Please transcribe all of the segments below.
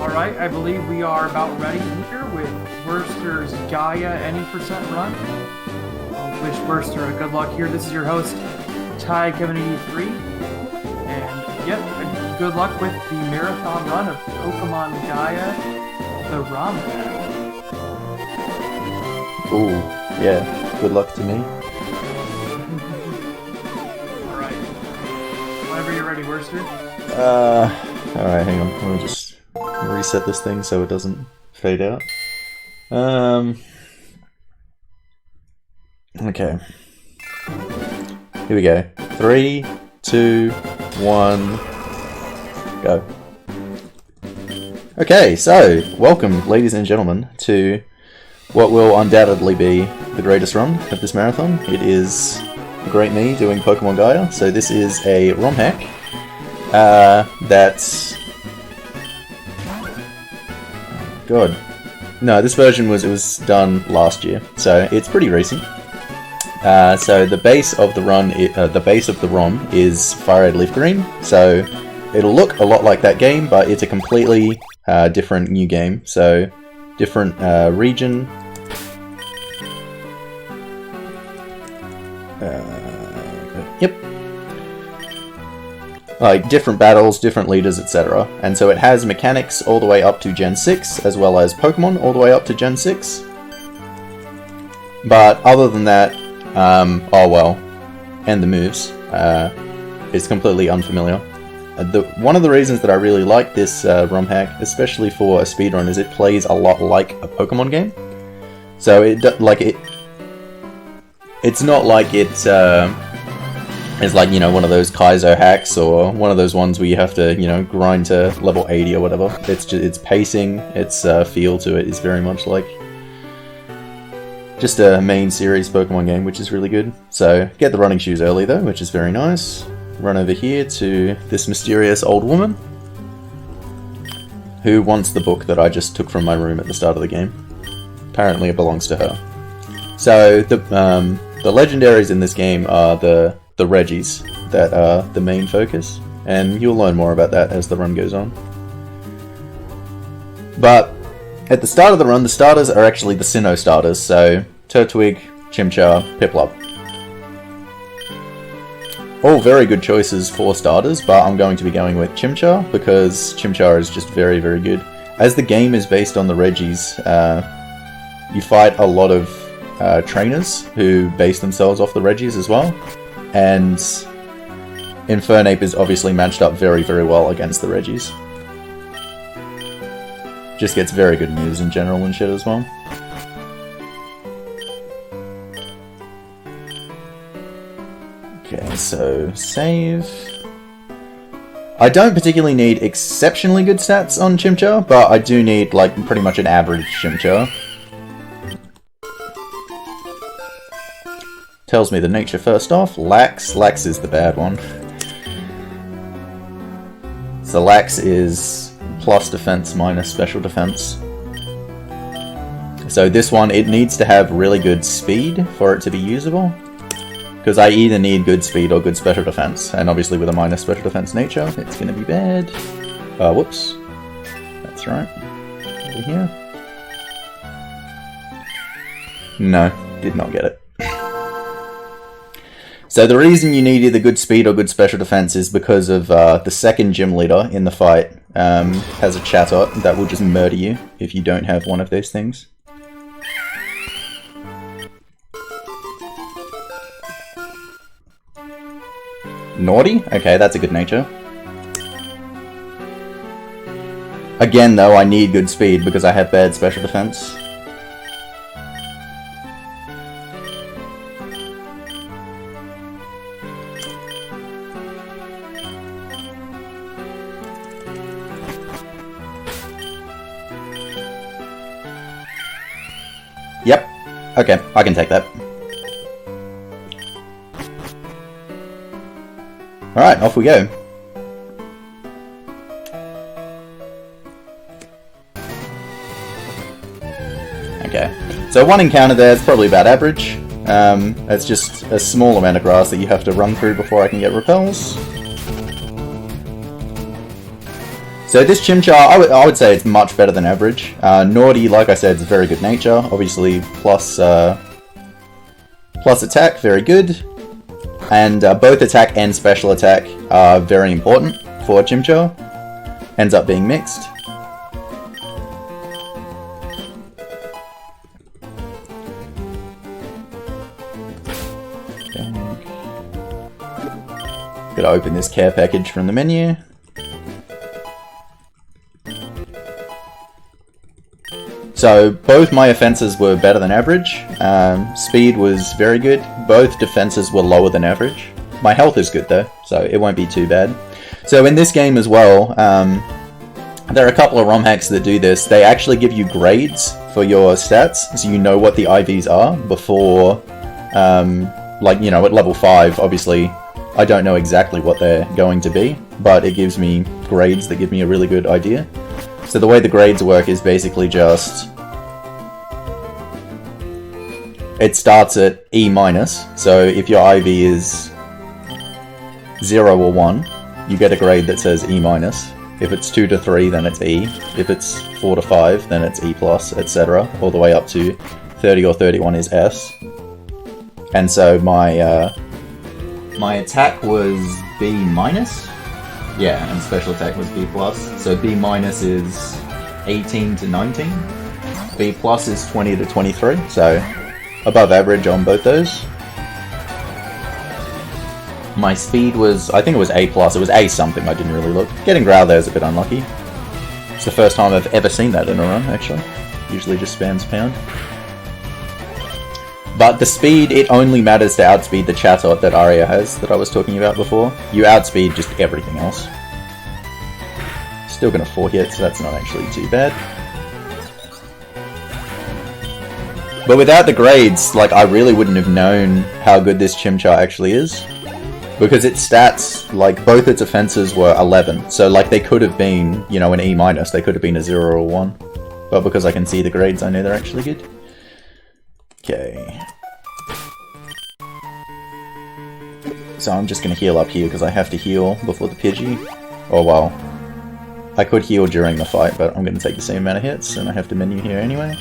Alright, I believe we are about ready here with Worcester's Gaia any percent run. I'll wish Worcester a good luck here. This is your host, Ty73. And yep, good luck with the marathon run of Pokemon Gaia, the ROM pack. Ooh, yeah, good luck to me. Alright. Whenever you're ready, Worcester. Alright, hang on. Let me just reset this thing so it doesn't fade out. Okay. Here we go. 3, 2, 1, go. Okay, so, welcome, ladies and gentlemen, to what will undoubtedly be the greatest run of this marathon. It is Great Me doing Pokemon Gaia. So this is a ROM hack that's... God. No, this version was done last year, so it's pretty recent. So the base of the run, the base of the ROM is Fire Red Leaf Green. So it'll look a lot like that game, but it's a completely different new game. So different region. Yep. Like different battles, different leaders, etc. And so it has mechanics all the way up to Gen 6, as well as Pokemon all the way up to Gen 6. But other than that, oh well, and the moves, is completely unfamiliar. One of the reasons that I really like this ROM hack, especially for a speedrun, is it plays a lot like a Pokemon game. So it's not like it's like, you know, one of those Kaizo hacks or one of those ones where you have to, you know, grind to level 80 or whatever. It's just, its pacing, its feel to it is very much like just a main series Pokemon game, which is really good. So get the running shoes early though, which is very nice. Run over here to this mysterious old woman who wants the book that I just took from my room at the start of the game. Apparently it belongs to her. So the legendaries in this game are the Regis that are the main focus, and you'll learn more about that as the run goes on. But at the start of the run, the starters are actually the Sinnoh starters, so Turtwig, Chimchar, Piplup. All very good choices for starters, but I'm going to be going with Chimchar because Chimchar is just very, very good. As the game is based on the Regis, you fight a lot of trainers who base themselves off the Regis as well. And Infernape is obviously matched up very, very well against the Regis. Just gets very good moves in general and shit as well. Okay, so save. I don't particularly need exceptionally good stats on Chimchar, but I do need like pretty much an average Chimchar. Tells me the nature first off. Lax. Lax is the bad one. So Lax is plus defense minus special defense. So this one, it needs to have really good speed for it to be usable. Because I either need good speed or good special defense. And obviously with a minus special defense nature, it's going to be bad. Whoops. That's right. Over here. No, did not get it. So the reason you need either good speed or good special defense is because of the second gym leader in the fight has a Chatot that will just murder you if you don't have one of those things. Naughty? Okay, that's a good nature. Again though, I need good speed because I have bad special defense. Yep. Okay, I can take that. Alright, off we go. Okay, so one encounter there is probably about average. It's just a small amount of grass that you have to run through before I can get repels. So this Chimchar, I would say it's much better than average. Naughty, like I said, is very good nature. Obviously, plus attack, very good. And both attack and special attack are very important for Chimchar. Ends up being mixed. Gotta open this care package from the menu. So both my offenses were better than average. Speed was very good. Both defenses were lower than average. My health is good though, so it won't be too bad. So in this game as well, there are a couple of ROM hacks that do this. They actually give you grades for your stats, so you know what the IVs are before, like, you know, at level 5, obviously, I don't know exactly what they're going to be, but it gives me grades that give me a really good idea. So the way the grades work is basically just... It starts at E-, so if your IV is 0 or 1, you get a grade that says E-. If it's 2 to 3, then it's E. If it's 4 to 5, then it's E+, etc. All the way up to 30 or 31 is S. And so my attack was B-. Yeah, and special attack was B+. So B- is 18 to 19. B+ is 20 to 23, so above average on both those. My speed was, I think it was A+, it was A something, I didn't really look. Getting Growl there is a bit unlucky. It's the first time I've ever seen that in a run, actually. Usually just spams pound. But the speed, it only matters to outspeed the Chatot that Arya has, that I was talking about before. You outspeed just everything else. Still gonna 4-hit, so that's not actually too bad. But without the grades, like, I really wouldn't have known how good this Chimchar actually is. Because its stats, like, both its offenses were 11. So, like, they could have been, you know, an E-, they could have been a 0 or a 1. But because I can see the grades, I know they're actually good. Okay. So I'm just gonna heal up here because I have to heal before the Pidgey. Oh well. I could heal during the fight, but I'm gonna take the same amount of hits, and I have to menu here anyway.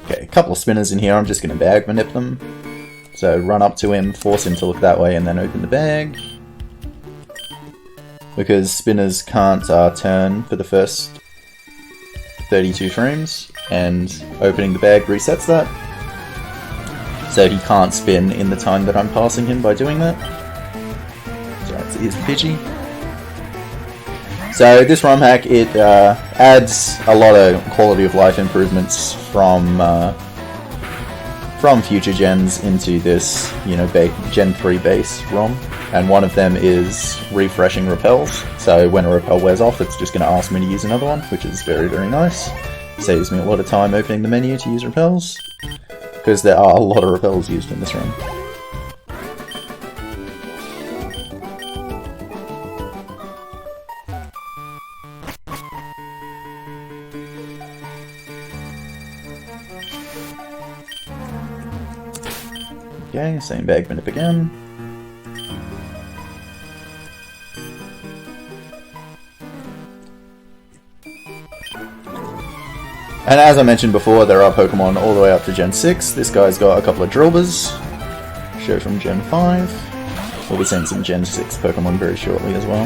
Okay, a couple of spinners in here, I'm just gonna bag manip them. So run up to him, force him to look that way, and then open the bag. Because spinners can't turn for the first 32 frames, and opening the bag resets that. So he can't spin in the time that I'm passing him by doing that. So that's his Pidgey. So this ROM hack, it adds a lot of quality of life improvements from future gens into this, you know, Gen 3 base ROM. And one of them is refreshing repels. So when a repel wears off, it's just going to ask me to use another one, which is very, very nice. Saves me a lot of time opening the menu to use repels, because there are a lot of repels used in this run. Okay, same bag manip again. And as I mentioned before, there are Pokemon all the way up to Gen 6. This guy's got a couple of Drillburs. Show from Gen 5. We'll be seeing some Gen 6 Pokemon very shortly as well.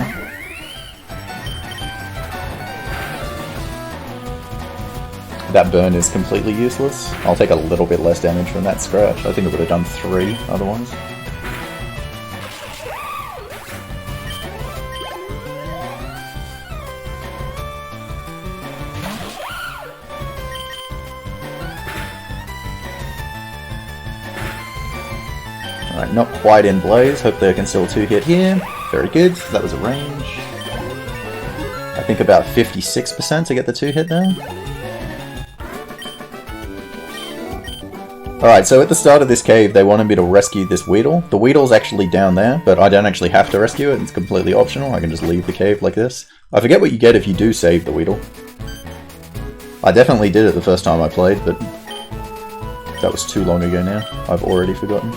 That burn is completely useless. I'll take a little bit less damage from that scratch. I think it would have done 3 otherwise. Alright, not quite in Blaze. Hopefully I can still 2-hit here. Very good. That was a range. I think about 56% to get the 2-hit there. Alright, so at the start of this cave, they wanted me to rescue this Weedle. The Weedle's actually down there, but I don't actually have to rescue it. It's completely optional. I can just leave the cave like this. I forget what you get if you do save the Weedle. I definitely did it the first time I played, but that was too long ago now. I've already forgotten.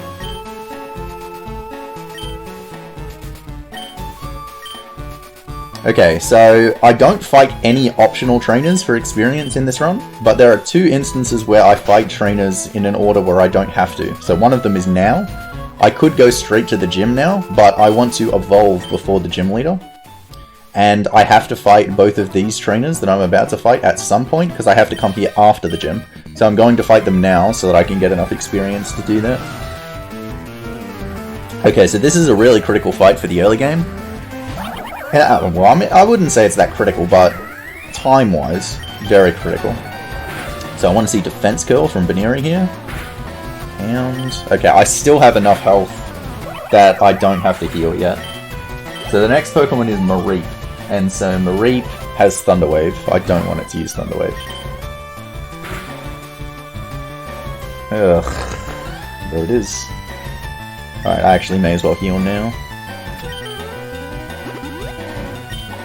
Okay, so I don't fight any optional trainers for experience in this run, but there are 2 instances where I fight trainers in an order where I don't have to. So one of them is now. I could go straight to the gym now, but I want to evolve before the gym leader. And I have to fight both of these trainers that I'm about to fight at some point, because I have to come here after the gym. So I'm going to fight them now so that I can get enough experience to do that. Okay, so this is a really critical fight for the early game. Well, I mean, I wouldn't say it's that critical, but time-wise, very critical. So I want to see Defense Curl from Baneri here. And... okay, I still have enough health that I don't have to heal yet. So the next Pokemon is Mareep. And so Mareep has Thunder Wave. I don't want it to use Thunder Wave. Ugh. There it is. Alright, I actually may as well heal now.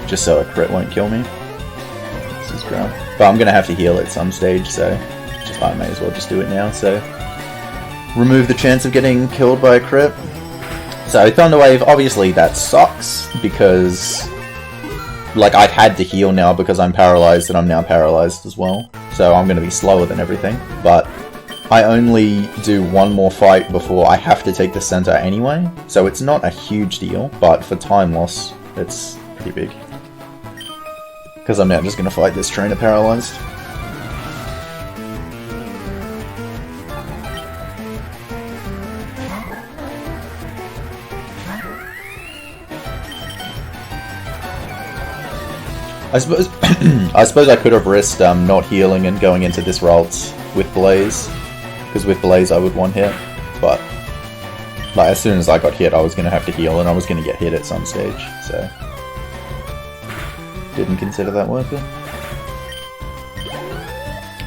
Just so a crit won't kill me. This is ground. But I'm gonna have to heal at some stage, so I may as well just do it now, so remove the chance of getting killed by a crit. So Thunder Wave, obviously that sucks, because like I've had to heal now because I'm paralyzed and I'm now paralyzed as well. So I'm gonna be slower than everything, but I only do one more fight before I have to take the center anyway, so it's not a huge deal, but for time loss, it's pretty big. Because I'm now just going to fight this trainer paralyzed. I suppose I could have risked not healing and going into this Ralts with Blaze, because with Blaze I would one hit, but like as soon as I got hit I was going to have to heal and I was going to get hit at some stage, so didn't consider that worth it.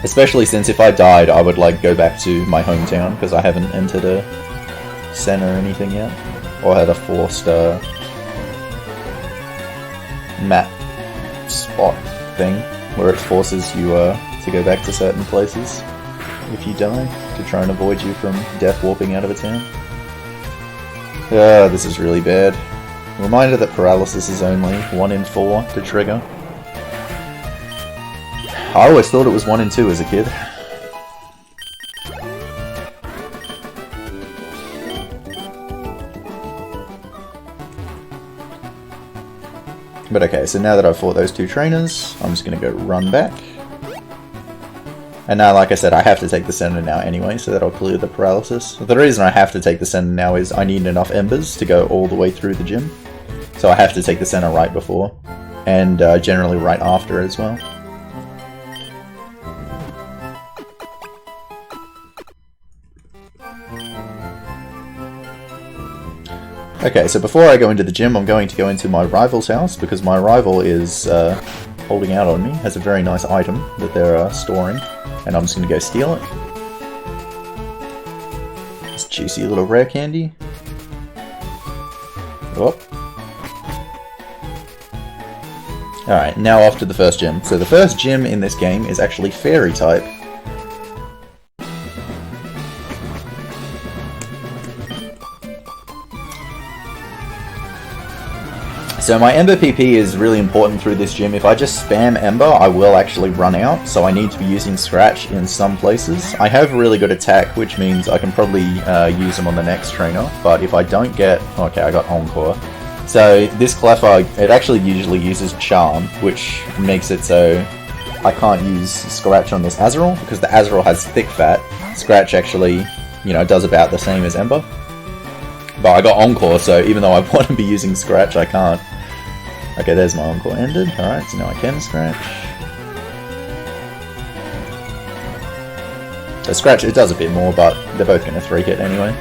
Especially since if I died I would like go back to my hometown, because I haven't entered a center or anything yet, or had a forced map spot thing where it forces you to go back to certain places if you die, to try and avoid you from death warping out of a town. This is really bad. Reminder that paralysis is only 1 in 4 to trigger. I always thought it was 1 in 2 as a kid. But okay, so now that I've fought those 2 trainers, I'm just going to go run back. And now, like I said, I have to take the center now anyway, so that'll clear the paralysis. The reason I have to take the center now is I need enough embers to go all the way through the gym. So I have to take the center right before, and generally right after as well. Okay, so before I go into the gym, I'm going to go into my rival's house, because my rival is holding out on me, has a very nice item that they're storing, and I'm just going to go steal it. This juicy little rare candy. Oh. Alright, now off to the first gym. So the first gym in this game is actually Fairy type. So my Ember PP is really important through this gym. If I just spam Ember, I will actually run out, so I need to be using Scratch in some places. I have really good attack, which means I can probably use them on the next trainer, but if I don't get... okay, I got Encore. So this Cleffa, it actually usually uses Charm, which makes it so I can't use Scratch on this Azrael, because the Azrael has Thick Fat. Scratch actually, you know, does about the same as Ember. But I got Encore, so even though I want to be using Scratch, I can't. Okay, there's my Encore ended. Alright, so now I can Scratch. So Scratch, it does a bit more, but they're both going to 3-hit anyway.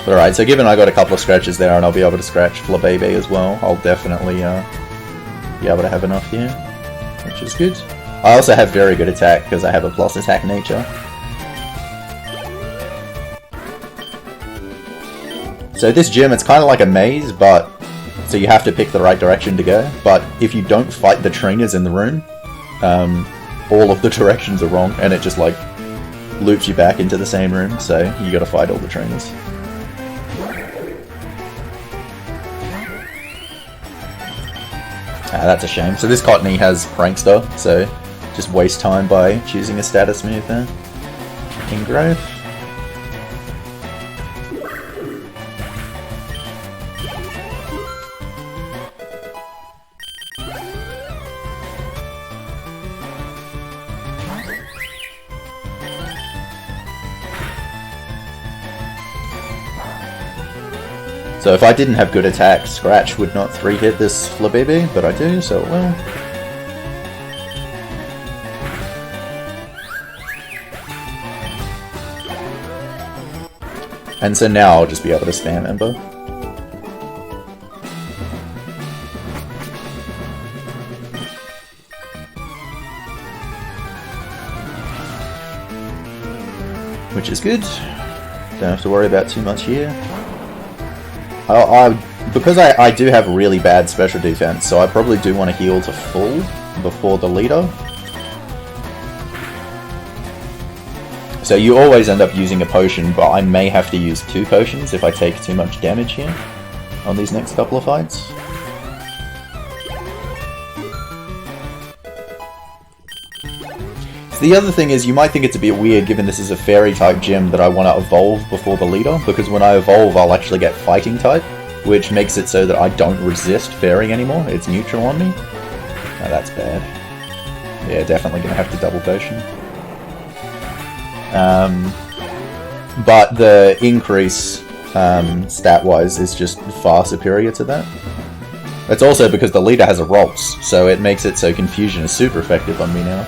But alright, so given I got a couple of scratches there and I'll be able to scratch Flabebe as well, I'll definitely be able to have enough here, which is good. I also have very good attack because I have a plus attack nature. So this gym, it's kind of like a maze, but So you have to pick the right direction to go, but if you don't fight the trainers in the room, all of the directions are wrong, and it just like loops you back into the same room, so you gotta fight all the trainers. That's a shame. So this Cottony has Prankster, so just waste time by choosing a status move there. Engrave. So if I didn't have good attack, Scratch would not 3-hit this Flabébé, but I do, so it will. And so now I'll just be able to spam Ember. Which is good. Don't have to worry about too much here. Because I do have really bad special defense, so I probably do want to heal to full before the leader. So you always end up using a potion, but I may have to use 2 potions if I take too much damage here on these next couple of fights. The other thing is, you might think it's a bit weird, given this is a fairy type gym, that I want to evolve before the leader, because when I evolve I'll actually get fighting type, which makes it so that I don't resist fairy anymore. It's neutral on me. Oh, that's bad. Yeah, definitely going to have to double potion. But the increase stat-wise is just far superior to that. It's also because the leader has a Rolls, so it makes it so Confusion is super effective on me now.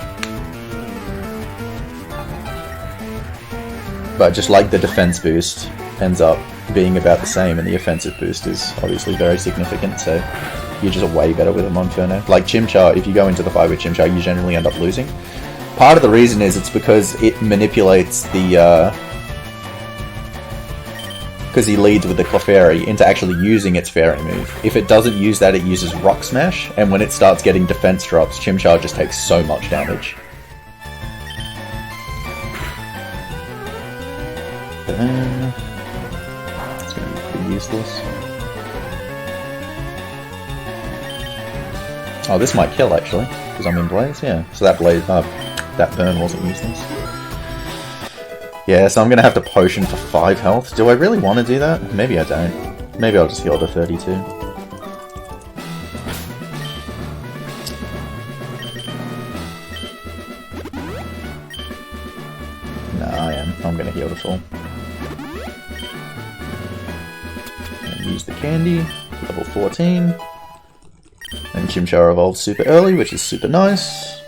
But just like the defense boost ends up being about the same, and the offensive boost is obviously very significant, so you're just way better with a Monferno. Like Chimchar, if you go into the fight with Chimchar, you generally end up losing. Part of the reason is it's because it manipulates the... because he leads with the Clefairy into actually using its Fairy move. If it doesn't use that, it uses Rock Smash, and when it starts getting defense drops, Chimchar just takes so much damage. It's going to be pretty useless. Oh, this might kill actually, because I'm in Blaze, yeah. So that that burn wasn't useless. Yeah, so I'm going to have to potion for 5 health. Do I really want to do that? Maybe I don't. Maybe I'll just heal to 32. No, I'm going to heal to full. Use the candy, level 14, and Chimchar evolves super early, which is super nice.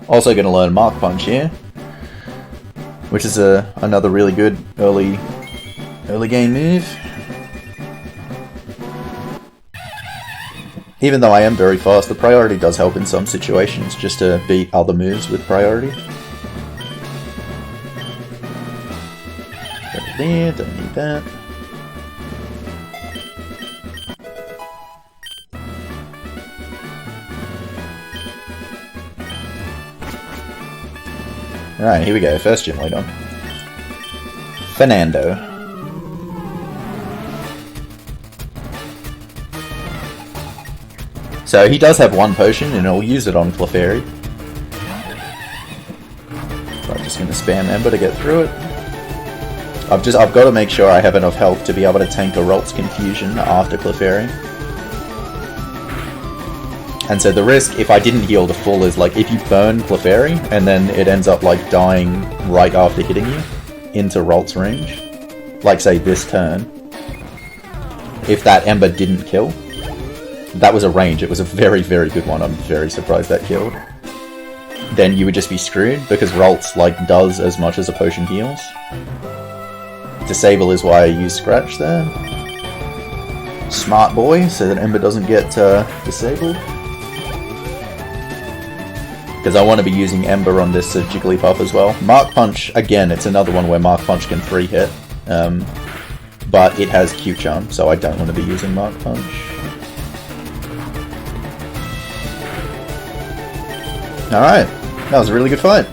Also going to learn Mark Punch here, which is another really good early game move. Even though I am very fast, the priority does help in some situations, just to beat other moves with priority. There, don't need that. Alright, here we go, first gym leader. Fernando. So he does have 1 potion, and he'll use it on Clefairy. So I'm just going to spam Ember to get through it. I've got to make sure I have enough health to be able to tank a Ralts Confusion after Clefairy. And so the risk, if I didn't heal to full, is like if you burn Clefairy and then it ends up like dying right after hitting you into Ralts range, like say this turn, if that Ember didn't kill, that was a range, it was a very, very good one, I'm very surprised that killed. Then you would just be screwed, because Ralts like does as much as a potion heals. Disable is why I use Scratch there. Smart boy, so that Ember doesn't get disabled. because I want to be using Ember on this Jigglypuff as well. Mark Punch, again, it's another one where Mark Punch can 3-hit, but it has Q-Charm, so I don't want to be using Mark Punch. Alright, that was a really good fight.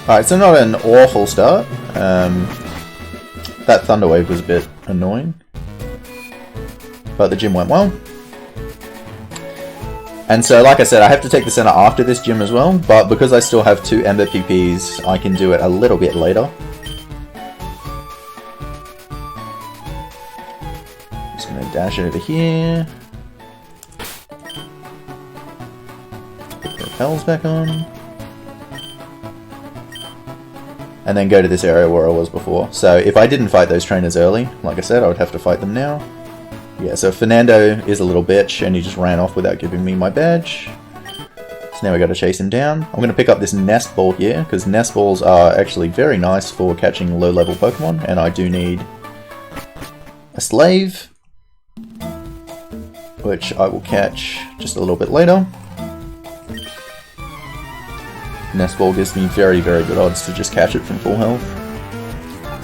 Alright, so not an awful start. That Thunder Wave was a bit annoying. But the gym went well. And so, like I said, I have to take the center after this gym as well, but because I still have 2 Ember PPs, I can do it a little bit later. Just gonna dash over here. Put the repels back on. And then go to this area where I was before. So if I didn't fight those trainers early, like I said, I would have to fight them now. Yeah, so Fernando is a little bitch, and he just ran off without giving me my badge. So now we gotta chase him down. I'm gonna pick up this Nest Ball here, because Nest Balls are actually very nice for catching low-level Pokemon, and I do need a Slave, which I will catch just a little bit later. Nest Ball gives me very, very good odds to just catch it from full health.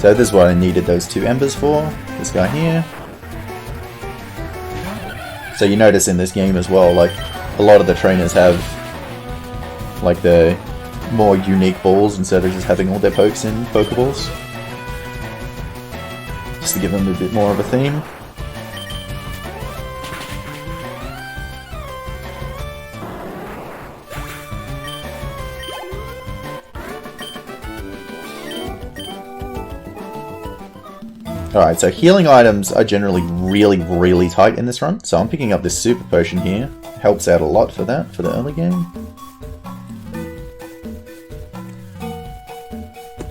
So this is what I needed those 2 Embers for. This guy here. So you notice in this game as well, like, a lot of the trainers have, like, the more unique balls instead of just having all their pokes in Pokeballs. Just to give them a bit more of a theme. Alright, so healing items are generally really, really tight in this run, so I'm picking up this Super Potion here. Helps out a lot for that, for the early game.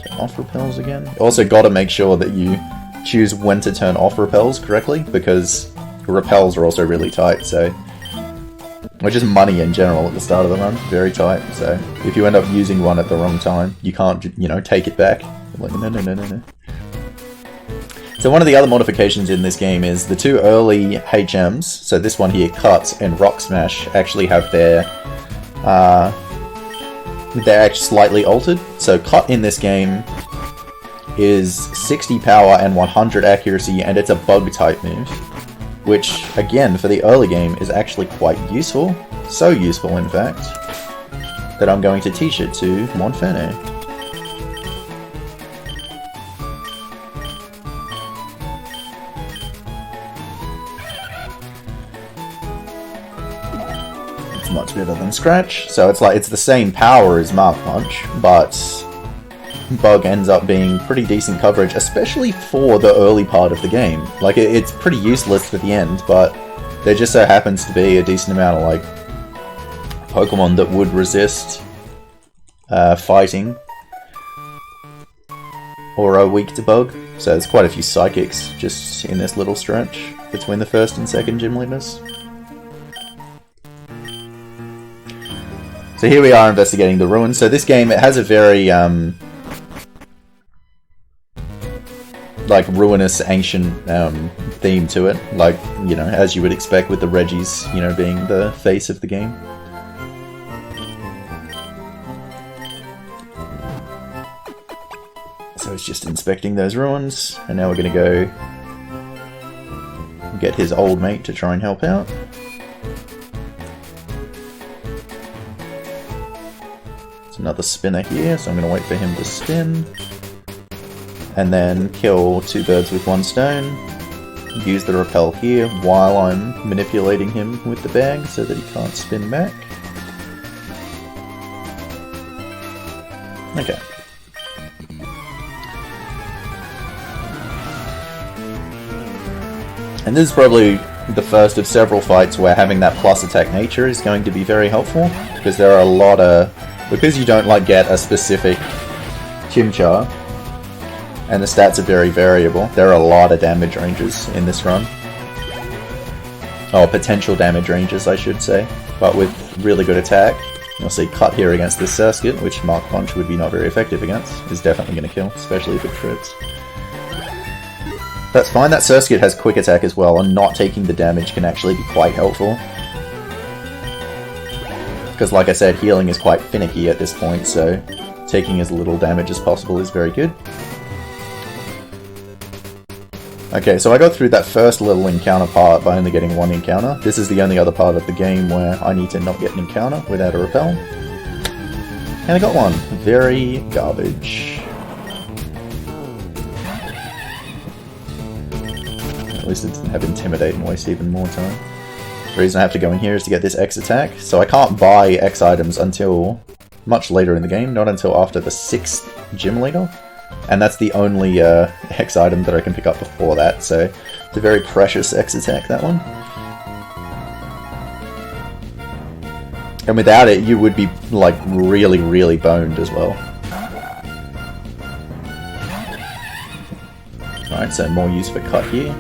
Turn off repels again. Also gotta make sure that you choose when to turn off repels correctly, because repels are also really tight, so... Or just money in general at the start of the run, very tight, so if you end up using one at the wrong time, you can't, you know, take it back. Like, no. So one of the other modifications in this game is the 2 early HMs, so this one here, Cut and Rock Smash, actually have their, they're actually slightly altered. So Cut in this game is 60 power and 100 accuracy, and it's a bug type move, which, again, for the early game is actually quite useful. So useful, in fact, that I'm going to teach it to Monferno. Much better than Scratch, so it's like it's the same power as Mark Punch, but Bug ends up being pretty decent coverage, especially for the early part of the game. Like, it's pretty useless for the end, but there just so happens to be a decent amount of, like, Pokemon that would resist fighting or are weak to Bug. So there's quite a few Psychics just in this little stretch between the first and second gym leaders. So here we are investigating the ruins. So this game, it has a very, like, ruinous, ancient theme to it. Like, you know, as you would expect with the Regis, you know, being the face of the game. So it's just inspecting those ruins, and now we're going to go get his old mate to try and help out. Another spinner here, so I'm going to wait for him to spin. And then kill 2 birds with 1 stone. Use the repel here while I'm manipulating him with the bag so that he can't spin back. Okay. And this is probably the first of several fights where having that plus attack nature is going to be very helpful, because there are a lot of... Because you don't, like, get a specific Chimchar, and the stats are very variable, there are a lot of damage ranges in this run. Oh, potential damage ranges, I should say, but with really good attack. You'll see cut here against this Surskit, which Mark Punch would be not very effective against. Is definitely going to kill, especially if it crits. That's fine, that Surskit has quick attack as well, and not taking the damage can actually be quite helpful. Because like I said, healing is quite finicky at this point, so taking as little damage as possible is very good. Okay, so I got through that first little encounter part by only getting one encounter. This is the only other part of the game where I need to not get an encounter without a repel. And I got one. Very garbage. At least it didn't have Intimidate and waste even more time. The reason I have to go in here is to get this X attack. So I can't buy X items until much later in the game, not until after the 6th gym leader. And that's the only X item that I can pick up before that, so it's a very precious X attack, that one. And without it, you would be, like, really, really boned as well. Alright, so more use for cut here.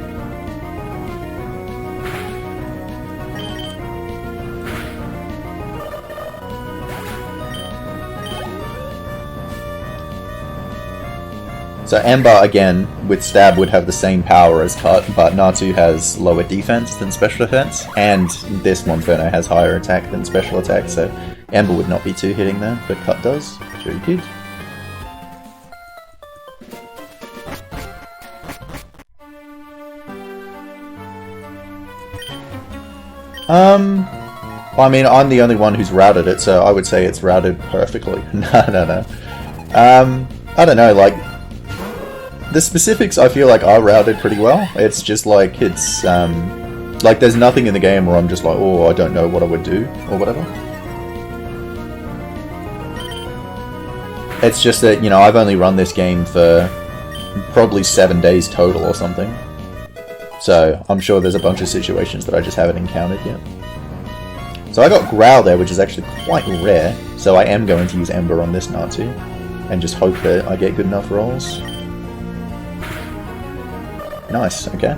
So Ember, again, with Stab would have the same power as Cut, but Natu has lower defense than special defense, and this Monferno has higher attack than special attack, so Ember would not be 2-hitting there, but Cut does. Very good. I mean, I'm the only one who's routed it, so I would say it's routed perfectly. No. I don't know, like, the specifics I feel like are routed pretty well. It's just like, it's, like there's nothing in the game where I'm just like, oh, I don't know what I would do, or whatever. It's just that, you know, I've only run this game for probably 7 days total or something. So, I'm sure there's a bunch of situations that I just haven't encountered yet. So I got Growl there, which is actually quite rare, so I am going to use Ember on this Natu, and just hope that I get good enough rolls. Nice, okay.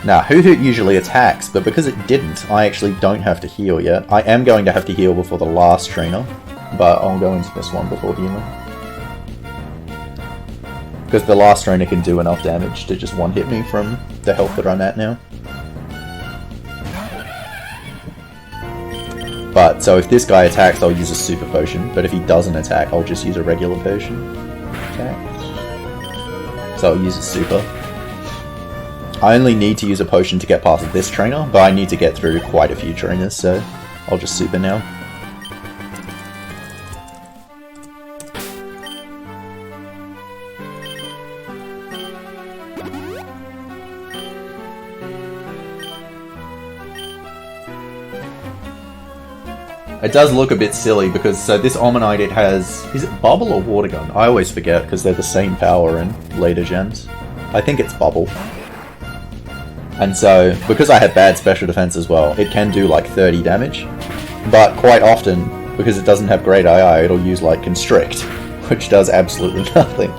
Now, Hoot usually attacks, but because it didn't, I actually don't have to heal yet. I am going to have to heal before the last trainer, but I'll go into this one before healing. Because the last trainer can do enough damage to just one-hit me from the health that I'm at now. But, so if this guy attacks, I'll use a super potion, but if he doesn't attack, I'll just use a regular potion. Attack. So I'll use a super. I only need to use a potion to get past this trainer, but I need to get through quite a few trainers, so I'll just super now. It does look a bit silly because, so this Omanyte, it has, is it Bubble or Water Gun? I always forget because they're the same power in later gens. I think it's Bubble. And so, because I have bad special defense as well, it can do like 30 damage. But quite often, because it doesn't have great II, it'll use like Constrict, which does absolutely nothing.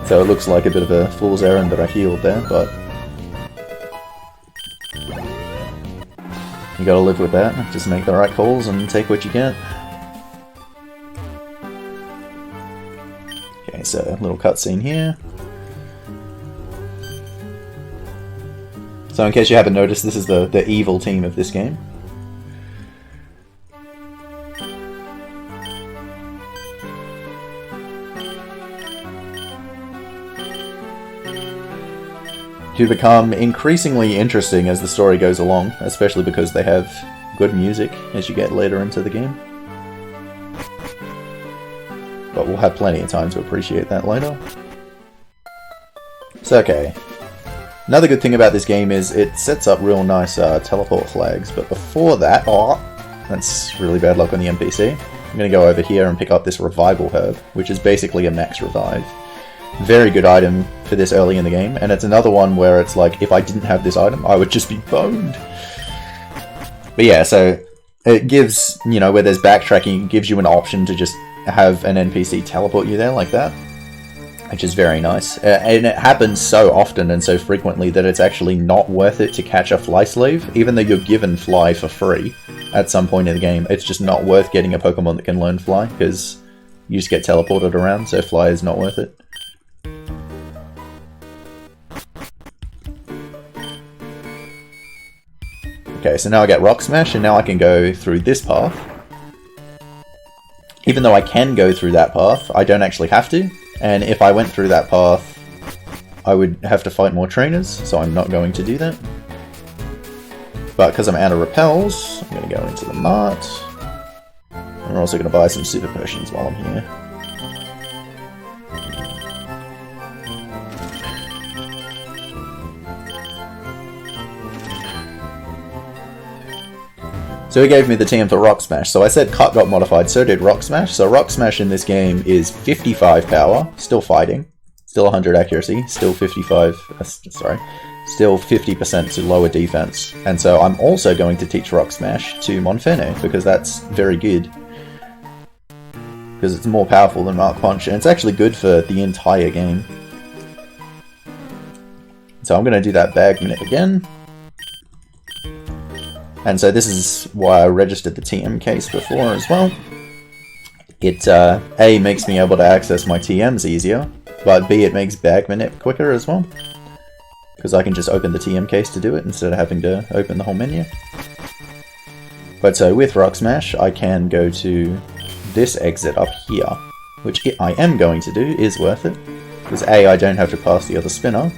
So it looks like a bit of a fool's errand that I healed there, but you gotta live with that, just make the right calls and take what you get. Okay, so a little cutscene here. So in case you haven't noticed, this is the evil team of this game. To become increasingly interesting as the story goes along, especially because they have good music as you get later into the game. But we'll have plenty of time to appreciate that later. So okay, another good thing about this game is it sets up real nice teleport flags, but before that, oh, that's really bad luck on the NPC. I'm going to go over here and pick up this Revival Herb, which is basically a max revive. Very good item for this early in the game, and it's another one where it's like, if I didn't have this item, I would just be boned. But yeah, so it gives, you know, where there's backtracking, it gives you an option to just have an NPC teleport you there like that. which is very nice. And it happens so often and so frequently that it's actually not worth it to catch a fly slave, even though you're given fly for free at some point in the game. It's just not worth getting a Pokemon that can learn fly, because you just get teleported around, so fly is not worth it. Okay, so now I get Rock Smash, and now I can go through this path. Even though I can go through that path, I don't actually have to. And if I went through that path, I would have to fight more trainers, so I'm not going to do that. But because I'm out of repels, I'm going to go into the mart. I'm also going to buy some super potions while I'm here. So he gave me the TM for Rock Smash. So I said Cut got modified, so did Rock Smash. So Rock Smash in this game is 55 power, still fighting, still 100 accuracy, still 55, still 50% to lower defense. And so I'm also going to teach Rock Smash to Monferno, because that's very good. Because it's more powerful than Mark Punch, and it's actually good for the entire game. So I'm going to do that Bag Minute again. And so this is why I registered the TM case before as well. It, A, makes me able to access my TMs easier, but B, it makes Bag Minute quicker as well. Because I can just open the TM case to do it instead of having to open the whole menu. But so with Rock Smash, I can go to this exit up here, which I am going to do is worth it. Because A, I don't have to pass the other spinner,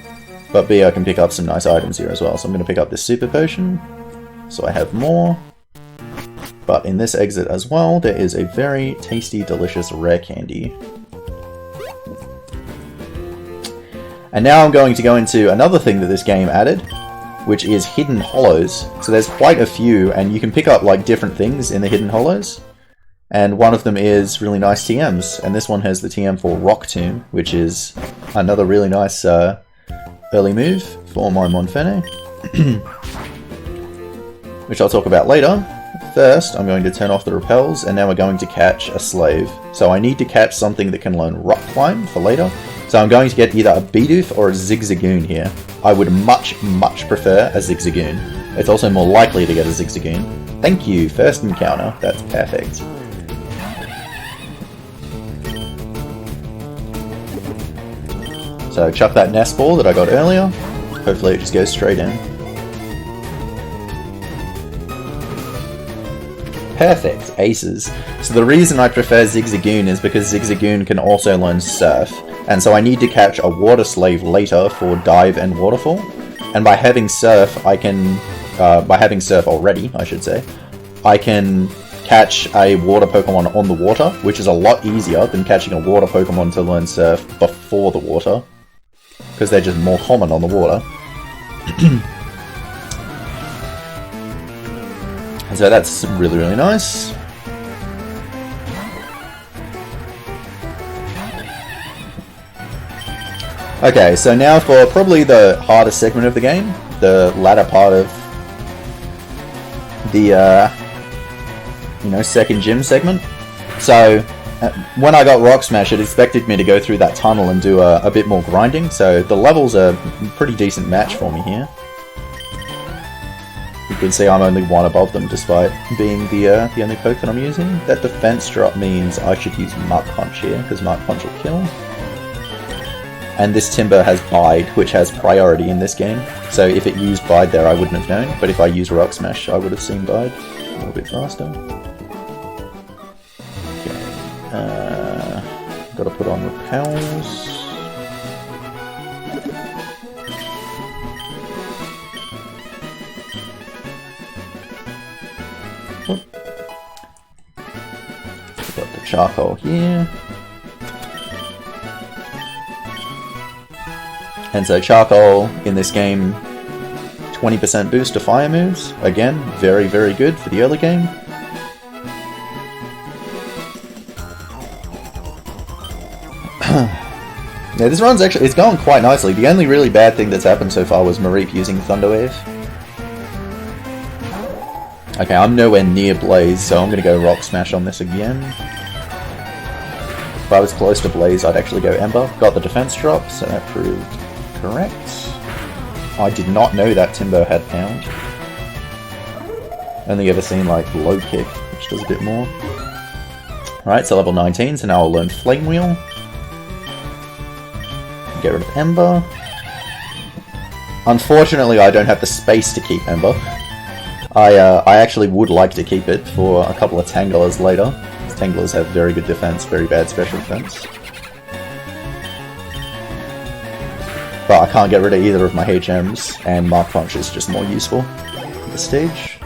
but B, I can pick up some nice items here as well. So I'm going to pick up this Super Potion. So I have more, but in this exit as well, there is a very tasty, delicious rare candy. And now I'm going to go into another thing that this game added, which is hidden hollows. So there's quite a few, and you can pick up like different things in the hidden hollows. And one of them is really nice TMs, and this one has the TM for Rock Tomb, which is another really nice early move for my Monferno. Which I'll talk about later. First, I'm going to turn off the repels, and now we're going to catch a slave. So I need to catch something that can learn Rock Climb for later. So I'm going to get either a Bidoof or a Zigzagoon here. I would much, much prefer a Zigzagoon. It's also more likely to get a Zigzagoon. Thank you, first encounter. That's perfect. So chuck that nest ball that I got earlier. Hopefully it just goes straight in. Perfect, aces. So the reason I prefer Zigzagoon is because Zigzagoon can also learn Surf, and so I need to catch a Water Slave later for Dive and Waterfall. And by having Surf, I can, by having Surf already, I should say, I can catch a Water Pokemon on the water, which is a lot easier than catching a Water Pokemon to learn Surf before the water, because they're just more common on the water. So that's really, really nice. Okay, so now for probably the hardest segment of the game, the latter part of the, second gym segment. So, when I got Rock Smash, it expected me to go through that tunnel and do a bit more grinding, so the levels are a pretty decent match for me here. You can see I'm only one above them, despite being the only poke that I'm using. That defense drop means I should use Mark Punch here, because Mark Punch will kill. And this Timber has Bide, which has priority in this game. So if it used Bide there, I wouldn't have known. But if I used Rock Smash, I would have seen Bide a little bit faster. Okay. Gotta put on repels. Got the charcoal here. And so charcoal in this game, 20% boost to fire moves. Again, very, very good for the early game. Yeah, this run's actually, it's going quite nicely. The only really bad thing that's happened so far was Mareep using Thunder Wave. Okay, I'm nowhere near Blaze, so I'm going to go Rock Smash on this again. If I was close to Blaze, I'd actually go Ember. Got the defense drop, so that proved correct. I did not know that Timbo had Pound. Only ever seen like Low Kick, which does a bit more. Alright, so level 19, so now I'll learn Flame Wheel. Get rid of Ember. Unfortunately, I don't have the space to keep Ember. I actually would like to keep it for a couple of Tanglers later. Tanglers have very good defense, very bad special defense. But I can't get rid of either of my HMs, and Mark Punch is just more useful at this stage.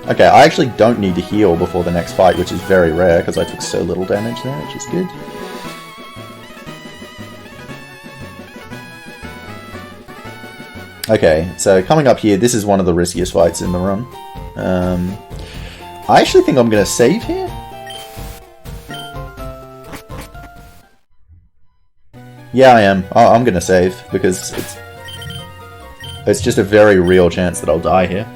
Okay, I actually don't need to heal before the next fight, which is very rare because I took so little damage there, which is good. Okay, so coming up here, this is one of the riskiest fights in the run. I actually think I'm going to save here. Yeah, I am. I'm going to save because it's just a very real chance that I'll die here.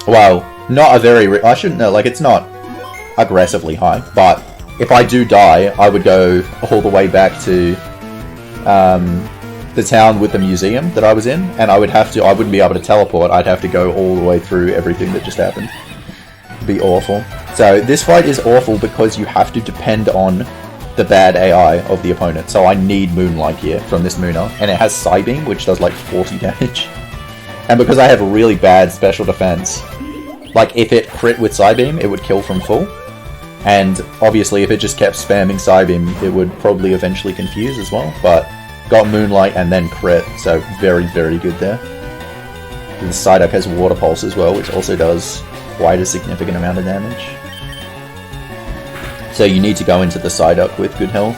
Well, not a very... I shouldn't know, like, it's not aggressively high, but if I do die, I would go all the way back to the town with the museum that I was in, and I wouldn't be able to teleport, I'd have to go all the way through everything that just happened. It'd be awful. So, this fight is awful because you have to depend on the bad AI of the opponent. So I need Moonlight here from this Mooner, and it has Psybeam, which does like 40 damage. And because I have a really bad special defense, like if it crit with Psybeam, it would kill from full. And obviously if it just kept spamming Psybeam, it would probably eventually confuse as well. But got Moonlight and then crit, so very, very good there. The Psyduck has Water Pulse as well, which also does quite a significant amount of damage. So you need to go into the Psyduck with good health.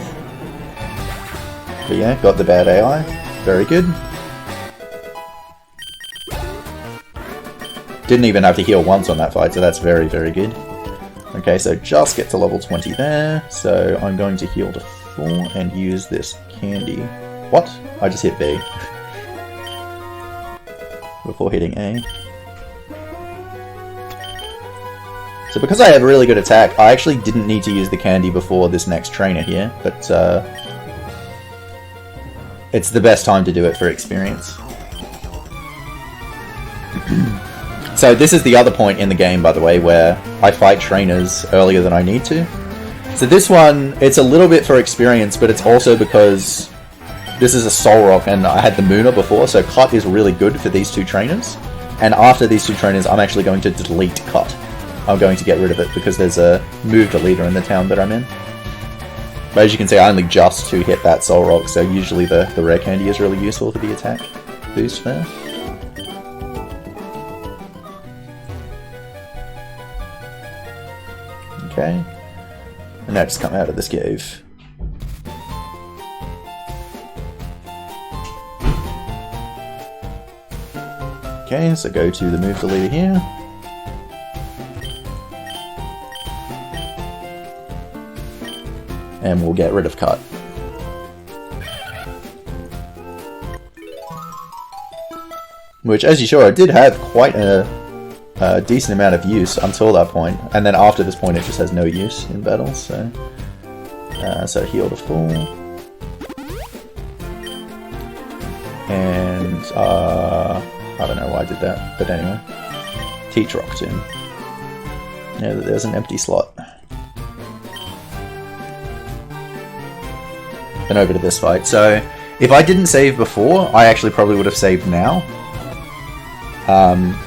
But yeah, got the bad AI. Very good. Didn't even have to heal once on that fight, so that's very, very good. Okay, so just get to level 20 there. So I'm going to heal to 4 and use this candy. What? I just hit B. Before hitting A. So because I have really good attack, I actually didn't need to use the candy before this next trainer here, but it's the best time to do it for experience. So this is the other point in the game, by the way, where I fight trainers earlier than I need to. So this one, it's a little bit for experience, but it's also because this is a Soul Rock and I had the Mooner before, so Cut is really good for these two trainers. And after these two trainers, I'm actually going to delete Cut. I'm going to get rid of it because there's a move deleter in the town that I'm in. But as you can see, I only just to hit that Soul Rock, so usually the rare candy is really useful for the attack boost there. Okay. And now just come out of this cave. Okay, so go to the move deleter here. And we'll get rid of Cut. Which, as you saw, it did have quite a decent amount of use until that point. And then after this point, it just has no use in battle, so... so heal to full. And, I don't know why I did that, but anyway. Teach Rocked him. Yeah, there's an empty slot. Then over to this fight. So, if I didn't save before, I actually probably would have saved now.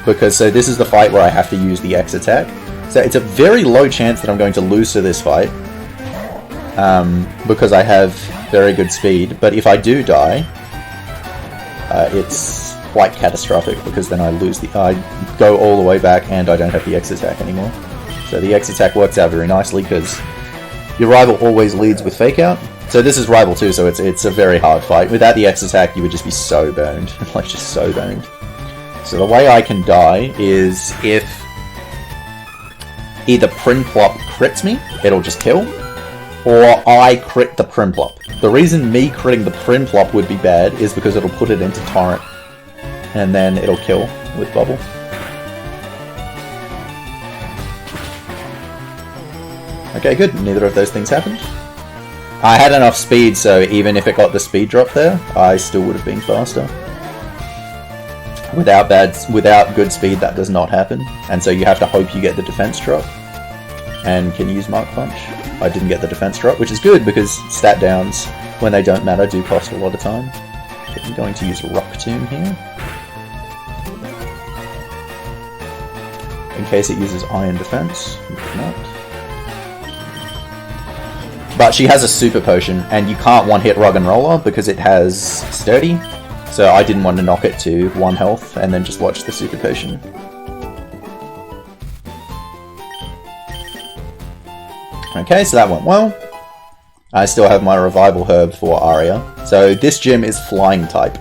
Because, so this is the fight where I have to use the X attack. So it's a very low chance that I'm going to lose to this fight. Because I have very good speed. But if I do die, it's quite catastrophic because then I lose I go all the way back and I don't have the X attack anymore. So the X attack works out very nicely because your rival always leads with Fake Out. So this is Rival 2, so it's a very hard fight. Without the X attack, you would just be so boned. Like, just so boned. So the way I can die is if either Primplop crits me, it'll just kill, or I crit the Primplop. The reason me critting the Primplop would be bad is because it'll put it into Torrent, and then it'll kill. with Bubble. Okay, good. Neither of those things happened. I had enough speed, so even if it got the speed drop there, I still would have been faster. Without good speed, that does not happen, and so you have to hope you get the defense drop. And can use Mark Punch. I didn't get the defense drop, which is good because stat downs, when they don't matter, do cost a lot of time. I'm going to use Rock Tomb here, in case it uses Iron Defense. Not. But she has a Super Potion, and you can't one-hit Rug and Roller because it has Sturdy. So I didn't want to knock it to 1 health and then just watch the Super Potion. Okay, so that went well. I still have my Revival Herb for Aria. So this gym is Flying type.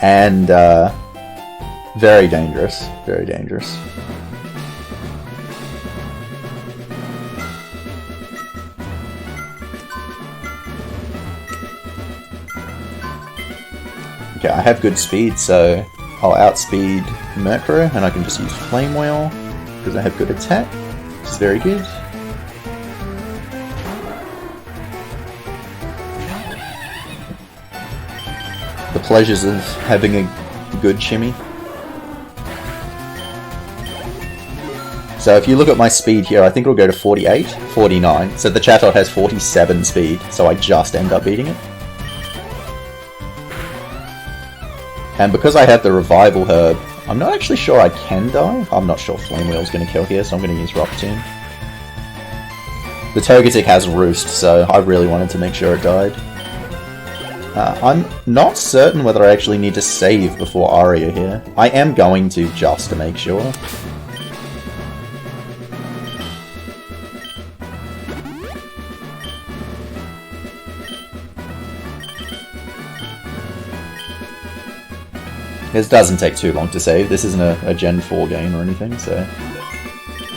And very dangerous. Very dangerous. Okay, I have good speed, so I'll outspeed Murkrow, and I can just use Flame Wheel, because I have good attack, which is very good. The pleasures of having a good shimmy. So if you look at my speed here, I think it'll go to 48, 49, so the Chatot has 47 speed, so I just end up beating it. And because I have the Revival Herb, I'm not actually sure I can die. I'm not sure Flame Wheel's going to kill here, so I'm going to use Rock Tomb. The Togetic has Roost, so I really wanted to make sure it died. I'm not certain whether I actually need to save before Aria here. I am going to, just to make sure. This doesn't take too long to save. This isn't a Gen 4 game or anything, so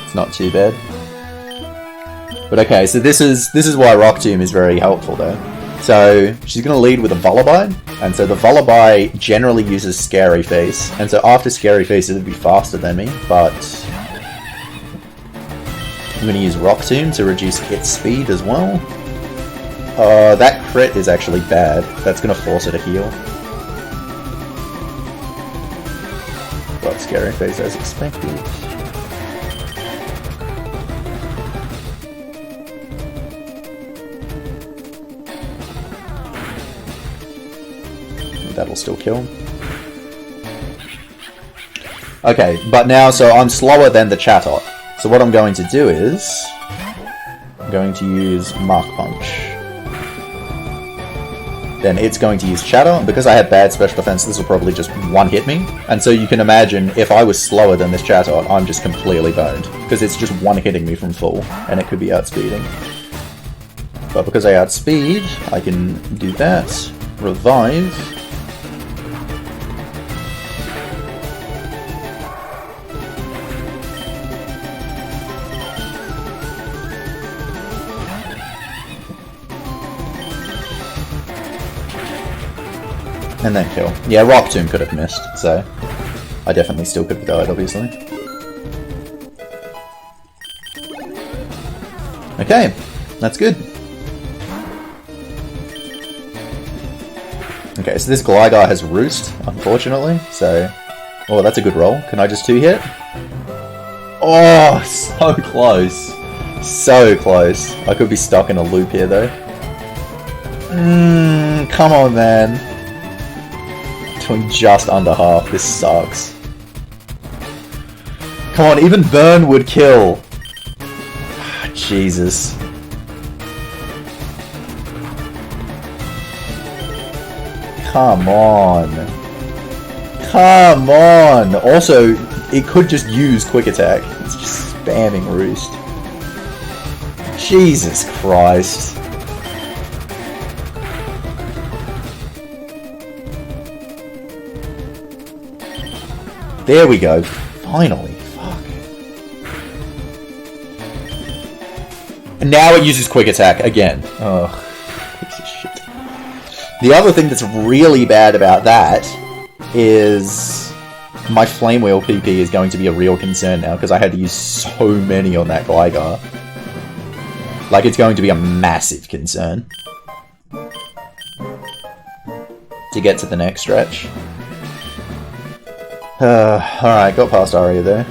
it's not too bad. But okay, so this is why Rock Tomb is very helpful though. So she's going to lead with a Vullaby, and so the Vullaby generally uses Scary Face, and so after Scary Face it would be faster than me, but I'm going to use Rock Tomb to reduce its speed as well. That crit is actually bad. That's going to force it to heal. Got Scary Face as expected. That'll still kill. Okay, but now, so I'm slower than the Chatot. So what I'm going to do is I'm going to use Mark Punch. Then it's going to use Chatot, and because I have bad special defense, this will probably just one-hit me. And so you can imagine, if I was slower than this Chatot, I'm just completely boned. Because it's just one-hitting me from full, and it could be outspeeding. But because I outspeed, I can do that. Revive. And then kill. Yeah, Rock Tomb could have missed, so I definitely still could have died, obviously. Okay, that's good. Okay, so this Gligar has Roost, unfortunately, so... Oh, that's a good roll. Can I just 2-hit? Oh, so close. So close. I could be stuck in a loop here, though. Come on, man. Doing just under half. This sucks. Come on, even Burn would kill. Jesus. Come on. Come on. Also, it could just use Quick Attack. It's just spamming Roost. Jesus Christ. There we go. Finally. Fuck. And now it uses Quick Attack again. Ugh. Piece of shit. The other thing that's really bad about that is my Flame Wheel PP is going to be a real concern now, because I had to use so many on that Gligar. Like, it's going to be a massive concern to get to the next stretch. Alright, got past Aria there.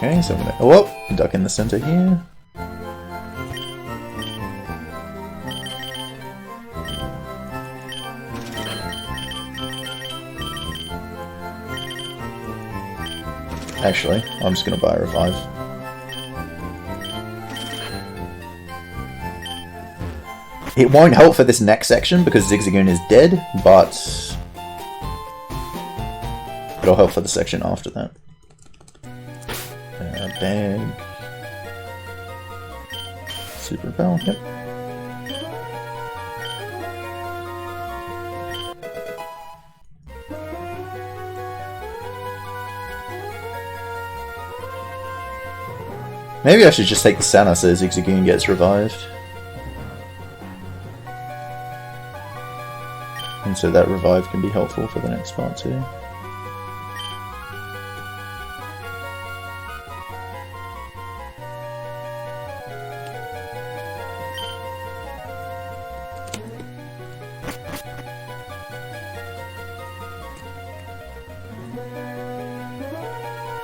Okay, so I'm gonna... Oh, duck in the center here. Actually, I'm just gonna buy a revive. It won't help for this next section because Zigzagoon is dead, but it'll help for the section after that. Bag. Super Bell, yep. Maybe I should just take the Sana so Zigzagoon gets revived. And so that revive can be helpful for the next part too.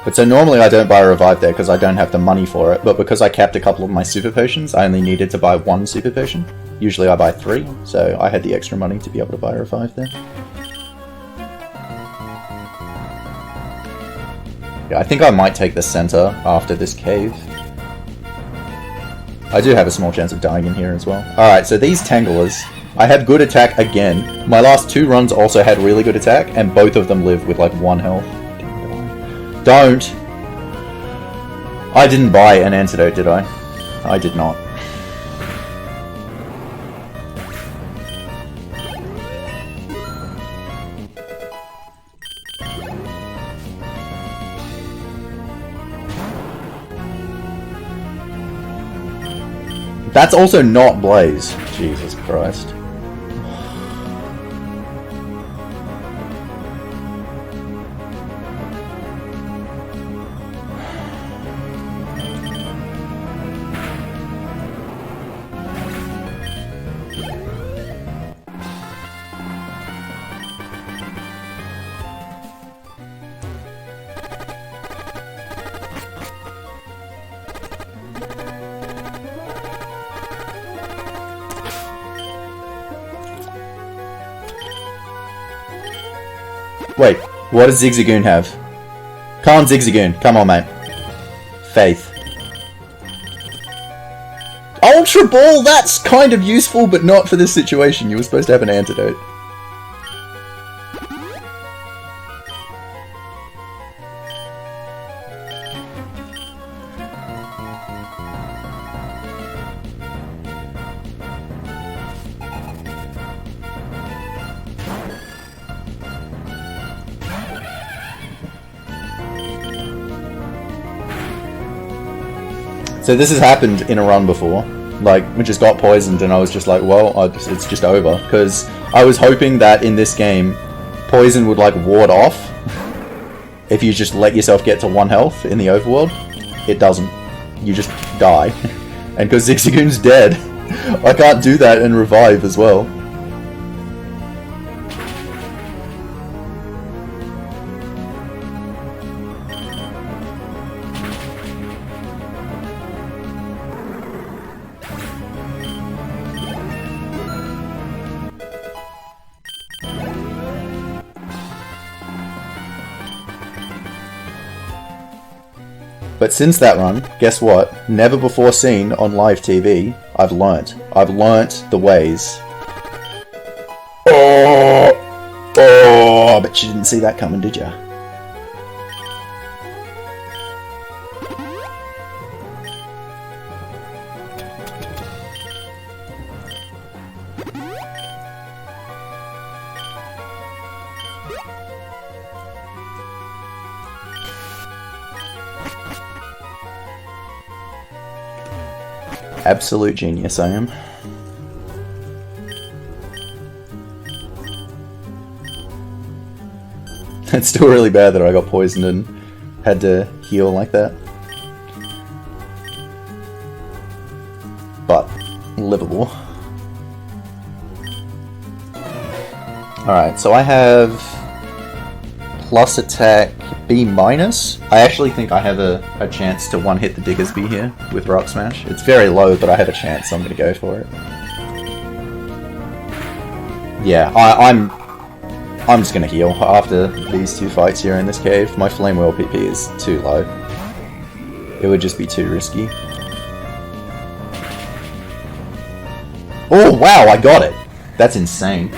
But so normally I don't buy a revive there because I don't have the money for it, but because I capped a couple of my super potions, I only needed to buy 1 super potion. Usually I buy 3, so I had the extra money to be able to buy a revive there. Yeah, I think I might take the center after this cave. I do have a small chance of dying in here as well. Alright, so these Tanglers, I had good attack again. My last 2 runs also had really good attack, and both of them live with like 1 health. Don't! I didn't buy an antidote, did I? I did not. That's also not Blaze. Jesus Christ. Wait, what does Zigzagoon have? Come on, Zigzagoon. Come on, mate. Faith. Ultra Ball! That's kind of useful, but not for this situation. You were supposed to have an antidote. So this has happened in a run before. Like, we just got poisoned and I was just like, well, it's just over. Because I was hoping that in this game, poison would like ward off if you just let yourself get to 1 health in the overworld. It doesn't. You just die. And because Zigzagoon's dead, I can't do that and revive as well. But since that run, guess what? Never before seen on live TV, I've learnt. I've learnt the ways. Oh, but you didn't see that coming, did ya? absolute genius I am. It's still really bad that I got poisoned and had to heal like that. But livable. Alright, so I have plus attack B minus. I actually think I have a chance to one-hit the Diggersby here with Rock Smash. It's very low, but I have a chance, so I'm going to go for it. Yeah, I'm just going to heal after these two fights here in this cave. My Flame Wheel PP is too low. It would just be too risky. Oh, wow, I got it! That's insane.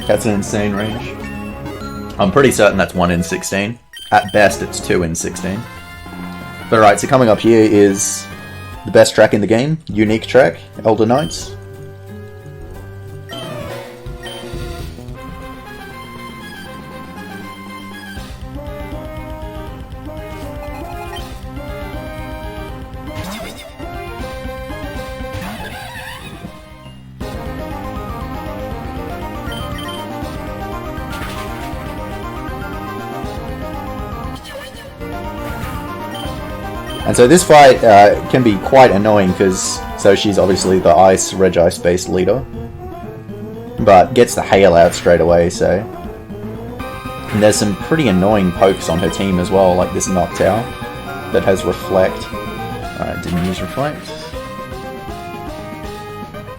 That's an insane range. I'm pretty certain that's 1 in 16. At best, it's 2 in 16. But alright, so coming up here is the best track in the game. Unique track, Elder Knights. And so this fight can be quite annoying because she's obviously the Reg Ice based leader, but gets the hail out straight away. So, and there's some pretty annoying pokes on her team as well, like this Noctowl that has Reflect. Alright, didn't use Reflect.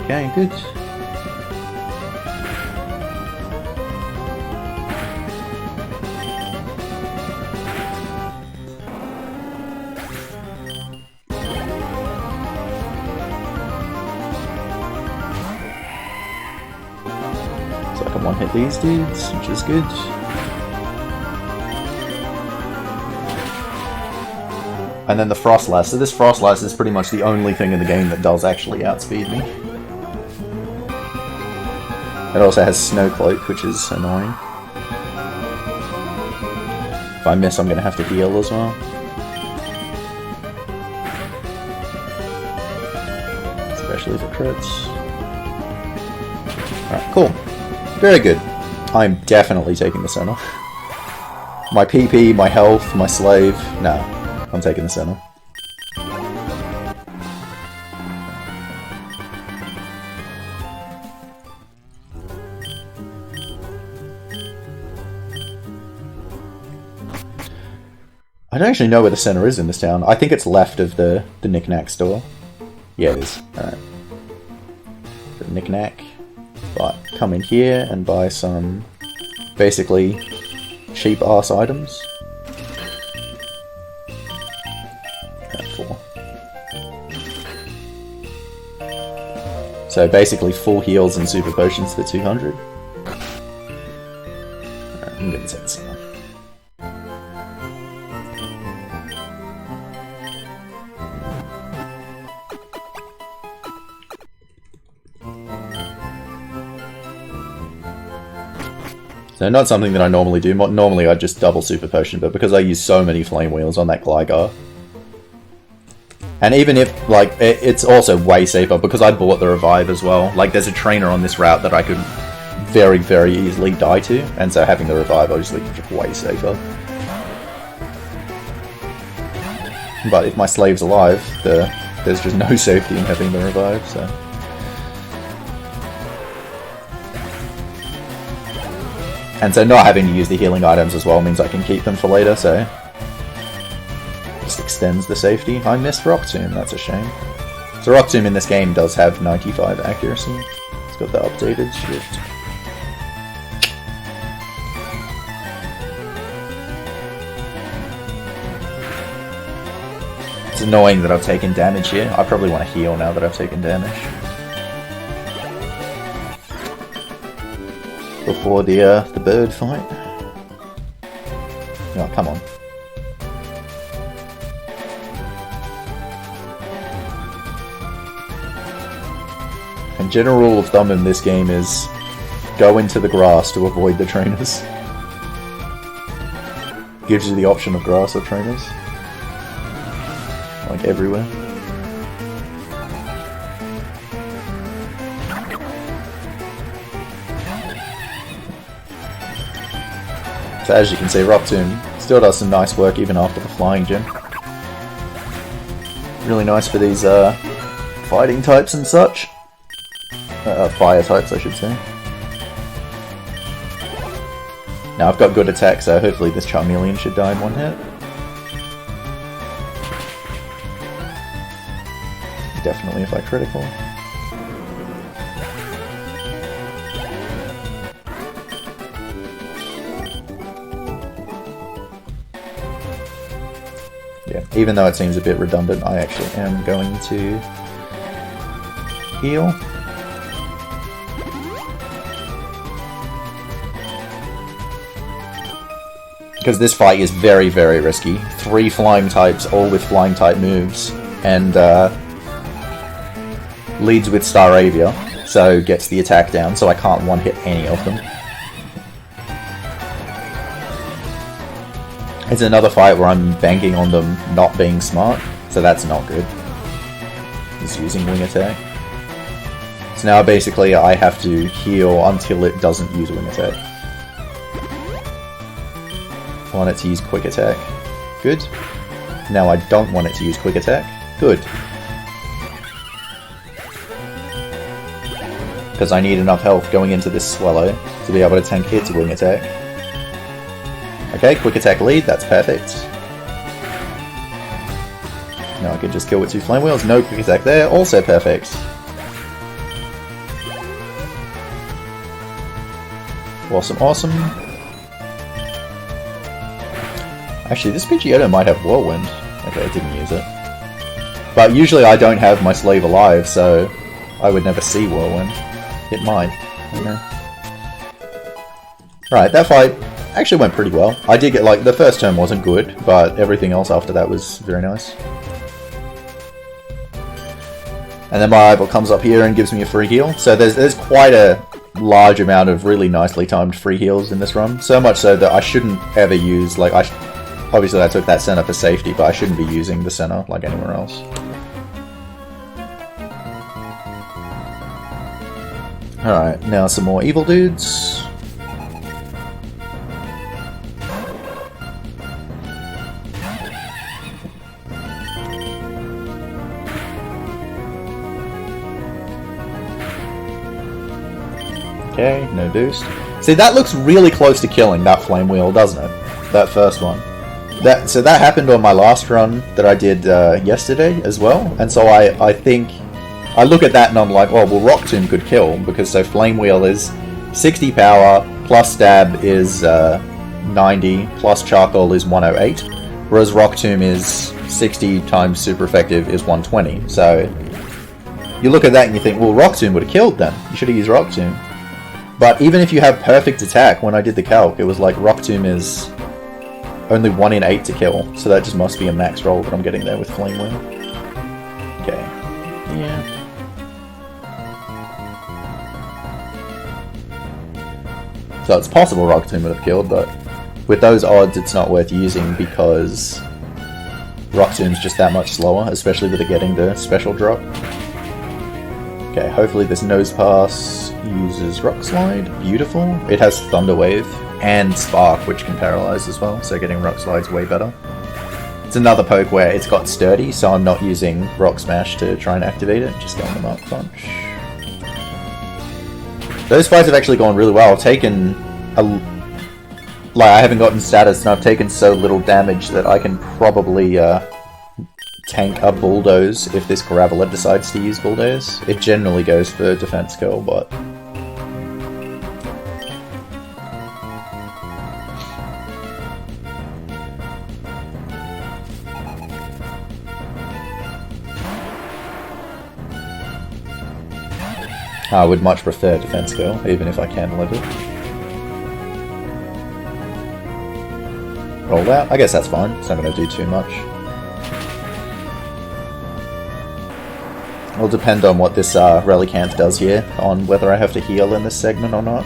Okay, good. One-hit these dudes, which is good. And then the Frostlass. So this Frostlass is pretty much the only thing in the game that does actually outspeed me. It also has Snow Cloak, which is annoying. If I miss, I'm going to have to heal as well. Especially for crits. Alright, cool. Very good. I'm definitely taking the center. My PP, my health, my slave. No, I'm taking the center. I don't actually know where the center is in this town. I think it's left of the Knick-Knack store. Yeah, it is. Alright. The Knick-Knack. But come in here and buy some basically cheap ass items. 4. So basically full heals and super potions for 200. Alright, I'm gonna take this one. So not something that I normally do. Normally I just double super potion, but because I use so many flame wheels on that Gligar, and even if, like, it's also way safer because I bought the revive as well. Like, there's a trainer on this route that I could very, very easily die to, and so having the revive obviously is just way safer. But if my slave's alive, there's just no safety in having the revive, so... And so not having to use the healing items as well means I can keep them for later, so... Just extends the safety. I missed Rock Tomb, that's a shame. So Rock Tomb in this game does have 95 accuracy. It's got the updated shift. It's annoying that I've taken damage here. I probably want to heal now that I've taken damage. Before the bird fight. Oh, come on. And general rule of thumb in this game is go into the grass to avoid the trainers. Gives you the option of grass or trainers. Like everywhere. So as you can see, Rock Tomb still does some nice work even after the flying gym. Really nice for these fighting types and such. Fire types, I should say. Now I've got good attack, so hopefully this Charmeleon should die in one hit. Definitely if I critical. Yeah, even though it seems a bit redundant, I actually am going to heal. Because this fight is very, very risky. 3 flying types, all with flying type moves, and leads with Staravia, so gets the attack down, so I can't one-hit any of them. It's another fight where I'm banking on them not being smart, so that's not good. Just using wing attack. So now basically I have to heal until it doesn't use wing attack. I want it to use quick attack. Good. Now I don't want it to use quick attack. Good. Because I need enough health going into this Swallow to be able to tank its wing attack. Okay, quick attack lead, that's perfect. Now I can just kill with 2 flame wheels, no quick attack there, also perfect. Awesome, awesome. Actually, this Pidgeotto might have Whirlwind. Okay, I didn't use it. But usually I don't have my slave alive, so I would never see Whirlwind. It might. Okay. Right, that fight actually went pretty well. I did get, like, the first turn wasn't good, but everything else after that was very nice. And then my eyeball comes up here and gives me a free heal. So there's quite a large amount of really nicely timed free heals in this run. So much so that I shouldn't ever use, like, obviously I took that center for safety, but I shouldn't be using the center like anywhere else. Alright, now some more evil dudes. Okay, no boost. See, that looks really close to killing that flame wheel, doesn't it? That first one. So that happened on my last run that I did yesterday as well, and so I think I look at that and I'm like, oh well, Rock Tomb could kill, because so flame wheel is 60 power plus stab is 90 plus charcoal is 108, whereas Rock Tomb is 60 times super effective is 120. So you look at that and you think, well, Rock Tomb would have killed then. You should have used Rock Tomb. But even if you have perfect attack, when I did the calc, it was like Rock Tomb is only 1 in 8 to kill, so that just must be a max roll that I'm getting there with Flame Wheel. Okay. Yeah. So it's possible Rock Tomb would have killed, but with those odds it's not worth using because Rock Tomb's just that much slower, especially with it getting the special drop. Okay, hopefully this Nose Pass uses Rock Slide. Beautiful. It has Thunder Wave and Spark, which can paralyze as well, so getting Rock Slide's way better. It's another poke where it's got Sturdy, so I'm not using Rock Smash to try and activate it, just going the Mark Punch. Those fights have actually gone really well. I've taken I haven't gotten status, and I've taken so little damage that I can probably tank a Bulldoze if this Graveler decides to use Bulldoze. It generally goes for Defense Curl, but I would much prefer Defense Curl, even if I can live it. Roll out. I guess that's fine. It's not going to do too much. It'll depend on what this Relicanth does here, on whether I have to heal in this segment or not.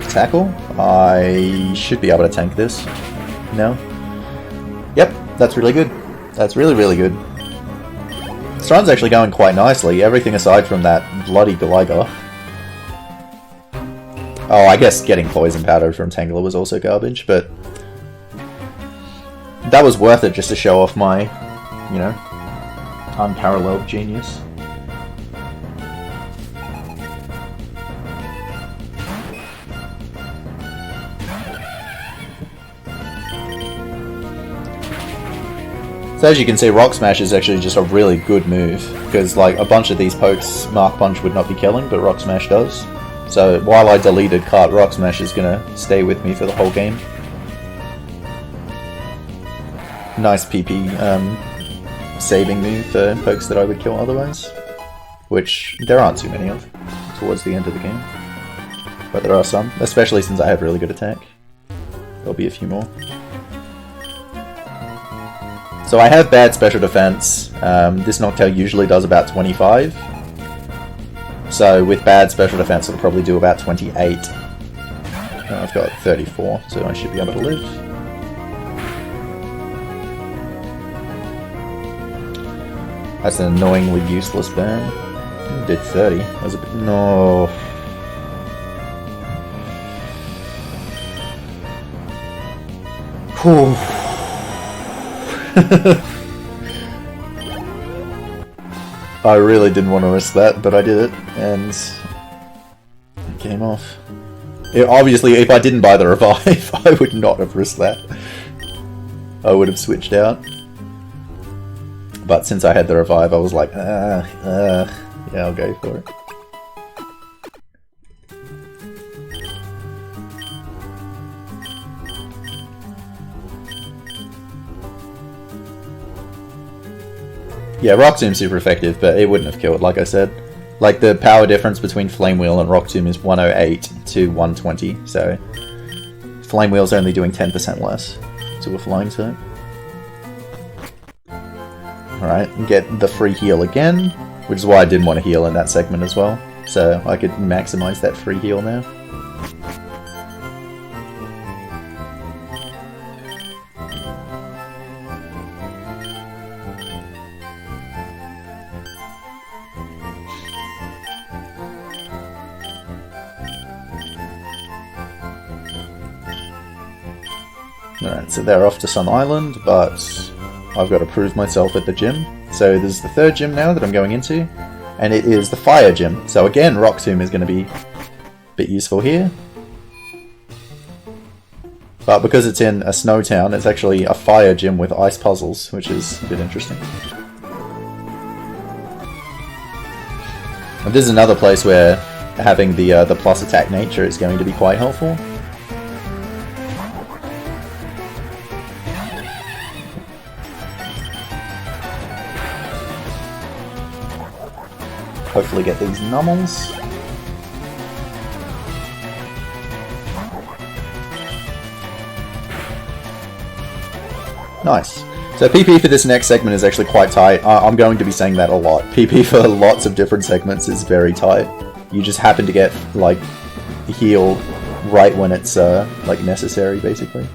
Tackle? I should be able to tank this. No? Yep, that's really good. That's really, really good. This run's actually going quite nicely, everything aside from that bloody Gligar. Oh, I guess getting Poison Powder from Tangela was also garbage, but that was worth it just to show off my, you know, unparalleled genius. So as you can see, Rock Smash is actually just a really good move, because like a bunch of these pokes Mark Punch would not be killing, but Rock Smash does. So while I deleted Cart, Rock Smash is gonna stay with me for the whole game. Nice PP saving move for pokes that I would kill otherwise, which there aren't too many of towards the end of the game, but there are some, especially since I have really good attack. There'll be a few more. So I have bad special defense. This Noctowl usually does about 25. So with bad special defense, it'll probably do about 28. I've got 34, so I should be able to live. That's an annoyingly useless burn. Did 30. That was a bit... No. Whew. I really didn't want to risk that, but I did it, and it came off. Obviously, if I didn't buy the revive, I would not have risked that. I would have switched out. But since I had the revive, I was like, yeah, I'll go for it. Yeah, Rock Tomb's super effective, but it wouldn't have killed, like I said. Like, the power difference between Flame Wheel and Rock Tomb is 108 to 120, so Flame Wheel's only doing 10% less to a flying type. Alright, get the free heal again, which is why I didn't want to heal in that segment as well, so I could maximize that free heal now. Alright, so they're off to Sun Island, but I've got to prove myself at the gym. So there's the third gym now that I'm going into, and it is the Fire Gym. So again, Rock Tomb is going to be a bit useful here. But because it's in a snow town, it's actually a fire gym with ice puzzles, which is a bit interesting. And this is another place where having the plus attack nature is going to be quite helpful. Hopefully get these nummels. Nice. So PP for this next segment is actually quite tight. I'm going to be saying that a lot. PP for lots of different segments is very tight. You just happen to get, like, heal right when it's, like, necessary, basically.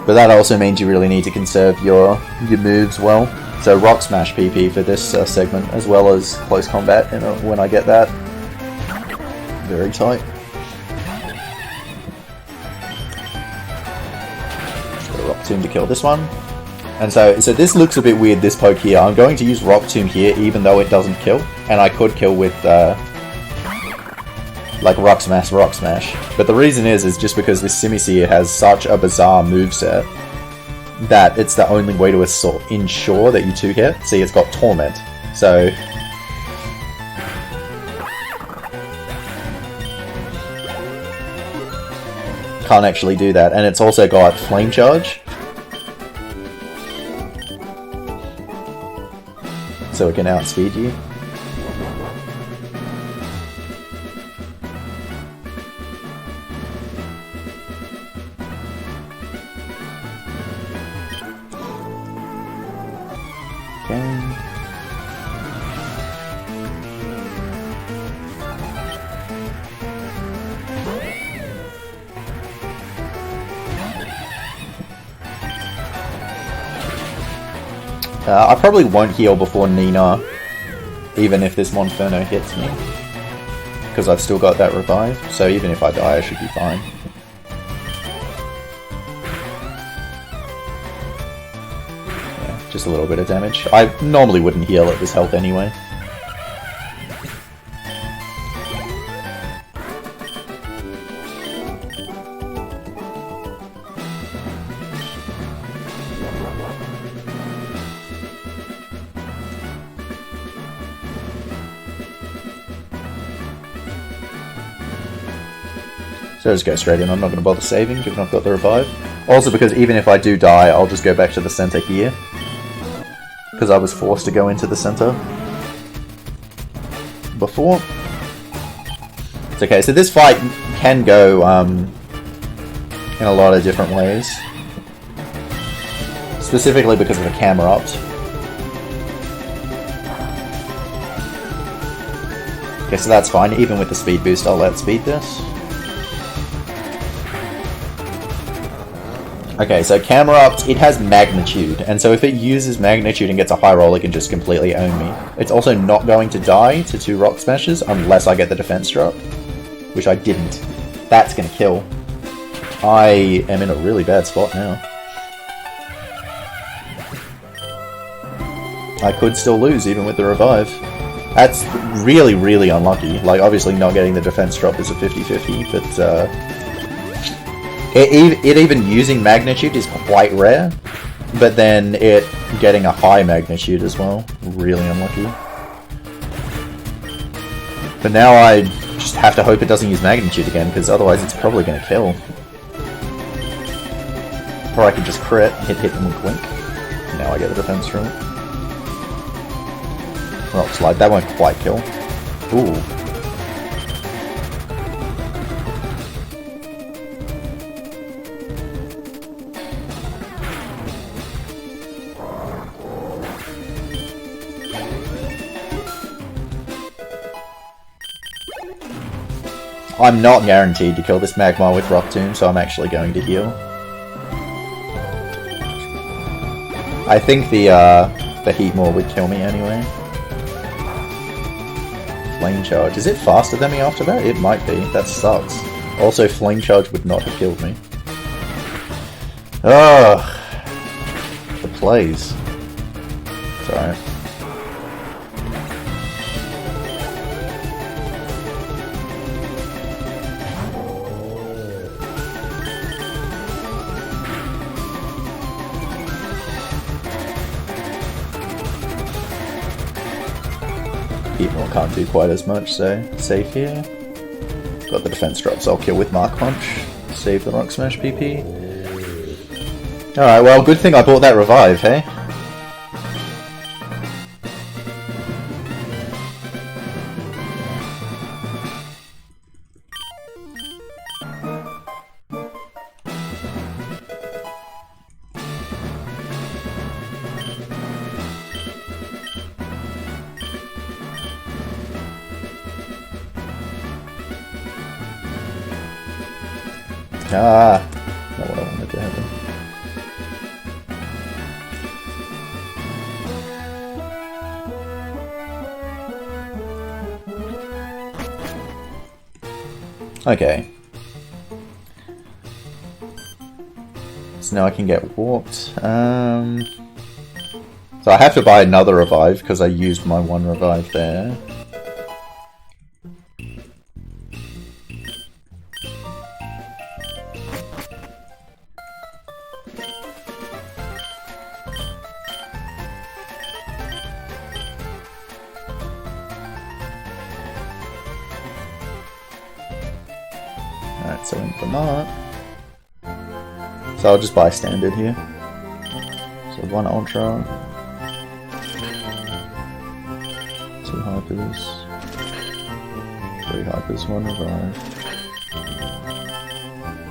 But that also means you really need to conserve your moves well. So Rock Smash PP for this segment, as well as Close Combat when I get that. Very tight. Just got a Rock Tomb to kill this one. And so this looks a bit weird, this poke here. I'm going to use Rock Tomb here, even though it doesn't kill. And I could kill with, like Rock Smash. But the reason is just because this Simisear has such a bizarre moveset that it's the only way to ensure that you 2-hit. See, it's got Torment. So can't actually do that. And it's also got Flame Charge. So it can outspeed you. game. I probably won't heal before Nina, even if this Monferno hits me, because I've still got that revive, so even if I die I should be fine. Yeah, just a little bit of damage. I normally wouldn't heal at this health anyway. So just go straight in, I'm not going to bother saving given I've got the revive. Also because even if I do die, I'll just go back to the center here. Because I was forced to go into the center before. It's okay, so this fight can go in a lot of different ways. Specifically because of the camera ups. Okay, so that's fine, even with the speed boost I'll outspeed this. Okay, so camera ups, it has magnitude, and so if it uses magnitude and gets a high roll, it can just completely own me. It's also not going to die to 2 rock smashes unless I get the defense drop, which I didn't. That's gonna kill. I am in a really bad spot now. I could still lose even with the revive. That's really, really unlucky. Like, obviously not getting the defense drop is a 50-50, but it even using magnitude is quite rare, but then it getting a high magnitude as well, really unlucky. But now I just have to hope it doesn't use magnitude again, because otherwise it's probably going to kill. Or I could just crit, hit them with Blink. Now I get the defense from it. Rock Slide, that won't quite kill. Ooh. I'm not guaranteed to kill this Magmar with Rock Tomb, so I'm actually going to heal. I think the Heatmore would kill me anyway. Flame Charge. Is it faster than me after that? It might be. That sucks. Also, Flame Charge would not have killed me. Ugh. The plays. It's alright. Heatmore can't do quite as much, so safe here. Got the defense drop, so I'll kill with Mark Punch. Save the Rock Smash PP. Alright, well, good thing I bought that revive, hey? Ah, not what I wanted to happen. Okay. So now I can get warped. So I have to buy another revive because I used my one revive there. Alright, so into the mart. So I'll just buy standard here. So 1 Ultra. 2 Hypers. 3 Hypers, 1 Revive.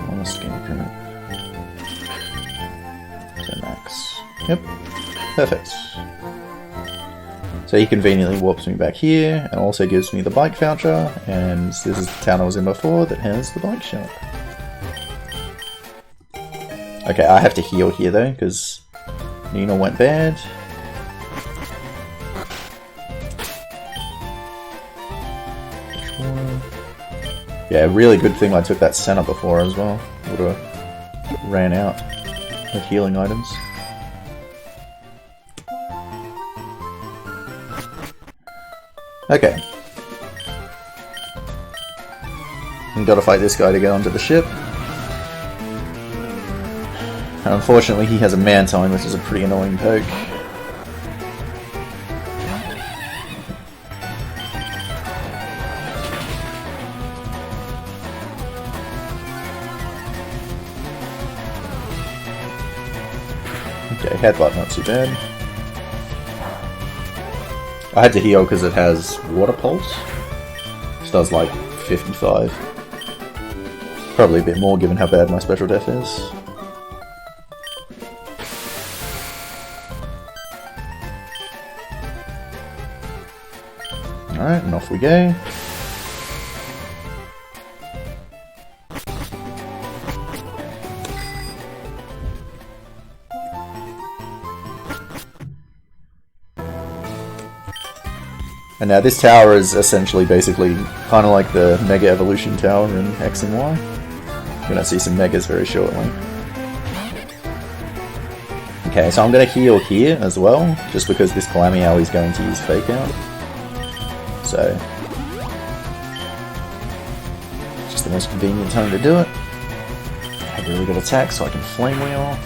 1 Escape. So max. Yep. Perfect. So he conveniently warps me back here, and also gives me the bike voucher, and this is the town I was in before that has the bike shop. Okay, I have to heal here though, because Nina went bad. Yeah, really good thing I took that center before as well. Would have ran out of healing items. Okay. And gotta fight this guy to get onto the ship. And unfortunately he has a Mantine, which is a pretty annoying poke. Okay, headbutt not too bad. I had to heal because it has Water Pulse. This does like 55. Probably a bit more given how bad my special def is. Alright, and off we go. And now this tower is essentially basically kind of like the Mega Evolution Tower in X and Y. You're gonna see some Megas very shortly. Okay, so I'm gonna heal here as well, just because this Glameow is going to use Fake Out. So, just the most convenient time to do it. I have really good attack so I can Flame Wheel.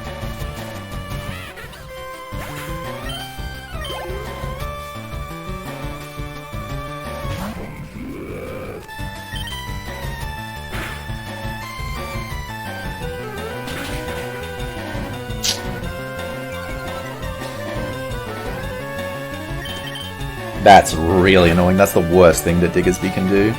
That's really annoying. That's the worst thing that Diggersby can do.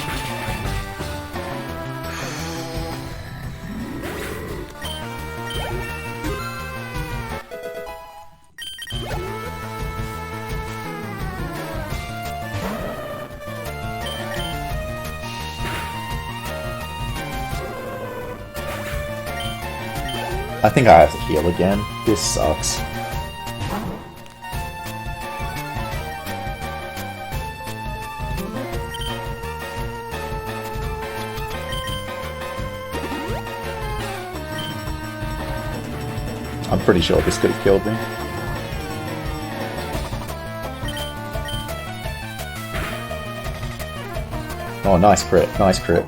I think I have to heal again. This sucks. I'm pretty sure this could have killed me. Oh, nice crit, nice crit.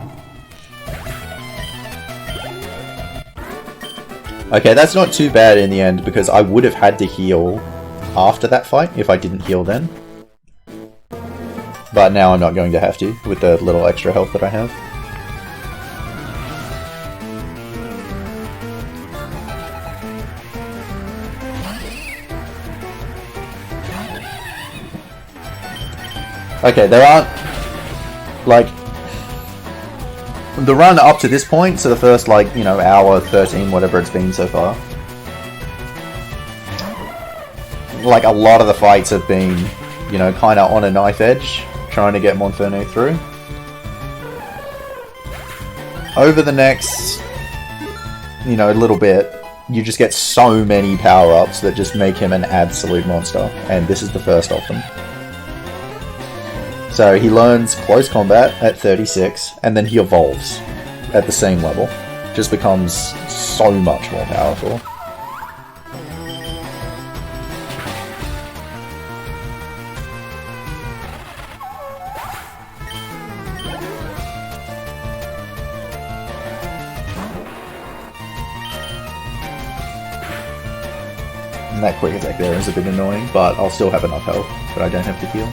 Okay, that's not too bad in the end, because I would have had to heal after that fight if I didn't heal then. But now I'm not going to have to, with the little extra health that I have. Okay, there aren't, like, the run up to this point, so the first, like, you know, hour, 13, whatever it's been so far. Like, a lot of the fights have been, you know, kind of on a knife edge, trying to get Monferno through. Over the next, you know, little bit, you just get so many power-ups that just make him an absolute monster, and this is the first of them. So he learns Close Combat at 36, and then he evolves at the same level. Just becomes so much more powerful. And that quick attack there is a bit annoying, but I'll still have enough health that I don't have to heal.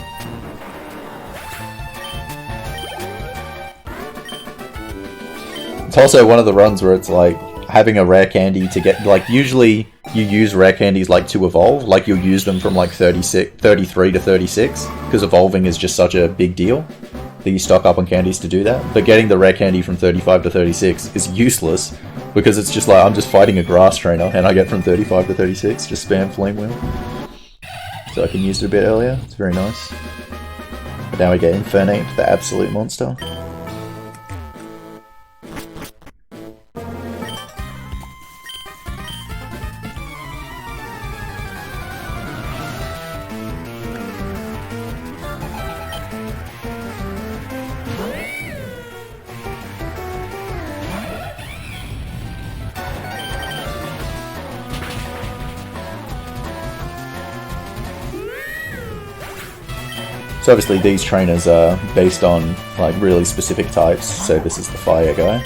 It's also one of the runs where it's like having a rare candy to get, like, usually you use rare candies like to evolve, like you'll use them from like 33 to 36, because evolving is just such a big deal that you stock up on candies to do that. But getting the rare candy from 35 to 36 is useless, because it's just like, I'm just fighting a grass trainer and I get from 35 to 36, just spam Flame Wheel. so I can use it a bit earlier. It's very nice. But now we get Infernape, the absolute monster. So obviously these trainers are based on like really specific types, so this is the fire guy.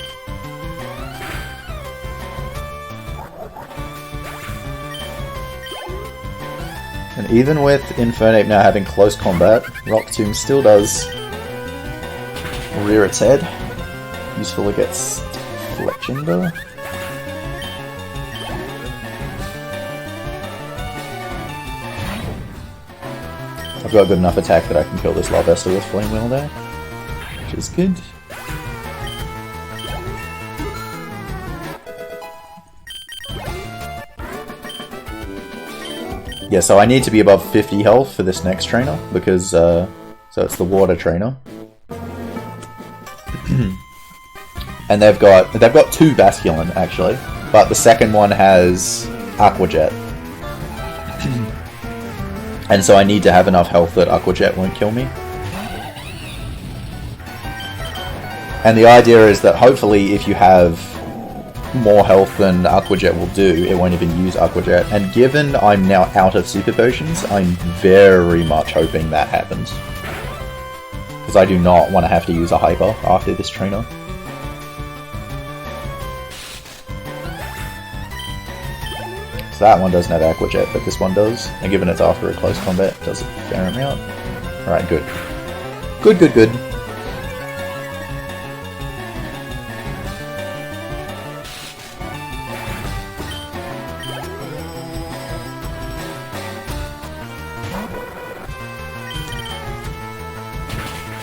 And even with Infernape now having close combat, Rock Tomb still does rear its head. Useful against Fletchinder. I've got a good enough attack that I can kill this Larvesta with Flame Wheel there, which is good. Yeah, so I need to be above 50 health for this next trainer, because, so it's the water trainer. And they've got 2 Basculin, actually, but the second one has Aqua Jet. And so I need to have enough health that Aqua Jet won't kill me. And the idea is that hopefully if you have more health than Aqua Jet will do, it won't even use Aqua Jet. And given I'm now out of Super Potions, I'm very much hoping that happens. Because I do not want to have to use a Hyper after this trainer. So that one doesn't have Aqua Jet, but this one does. And given it's after a close combat, it does a fair amount. Alright, good. Good, good, good.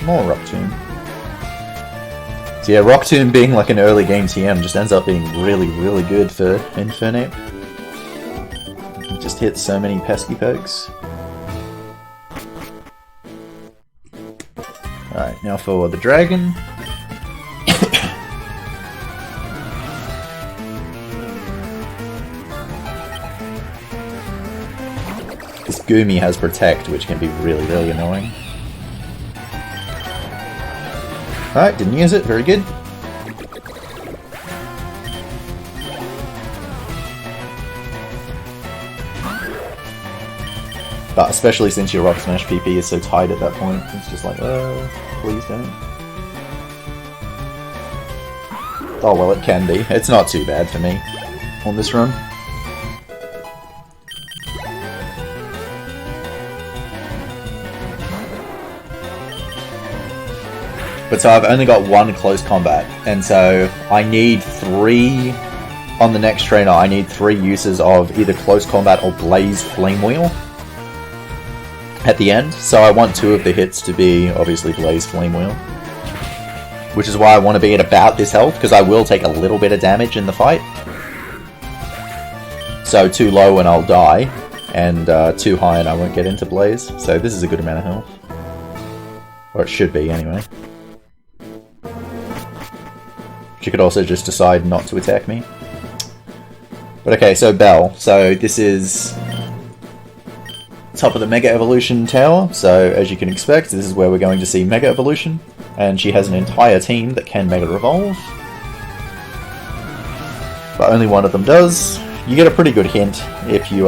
More Rock Tomb. So yeah, Rock Tomb being like an early game TM just ends up being really, really good for Infernape. Just hit so many pesky pokes. Alright, now for the dragon. This Goomy has Protect, which can be really, really annoying. Alright, didn't use it, very good. But especially since your Rock Smash PP is so tight at that point, it's just like, please don't. Oh well, it can be. It's not too bad for me on this run. But so I've only got 1 close combat, and so I need 3 on the next trainer. I need 3 uses of either close combat or Blaze Flame Wheel at the end, so I want 2 of the hits to be obviously Blaze Flame Wheel, which is why I want to be at about this health, because I will take a little bit of damage in the fight. So too low and I'll die, and too high and I won't get into Blaze, so this is a good amount of health. Or it should be, anyway. She could also just decide not to attack me. But okay, so Belle. So this is top of the Mega Evolution Tower, so as you can expect, this is where we're going to see Mega Evolution, and she has an entire team that can Mega Evolve. But only one of them does. You get a pretty good hint if you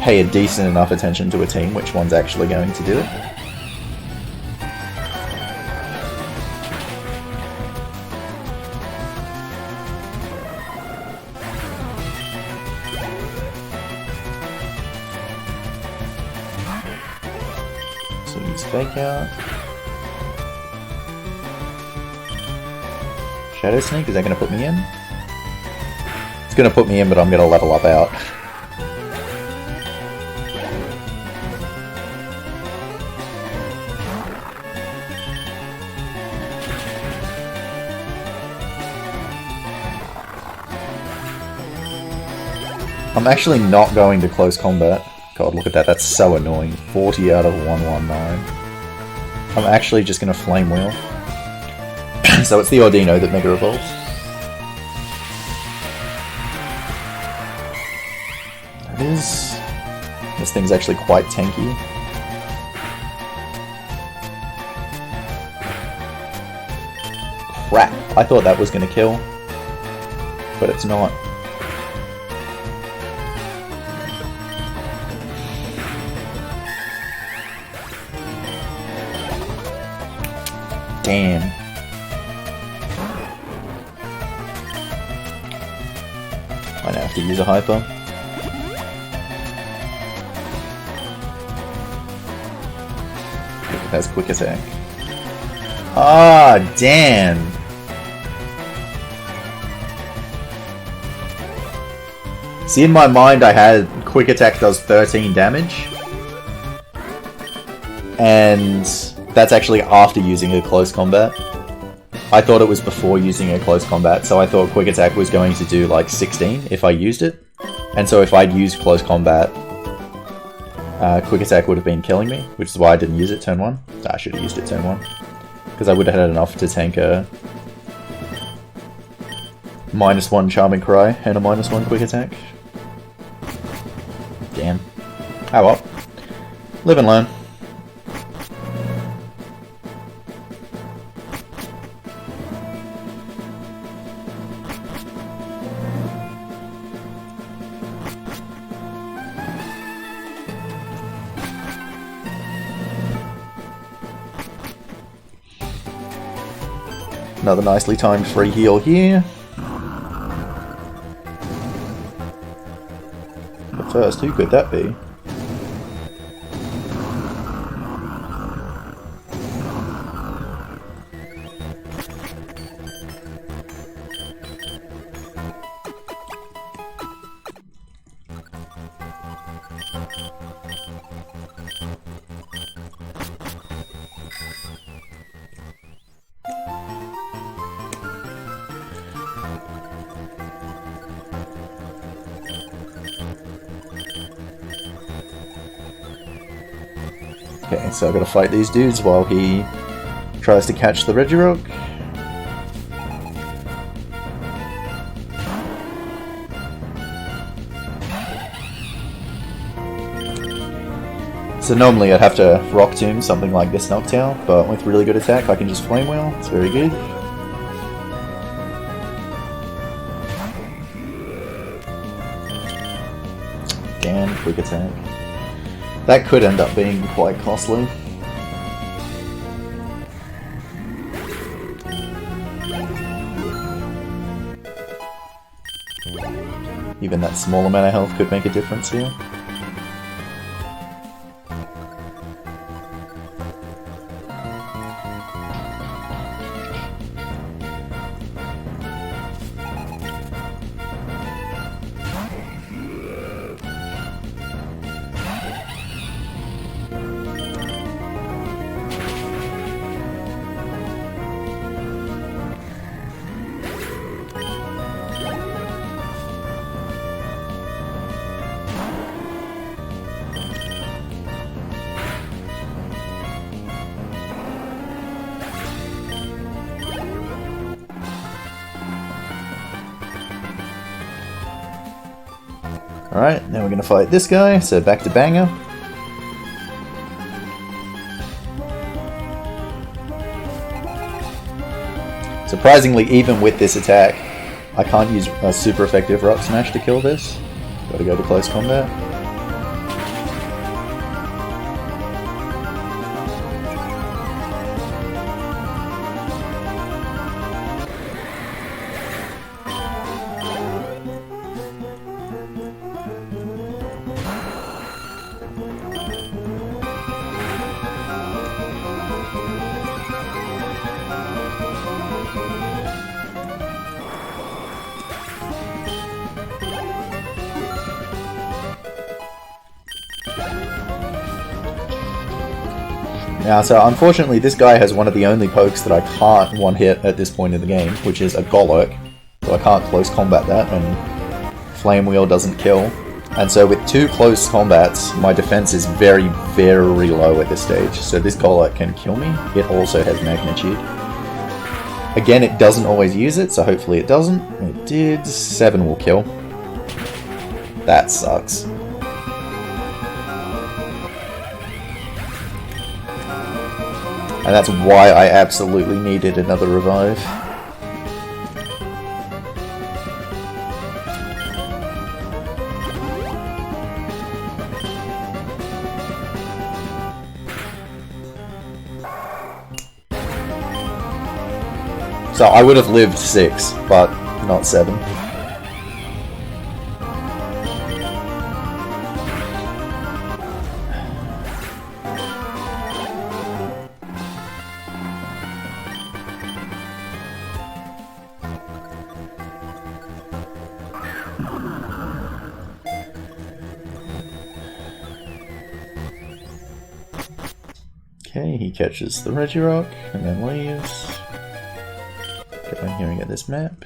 pay a decent enough attention to a team, which one's actually going to do it. Fake out. Shadow Sneak, is that going to put me in? It's going to put me in, but I'm going to level up out. I'm actually not going to close combat, God, look at that. That's so annoying. 40 out of 119. I'm actually just going to Flame Wheel. So it's the Ordino that Mega Evolves. That is... This thing's actually quite tanky. Crap. I thought that was going to kill. But it's not. Damn. I now have to use a Hyper. It has Quick Attack. Ah, damn! See, in my mind I had Quick Attack does 13 damage. And that's actually after using a close combat. I thought it was before using a close combat, so I thought Quick Attack was going to do like 16 if I used it. And so if I'd used close combat, Quick Attack would have been killing me, which is why I didn't use it turn 1. I should have used it turn 1. Because I would have had enough to tank a -1 Charming Cry and a -1 Quick Attack. Damn. Oh well. Live and learn. Another nicely timed free heal here. But first, who could that be? Okay, so I've got to fight these dudes while he tries to catch the Regirock. So normally I'd have to Rock Tomb something like this Noctowl, but with really good attack I can just Flame Wheel. It's very good. Damn, quick attack. That could end up being quite costly. Even that small amount of health could make a difference here. Alright, now we're going to fight this guy, so back to Banger. Surprisingly, even with this attack, I can't use a super effective Rock Smash to kill this. Gotta go to close combat. Now, so unfortunately this guy has one of the only pokes that I can't one-hit at this point in the game, which is a Golurk. So I can't close combat that, and Flame Wheel doesn't kill. And so with 2 close combats, my defense is very, very low at this stage. So this Golett can kill me. It also has Magnitude. Again, it doesn't always use it, so hopefully it doesn't. It did. 7 will kill. That sucks. And that's why I absolutely needed another revive. So I would have lived 6, but not 7. Okay, he catches the Regirock and then leaves. Go down here and get this map.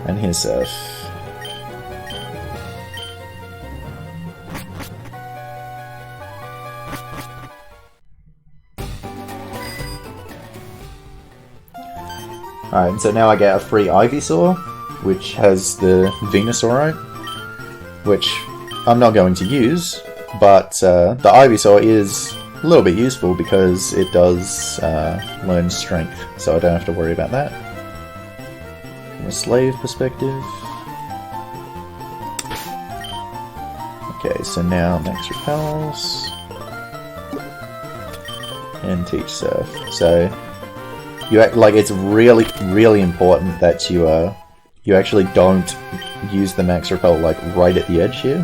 And here's Surf. Alright, and so now I get a free Ivysaur, which has the Venusaurite, which I'm not going to use, but the Ivysaur is a little bit useful because it does learn Strength, so I don't have to worry about that. From a slave perspective. Okay, so now Max Repels. And Teach Surf. So you act like it's really, really important that you actually don't use the Max Repel like right at the edge here.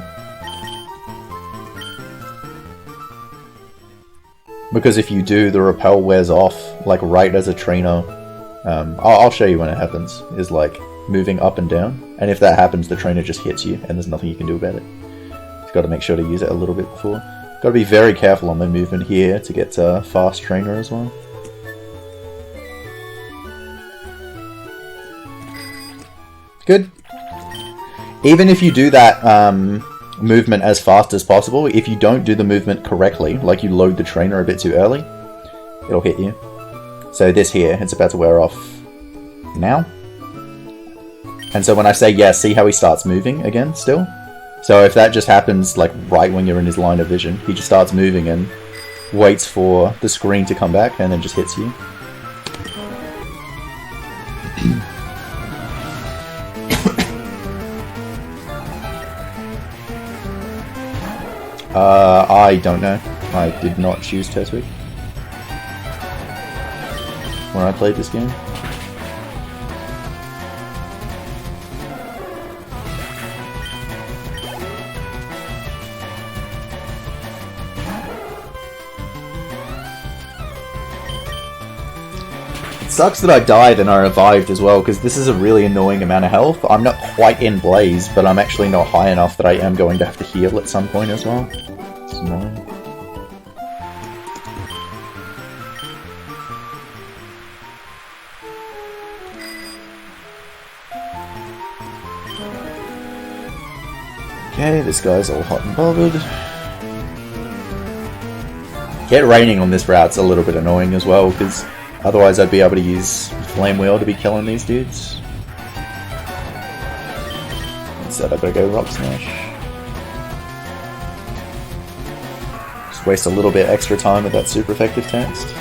Because if you do, the repel wears off like right as a trainer. I'll show you when it happens. Is like moving up and down, and if that happens, the trainer just hits you, and there's nothing you can do about it. You've got to make sure to use it a little bit before. Got to be very careful on my movement here to get fast trainer as well. Good. Even if you do that movement as fast as possible, if you don't do the movement correctly, like you load the trainer a bit too early, it'll hit you. So this here, it's about to wear off now. And so when I say yes, see how he starts moving again still? So if that just happens like right when you're in his line of vision, he just starts moving and waits for the screen to come back and then just hits you. I don't know. I did not choose Turtwig when I played this game. It sucks that I died and I revived as well, because this is a really annoying amount of health. I'm not quite in Blaze, but I'm actually not high enough that I am going to have to heal at some point as well. It's annoying. Okay, this guy's all hot and bothered. Get raining on this route's a little bit annoying as well, because otherwise I'd be able to use Flame Wheel to be killing these dudes. Instead I gotta go Rock Smash. Just waste a little bit extra time with that super effective text.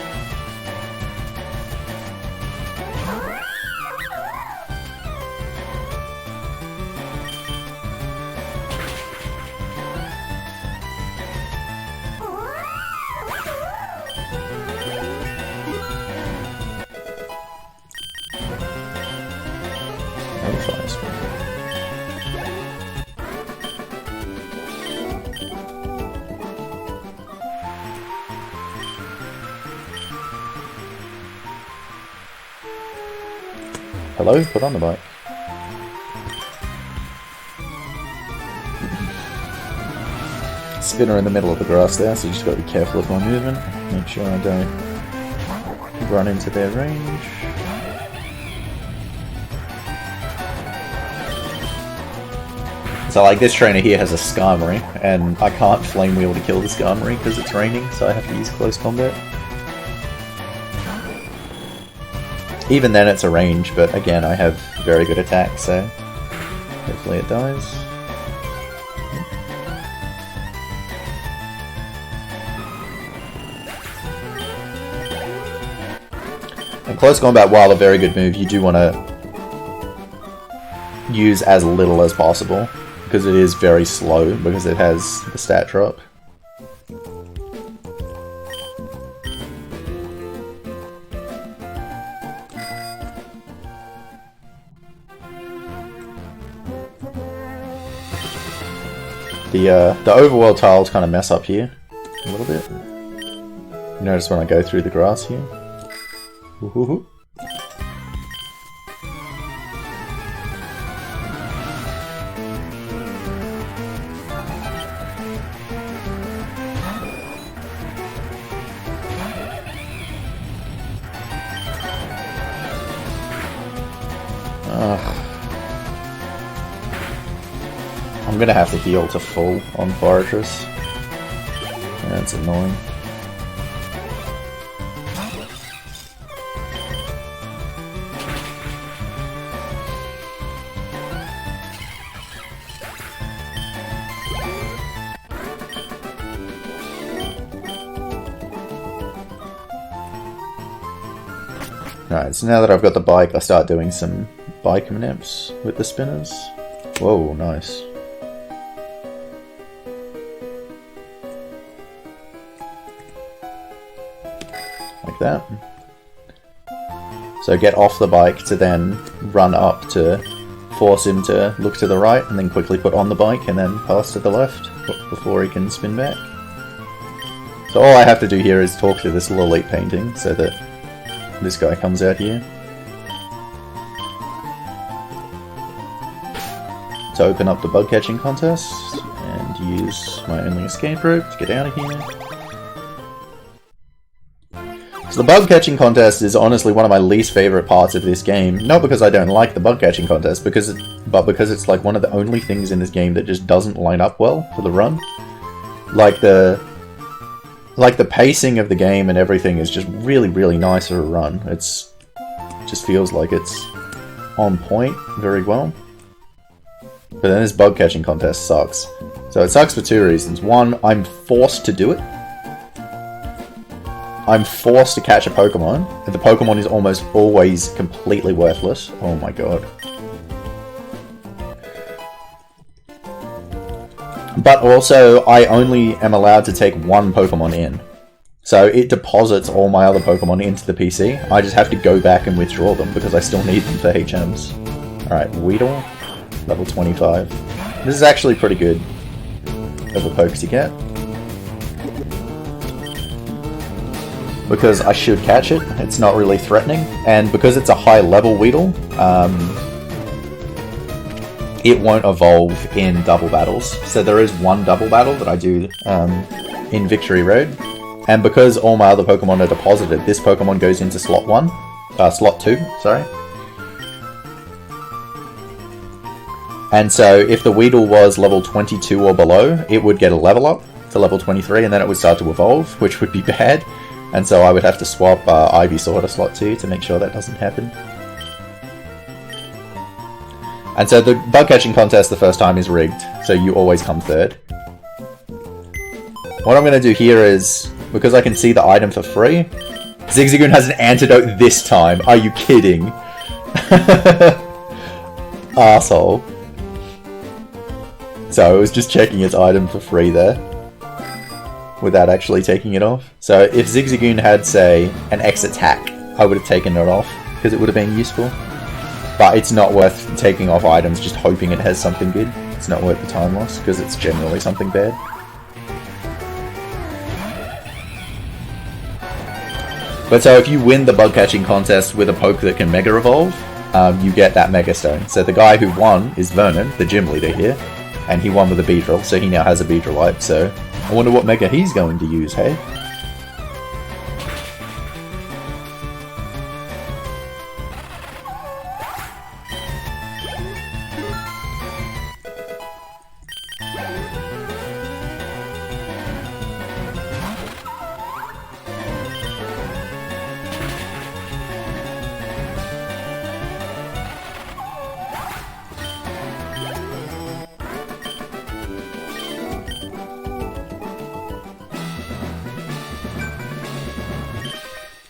Hello, put on the bike. spinner in the middle of the grass there, so you just got to be careful of my movement. Make sure I don't run into their range. So like this trainer here has a Skarmory, and I can't Flame Wheel to kill the Skarmory because it's raining, so I have to use close combat. Even then it's a range, but again I have very good attack, so hopefully it dies. And close combat, while a very good move, you do want to use as little as possible, because it is very slow, because it has the stat drop. The overworld tiles kind of mess up here a little bit. You notice when I go through the grass here. Ooh. I'm gonna have to heal to full on Fortress. That's annoying. Alright, so now that I've got the bike, I start doing some bike nips with the spinners. Whoa, nice. Like that. So get off the bike to then run up to force him to look to the right, and then quickly put on the bike and then pass to the left before he can spin back. So all I have to do here is talk to this little elite painting so that this guy comes out here. To open up the bug catching contest and use my only escape rope to get out of here. So the bug catching contest is honestly one of my least favorite parts of this game. Not because I don't like the bug catching contest, but because it's like one of the only things in this game that just doesn't line up well for the run. Like the pacing of the game and everything is just really, really nice for a run. It just feels like it's on point very well. But then this bug catching contest sucks. So it sucks for two reasons. One, I'm forced to do it. I'm forced to catch a Pokemon, and the Pokemon is almost always completely worthless. Oh my god. But also, I only am allowed to take one Pokemon in. So it deposits all my other Pokemon into the PC. I just have to go back and withdraw them because I still need them for HMs. Alright, Weedle, level 25. This is actually pretty good of a poke to get. Because I should catch it, it's not really threatening. And because it's a high level Weedle, it won't evolve in double battles. So there is one double battle that I do in Victory Road. And because all my other Pokemon are deposited, this Pokemon goes into slot 2, sorry. And so if the Weedle was level 22 or below, it would get a level up to level 23, and then it would start to evolve, which would be bad. And so I would have to swap Ivysaur to slot 2 to make sure that doesn't happen. And so the bug catching contest the first time is rigged, so you always come third. What I'm going to do here is, because I can see the item for free, Zigzagoon has an antidote this time. Are you kidding? Arsehole. So I was just checking its item for free there, without actually taking it off. So if Zigzagoon had, say, an X attack, I would have taken it off, because it would have been useful. But it's not worth taking off items just hoping it has something good. It's not worth the time loss, because it's generally something bad. But so if you win the bug catching contest with a poke that can Mega Evolve, you get that Mega Stone. So the guy who won is Vernon, the gym leader here, and he won with a Beedrill, so he now has a Beedrillite, so I wonder what Mega he's going to use, hey?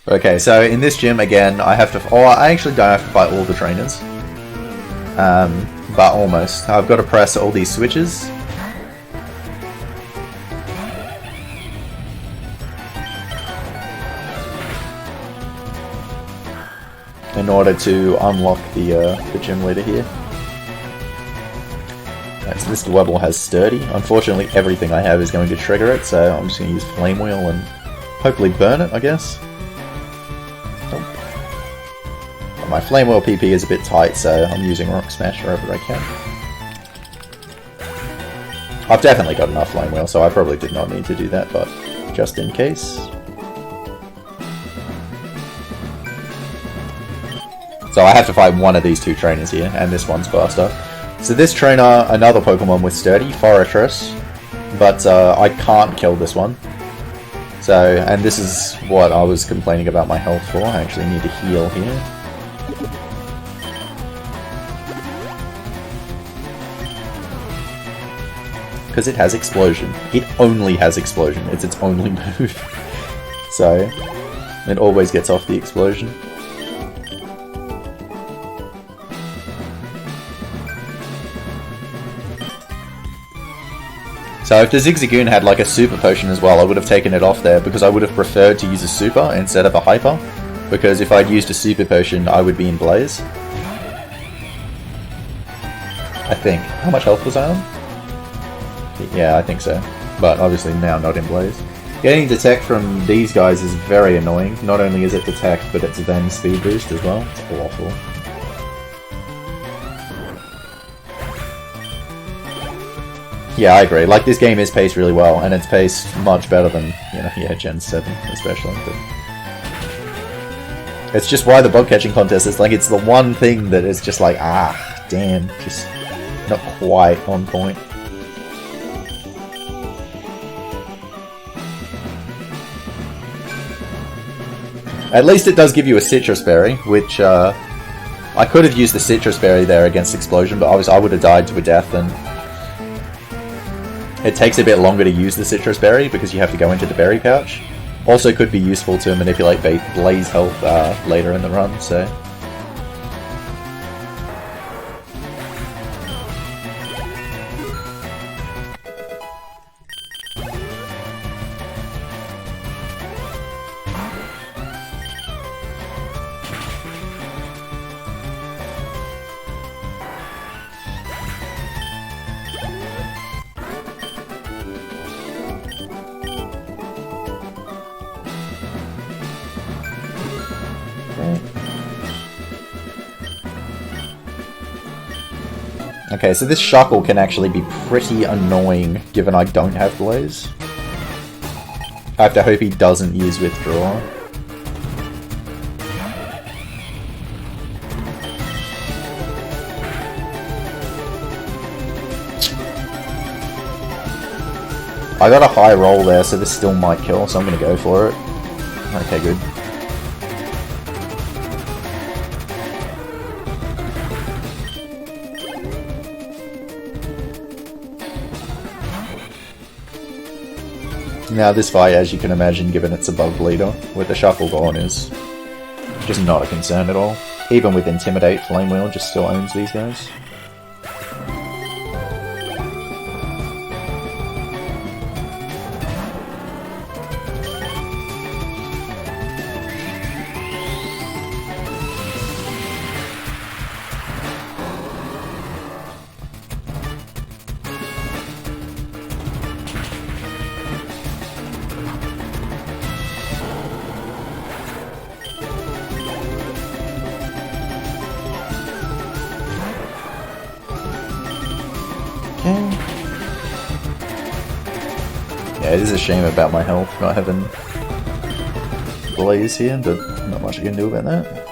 Okay, so in this gym again, I have to. Oh, I actually don't have to fight all the trainers, but almost. I've got to press all these switches. In order to unlock the gym leader here. Right, so this level has sturdy. Unfortunately, everything I have is going to trigger it, so I'm just going to use Flame Wheel and hopefully burn it, I guess. My Flame Wheel PP is a bit tight, so I'm using Rock Smash wherever I can. I've definitely got enough Flame Wheel, so I probably did not need to do that, but just in case. So I have to fight one of these two trainers here, and this one's faster. So this trainer, another Pokemon with Sturdy, Forretress, but I can't kill this one. So, and this is what I was complaining about my health for. I actually need to heal here. Because it has Explosion. It only has Explosion. It's its only move. So, it always gets off the Explosion. So if the Zigzagoon had like a Super Potion as well, I would have taken it off there because I would have preferred to use a Super instead of a Hyper. Because if I'd used a Super Potion, I would be in Blaze. I think. How much health was I on? Yeah, I think so. But obviously now not in Blaze. Getting Detect from these guys is very annoying. Not only is it Detect, but it's then Speed Boost as well. It's awful. Yeah, I agree. Like, this game is paced really well, and it's paced much better than, you know, yeah, Gen 7 especially. But it's just why the bug catching contest is like, it's the one thing that is just like, ah, damn, just not quite on point. At least it does give you a Citrus Berry, which, I could have used the Citrus Berry there against Explosion, but obviously I would have died to a death, and it takes a bit longer to use the Citrus Berry because you have to go into the berry pouch. Also could be useful to manipulate Blaze health later in the run, so... Okay, so this Shuckle can actually be pretty annoying, given I don't have Blaze. I have to hope he doesn't use Withdraw. I got a high roll there, so this still might kill, so I'm gonna go for it. Okay, good. Now this fight, as you can imagine, given it's a bug leader, with the Shuffle gone, is just not a concern at all. Even with Intimidate, Flame Wheel just still owns these guys. it is a shame about my health, not having Blaze here, but not much I can do about that.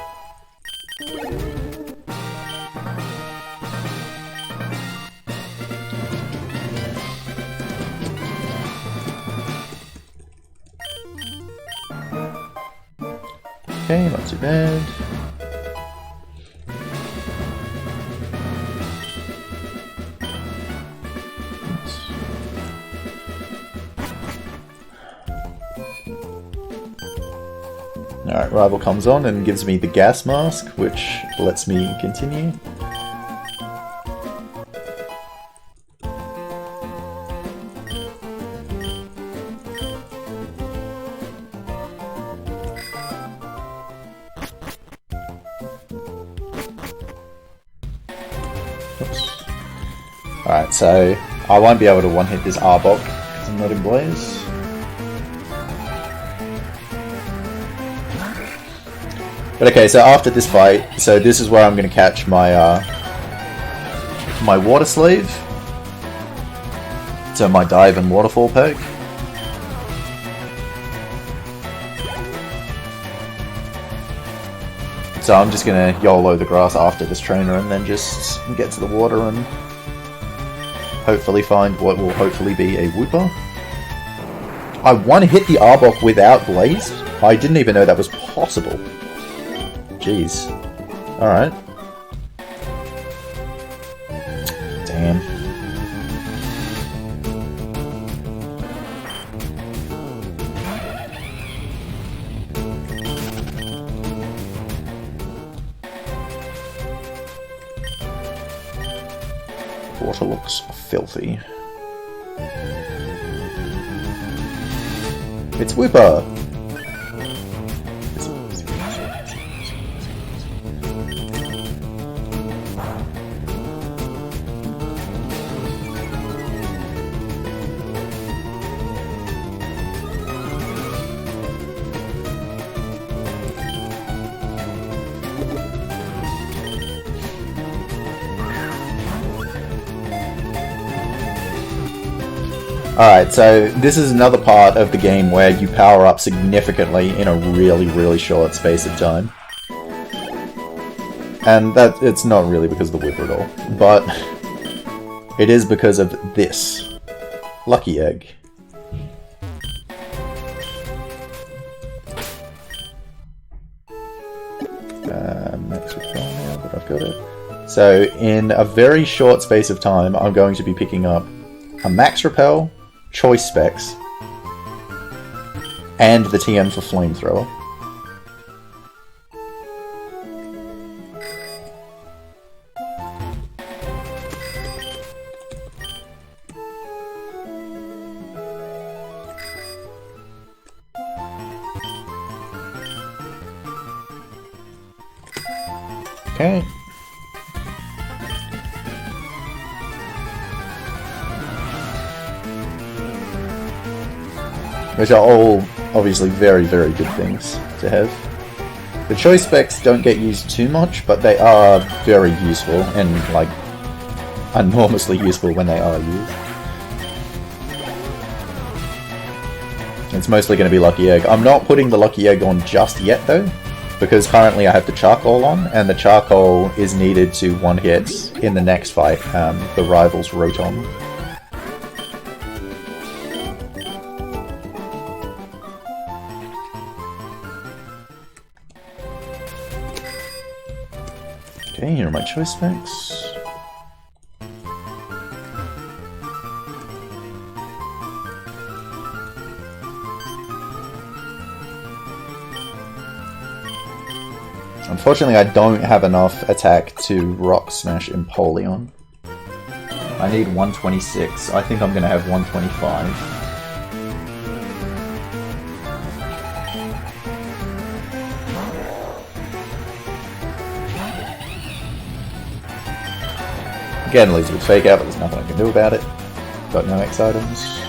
Okay, not too bad. Alright, Rival comes on and gives me the gas mask, which lets me continue. Oops. Alright, so I won't be able to one-hit this Arbok because I'm not in Blaze. But okay, so after this fight, so this is where I'm going to catch my my Water Slave. So my Dive and Waterfall perk. So I'm just going to YOLO the grass after this trainer and then just get to the water and hopefully find what will hopefully be a Wooper. I want to hit the Arbok without Blaze? I didn't even know that was possible. Jeez. Alright. Damn. Water looks filthy. It's Wooper! Alright, so this is another part of the game where you power up significantly in a really, really short space of time. And that it's not really because of the Whipper at all, but it is because of this. Lucky Egg. Max Repel now, but I've got it. So in a very short space of time, I'm going to be picking up a Max Repel, Choice Specs, and the TM for Flamethrower. Okay. Which are all obviously very, very good things to have. The choice specs don't get used too much, but they are very useful and like enormously useful when they are used. It's mostly going to be Lucky Egg. I'm not putting the Lucky Egg on just yet though, because currently I have the Charcoal on, and the Charcoal is needed to one-hit in the next fight, the Rival's Rotom. Okay, here are my choice specs. Unfortunately, I don't have enough attack to Rock Smash Empoleon. I need 126. I think I'm going to have 125. Again, leaves a bit fake out, but there's nothing I can do about it. Got no X items.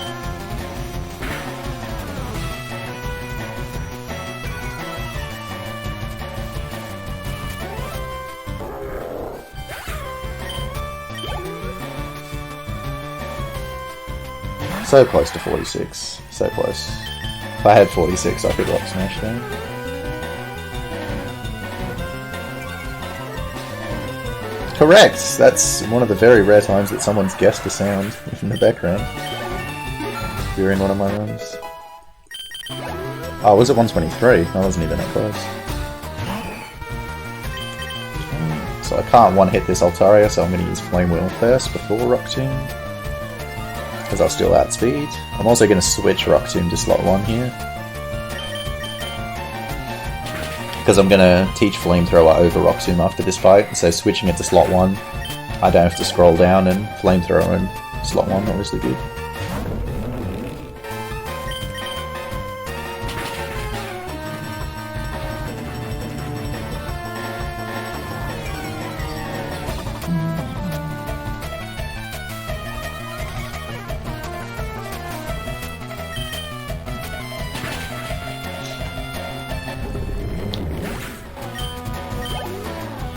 So close to 46. So close. If I had 46, I could Rock Smash there. Correct! That's one of the very rare times that someone's guessed a sound in the background during one of my runs. Oh, was it 123? I wasn't even that close. So I can't one-hit this Altaria, so I'm going to use Flame Wheel first before Rock Tomb, because I'll still outspeed. I'm also going to switch Rock Tomb to slot 1 here, because I'm going to teach Flamethrower over Rock Tomb after this fight, so switching it to slot 1, I don't have to scroll down, and Flamethrower in slot 1 obviously good.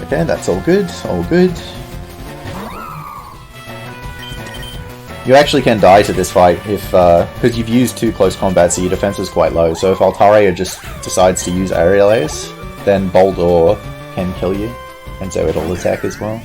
Okay, that's all good, all good. You actually can die to this fight if, because you've used 2 close combat, so your defense is quite low. So if Altaria just decides to use Aerial Ace, then Boldore can kill you, and so it'll attack as well.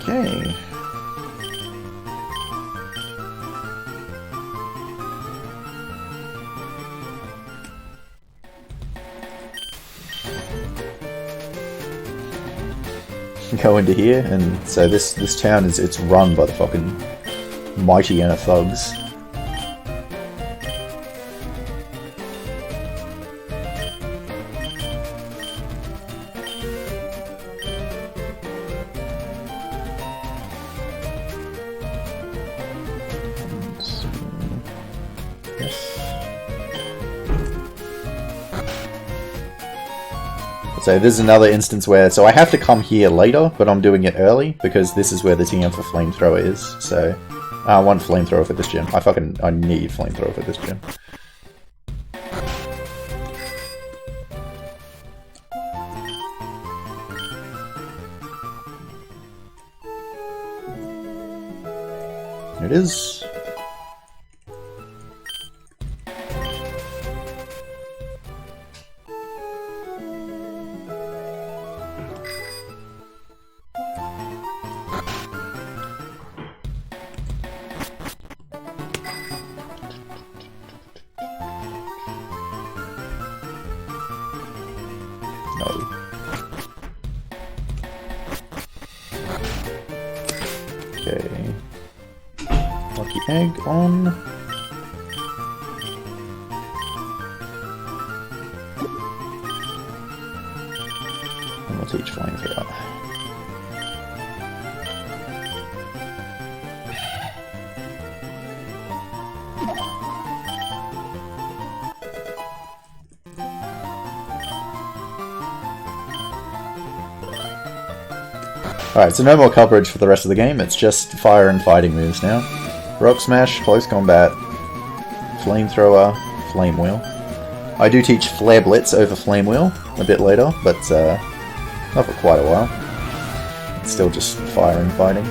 Okay. Go into here, and so this town it's run by the fucking mighty Inner Thugs. So this is another instance where, so I have to come here later, but I'm doing it early, because this is where the TM for Flamethrower is, so I want Flamethrower for this gym. I need Flamethrower for this gym. Here it is. Okay. Lucky egg on. And we'll teach Flamethrower. Alright, so no more coverage for the rest of the game, it's just fire and fighting moves now. Rock Smash, Close Combat, Flamethrower, Flame Wheel. I do teach Flare Blitz over Flame Wheel a bit later, but not for quite a while. It's still just fire and fighting.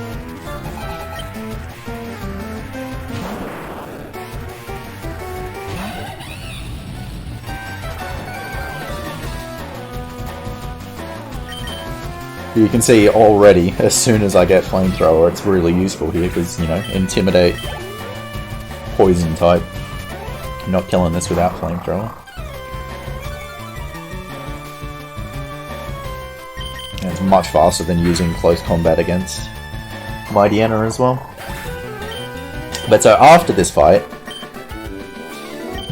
You can see already, as soon as I get Flamethrower, it's really useful here, because, you know, Intimidate, Poison type. I'm not killing this without Flamethrower. And it's much faster than using Close Combat against Mightyena as well. But so after this fight,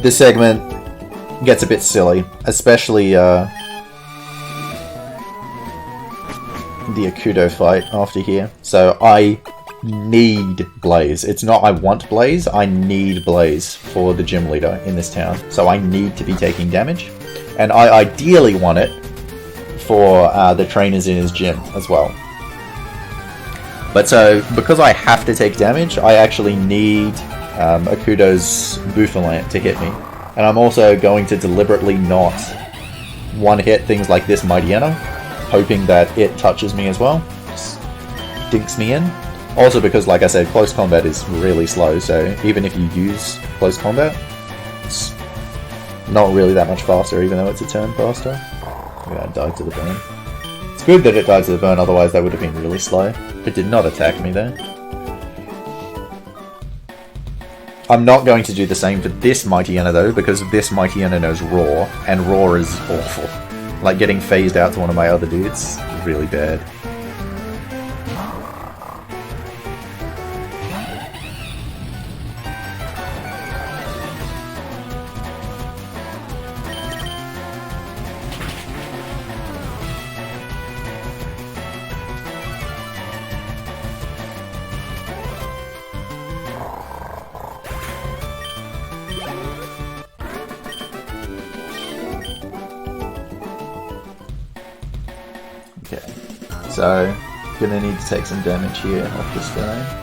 this segment gets a bit silly, especially the Akudo fight after here. So I need Blaze. It's not I want Blaze, I need Blaze for the gym leader in this town. So I need to be taking damage. And I ideally want it for the trainers in his gym as well. But so, because I have to take damage, I actually need Akudo's Bouffalant to hit me. And I'm also going to deliberately not one-hit things like this Mightyena, hoping that it touches me as well. Just dinks me in. Also because, like I said, close combat is really slow, so even if you use close combat, it's not really that much faster, even though it's a turn faster. Yeah, it died to the burn. It's good that it died to the burn, otherwise that would have been really slow. It did not attack me there. I'm not going to do the same for this Mightyena though, because this Mightyena knows Roar, and Roar is awful. Like getting phased out to one of my other dudes, really bad. Okay, so gonna need to take some damage here off this guy.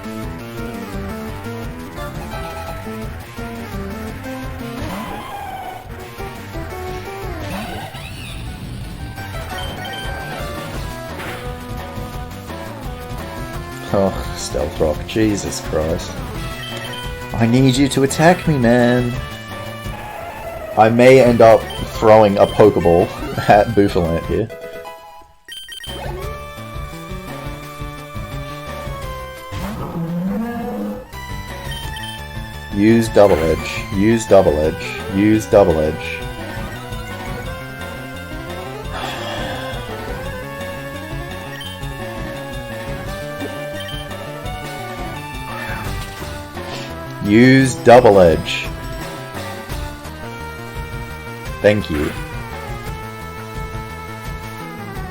Oh, Stealth Rock, Jesus Christ. I need you to attack me, man. I may end up throwing a Pokeball at Bouffalant here. Use Double Edge, use Double Edge, use Double Edge. Use Double Edge. Thank you.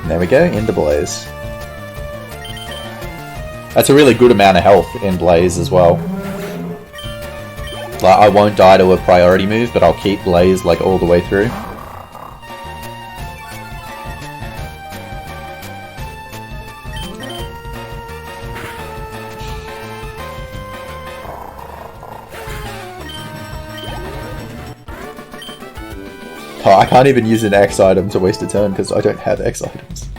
There we go, into Blaze. That's a really good amount of health in Blaze as well. Like, I won't die to a priority move, but I'll keep Blaze like all the way through. Oh, I can't even use an X item to waste a turn because I don't have X items.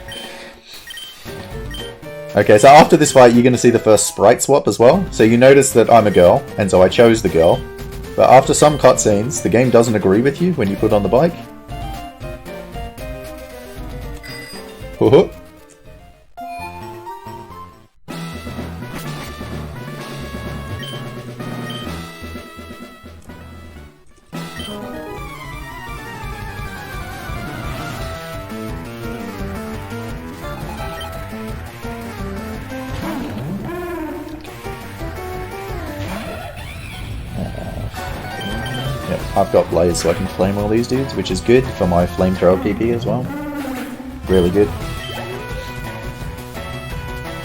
Okay, so after this fight, you're going to see the first sprite swap as well. So you notice that I'm a girl, and so I chose the girl. But after some cutscenes, the game doesn't agree with you when you put on the bike. Hoo-hoo. I've got Blaze so I can flame all these dudes, which is good for my flamethrower PP as well. Really good.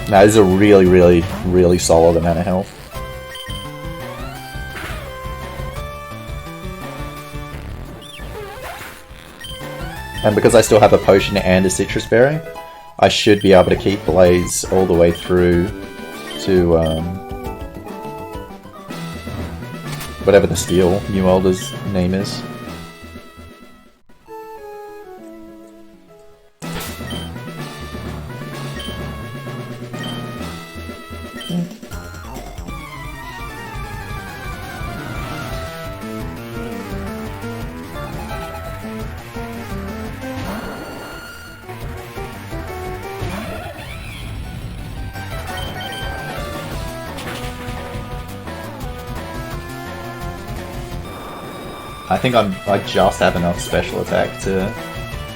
Now this is a really solid amount of health. And because I still have a potion and a citrus berry, I should be able to keep Blaze all the way through to whatever the Steel New Elder's name is. I think I just have enough special attack to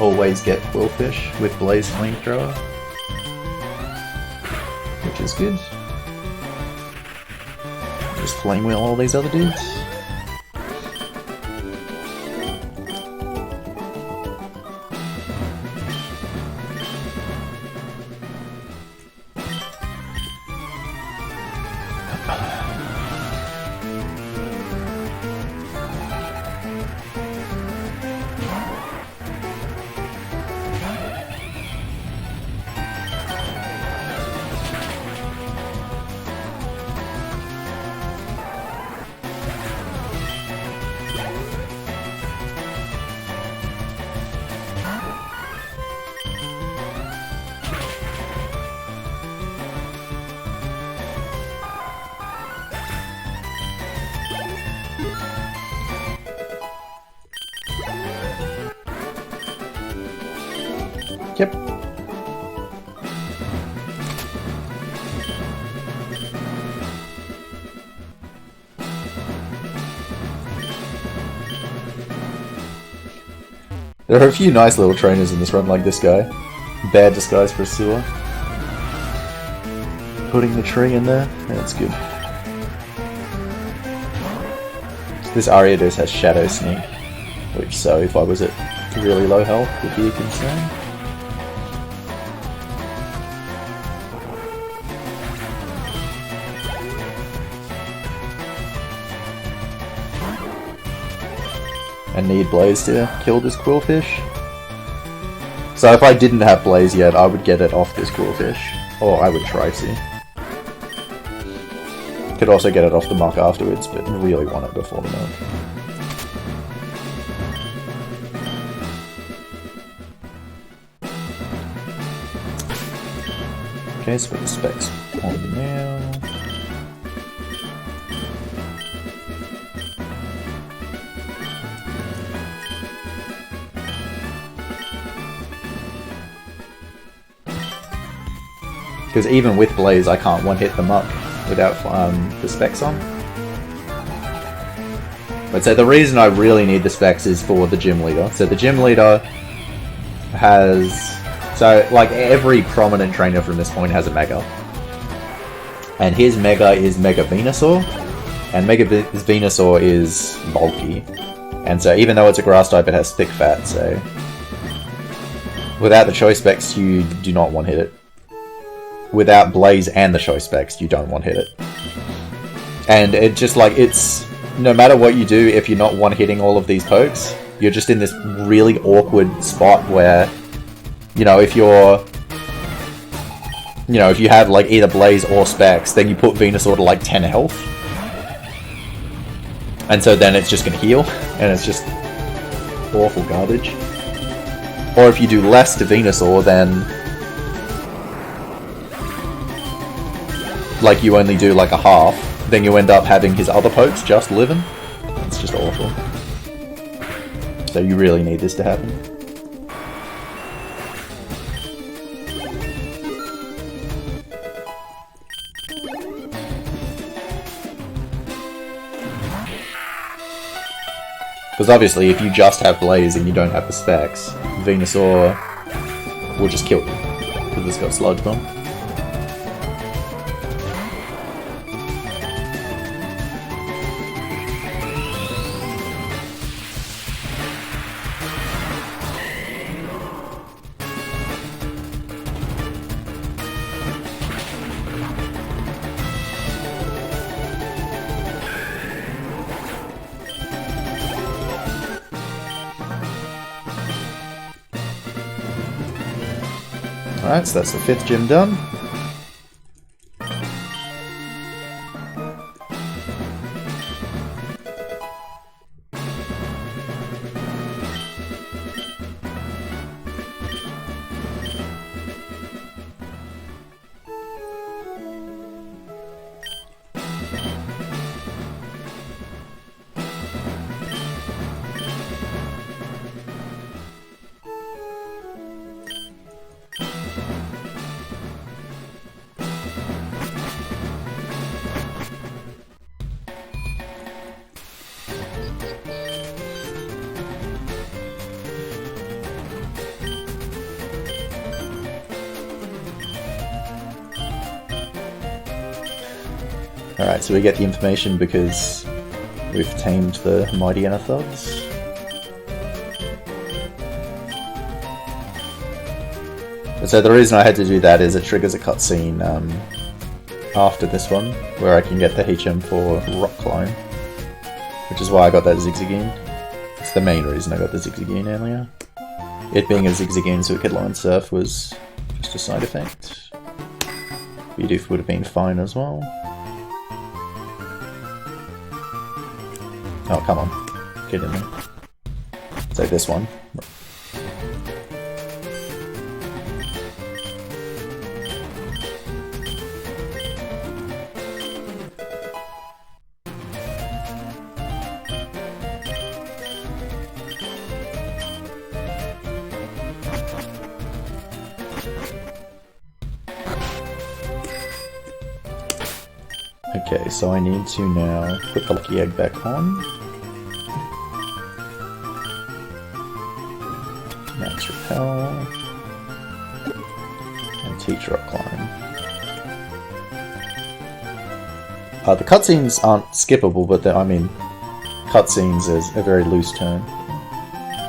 always get Quillfish with Blaze Flamethrower, which is good. Just flame wheel all these other dudes. Yep. There are a few nice little trainers in this run, like this guy. Bad disguise pursuer. Putting the tree in there, that's good. This Ariados has Shadow Sneak, which, so if I was at really low health, would be a concern. I need Blaze to kill this Quillfish. So if I didn't have Blaze yet, I would get it off this Quillfish. Or I would try to. Could also get it off the muck afterwards, but really want it before the muck. Okay, so put the specs on now. Because even with Blaze, I can't one-hit the muck without the specs on. But so the reason I really need the specs is for the gym leader. So the gym leader has... So, like, every prominent trainer from this point has a Mega. And his Mega is Mega Venusaur. And Mega Venusaur is bulky. And so even though it's a grass type, it has thick fat, so... Without the choice specs, you do not one-hit it. Without Blaze and the choice specs, you don't one-hit it. And it just, like, it's... No matter what you do, if you're not one-hitting all of these pokes, you're just in this really awkward spot where... You know, if you're... You know, if you have, like, either Blaze or specs, then you put Venusaur to, like, 10 health. And so then it's just gonna heal, and it's just... awful garbage. Or if you do less to Venusaur, then... Like, you only do, like, a half, then you end up having his other pokes just living. It's just awful. So you really need this to happen. Because obviously, if you just have Blaze and you don't have the specs, Venusaur will just kill you. Because it's got Sludge Bomb. Alright, so that's the 5th gym done. Alright, so we get the information because we've tamed the Mighty Enothogs. So the reason I had to do that is it triggers a cutscene after this one, where I can get the HM for Rock Climb, which is why I got that Zigzagoon. It's the main reason I got the Zigzagoon earlier. It being a Zigzagoon so it could learn Surf was just a side effect. Bidoof would have been fine as well. Oh, come on. Get in there. Take this one. Okay, so I need to now put the lucky egg back on. Max repel. And teach rock climb. The cutscenes aren't skippable, but I mean, cutscenes is a very loose term.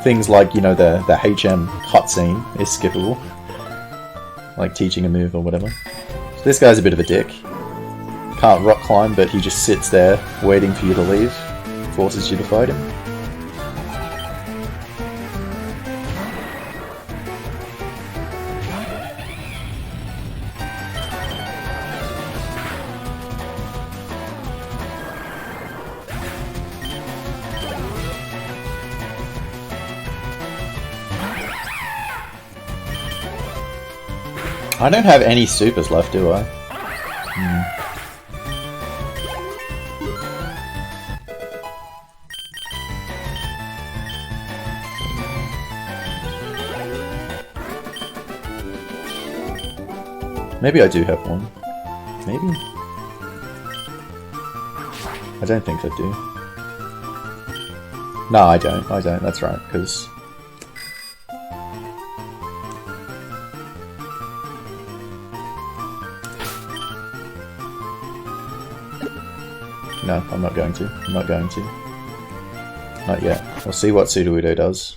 Things like, you know, the HM cutscene is skippable. Like teaching a move or whatever. So this guy's a bit of a dick. Can't rock climb, but he just sits there waiting for you to leave. Forces you to fight him. I don't have any supers left, do I? Maybe I do have one. Maybe? I don't think I do. No, I don't. That's right, because... No, I'm not going to. Not yet. We'll see what Sudowoodo does.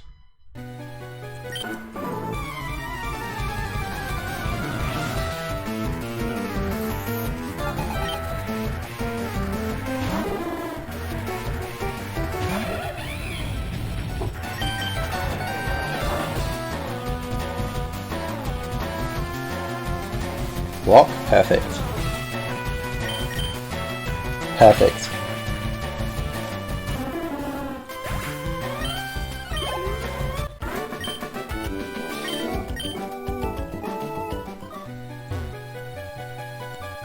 Block? Perfect. Perfect.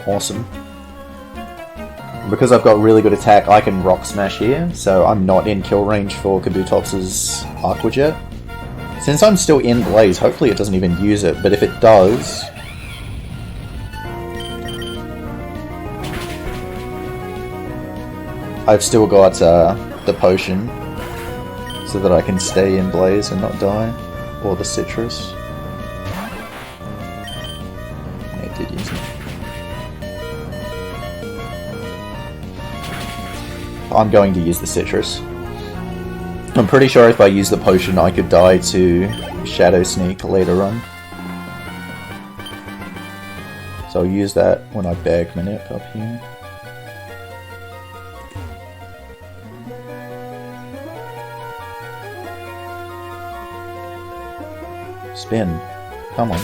Awesome. Because I've got really good attack, I can rock smash here, so I'm not in kill range for Kabutops' Aqua Jet. Since I'm still in Blaze, hopefully it doesn't even use it, but if it does... I've still got the potion, so that I can stay in Blaze and not die, or the citrus. Yeah, it did use it. I'm going to use the citrus. I'm pretty sure if I use the potion I could die to Shadow Sneak later on. So I'll use that when I bag Manip up here. Spin. Come on.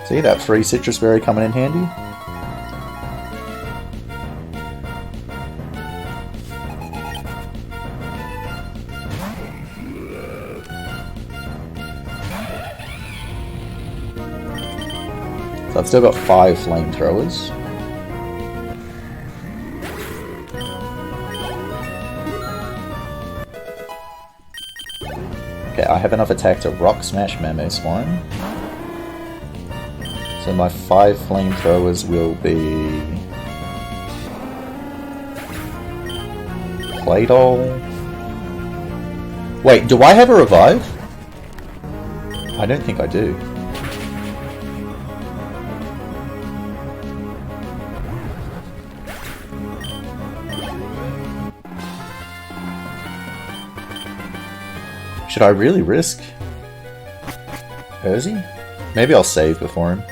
See that free citrus berry coming in handy? So I've still got 5 flamethrowers. Okay, I have enough attack to rock smash Mamoswine. So my 5 flamethrowers will be... Claydol. Wait, do I have a revive? I don't think I do. Should I really risk Urzi? Maybe I'll save before him.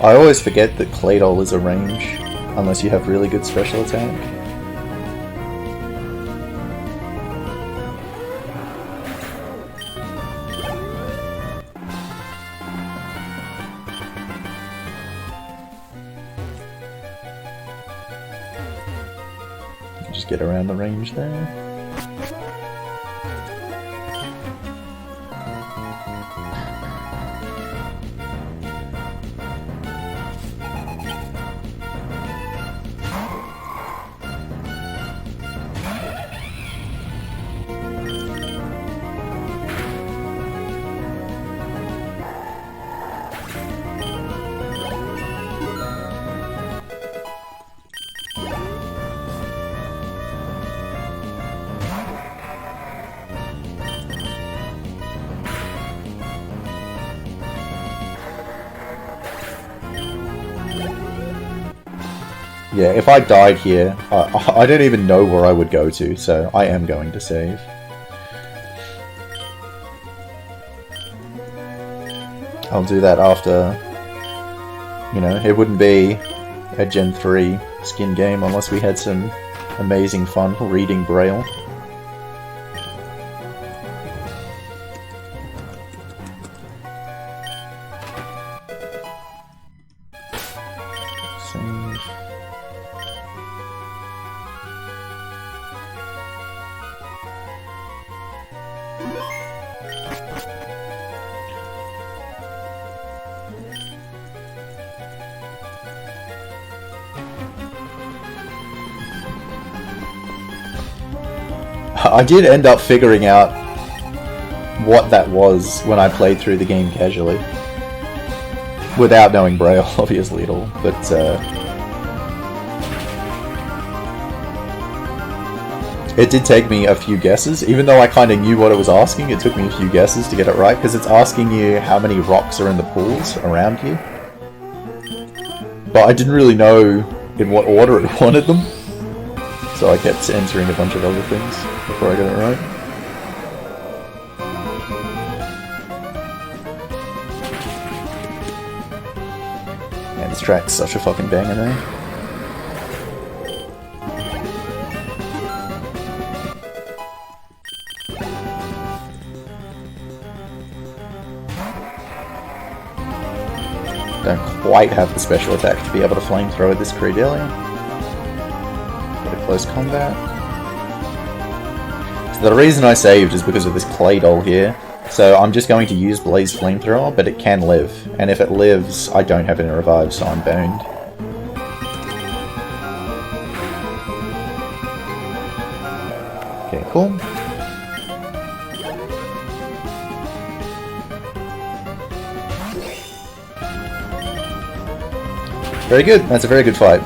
I always forget that Claydol is a range unless you have really good special attack. Just get around the range there. Yeah, if I died here, I don't even know where I would go to, so I am going to save. I'll do that after, you know, it wouldn't be a Gen 3 skin game unless we had some amazing fun reading Braille. I did end up figuring out what that was when I played through the game casually. Without knowing Braille, obviously, at all. But, it did take me a few guesses. Even though I kind of knew what it was asking, it took me a few guesses to get it right, because it's asking you how many rocks are in the pools around you. But I didn't really know in what order it wanted them. So I kept entering a bunch of other things before I got it right. Man, this track's such a fucking banger though. Don't quite have the special attack to be able to flamethrower this Credelia. Close combat. So the reason I saved is because of this clay doll here. So I'm just going to use Blaze Flamethrower, but it can live. And if it lives, I don't have any revives, so I'm boned. Okay, cool. Very good. That's a very good fight.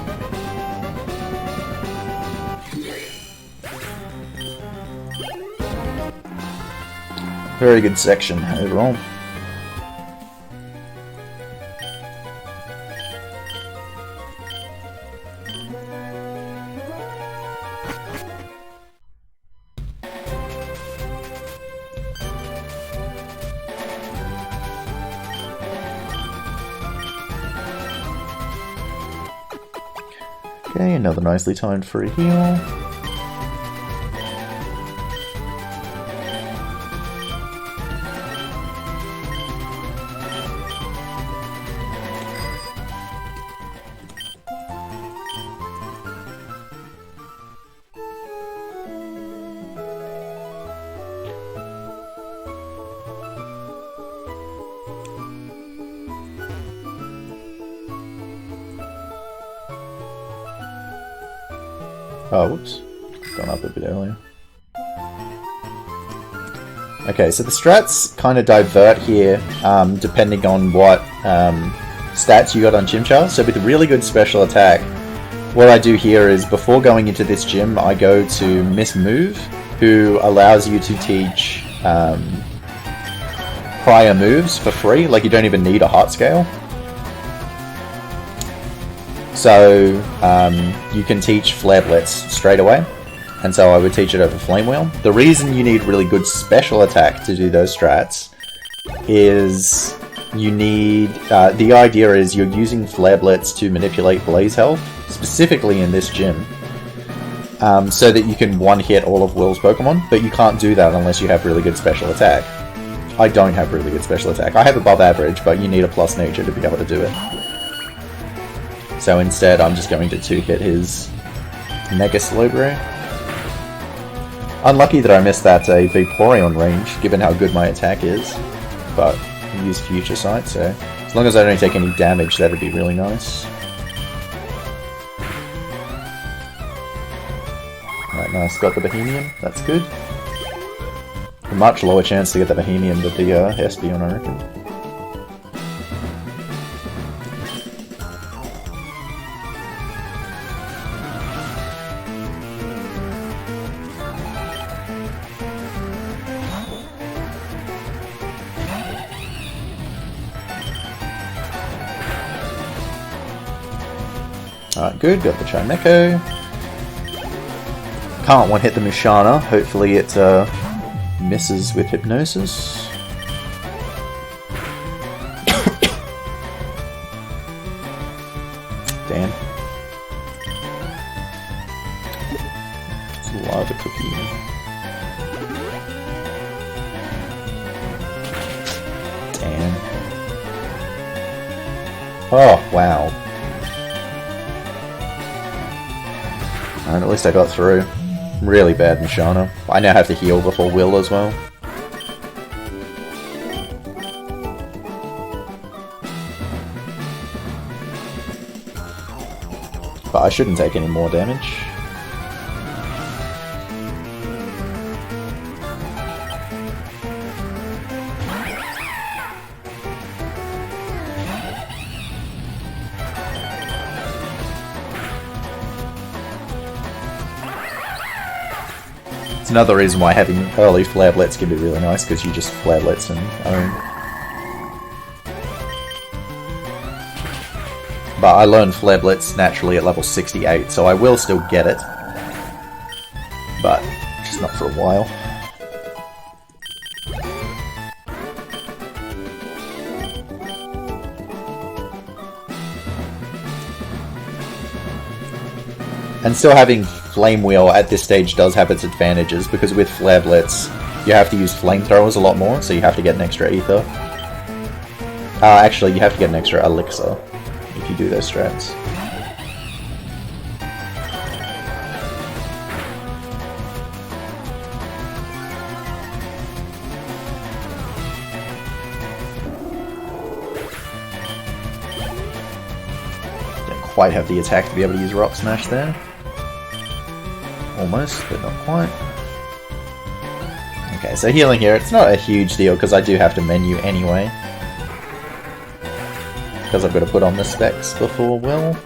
Very good section overall. Okay, another nicely timed free heal. Oh, whoops. Gone up a bit earlier. Okay, so the strats kind of divert here, depending on what stats you got on Chimchar. So with a really good special attack, what I do here is, before going into this gym, I go to Miss Move, who allows you to teach prior moves for free. Like, you don't even need a heart scale. So, you can teach Flare Blitz straight away, and so I would teach it over Flame Wheel. The reason you need really good special attack to do those strats is you need... the idea is you're using Flare Blitz to manipulate Blaze health, specifically in this gym, so that you can one-hit all of Will's Pokemon, but you can't do that unless you have really good special attack. I don't have really good special attack. I have above average, but you need a plus nature to be able to do it. So instead, I'm just going to two-hit his Mega Slowbro. Unlucky that I missed that Vaporeon range, given how good my attack is, but I use Future Sight, so as long as I don't take any damage, that'd be really nice. Right, nice, got the Bohemian, that's good. A much lower chance to get the Bohemian with the Espeon, I reckon. Alright, good, got the Chimecho. Can't one-hit the Musharna, hopefully it misses with Hypnosis. Damn. It's a lava cookie. Damn. Oh, wow. And at least I got through. Really bad Musharna. I now have to heal before Will as well. But I shouldn't take any more damage. It's another reason why having early Flare Blitz can be really nice, because you just Flare Blitz and own. But I learned Flare Blitz naturally at level 68, so I will still get it. But just not for a while. And still having Flame Wheel at this stage does have its advantages, because with Flare Blitz, you have to use flamethrowers a lot more, so you have to get an extra ether. Actually, you have to get an extra elixir if you do those strats. Don't quite have the attack to be able to use Rock Smash there. Almost, but not quite. Okay, so healing here, it's not a huge deal because I do have to menu anyway. Because I've got to put on the specs before Will.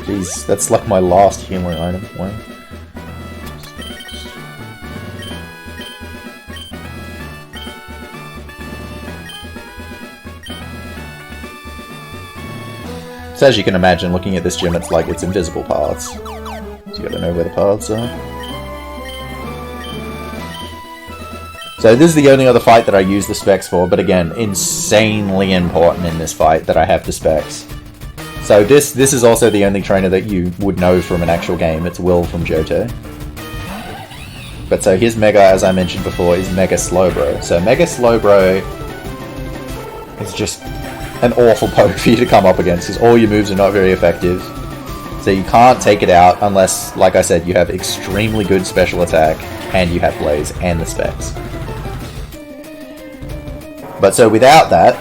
Jeez, that's like my last healing item. Wow. So as you can imagine, looking at this gym, it's like it's invisible paths. So you gotta know where the paths are. So this is the only other fight that I use the specs for, but again, insanely important in this fight that I have the specs. So this is also the only trainer that you would know from an actual game. It's Will from Johto. But so his Mega, as I mentioned before, is Mega Slowbro. So Mega Slowbro is just an awful poke for you to come up against, because all your moves are not very effective. So you can't take it out unless, like I said, you have extremely good special attack, and you have Blaze and the specs. But so without that,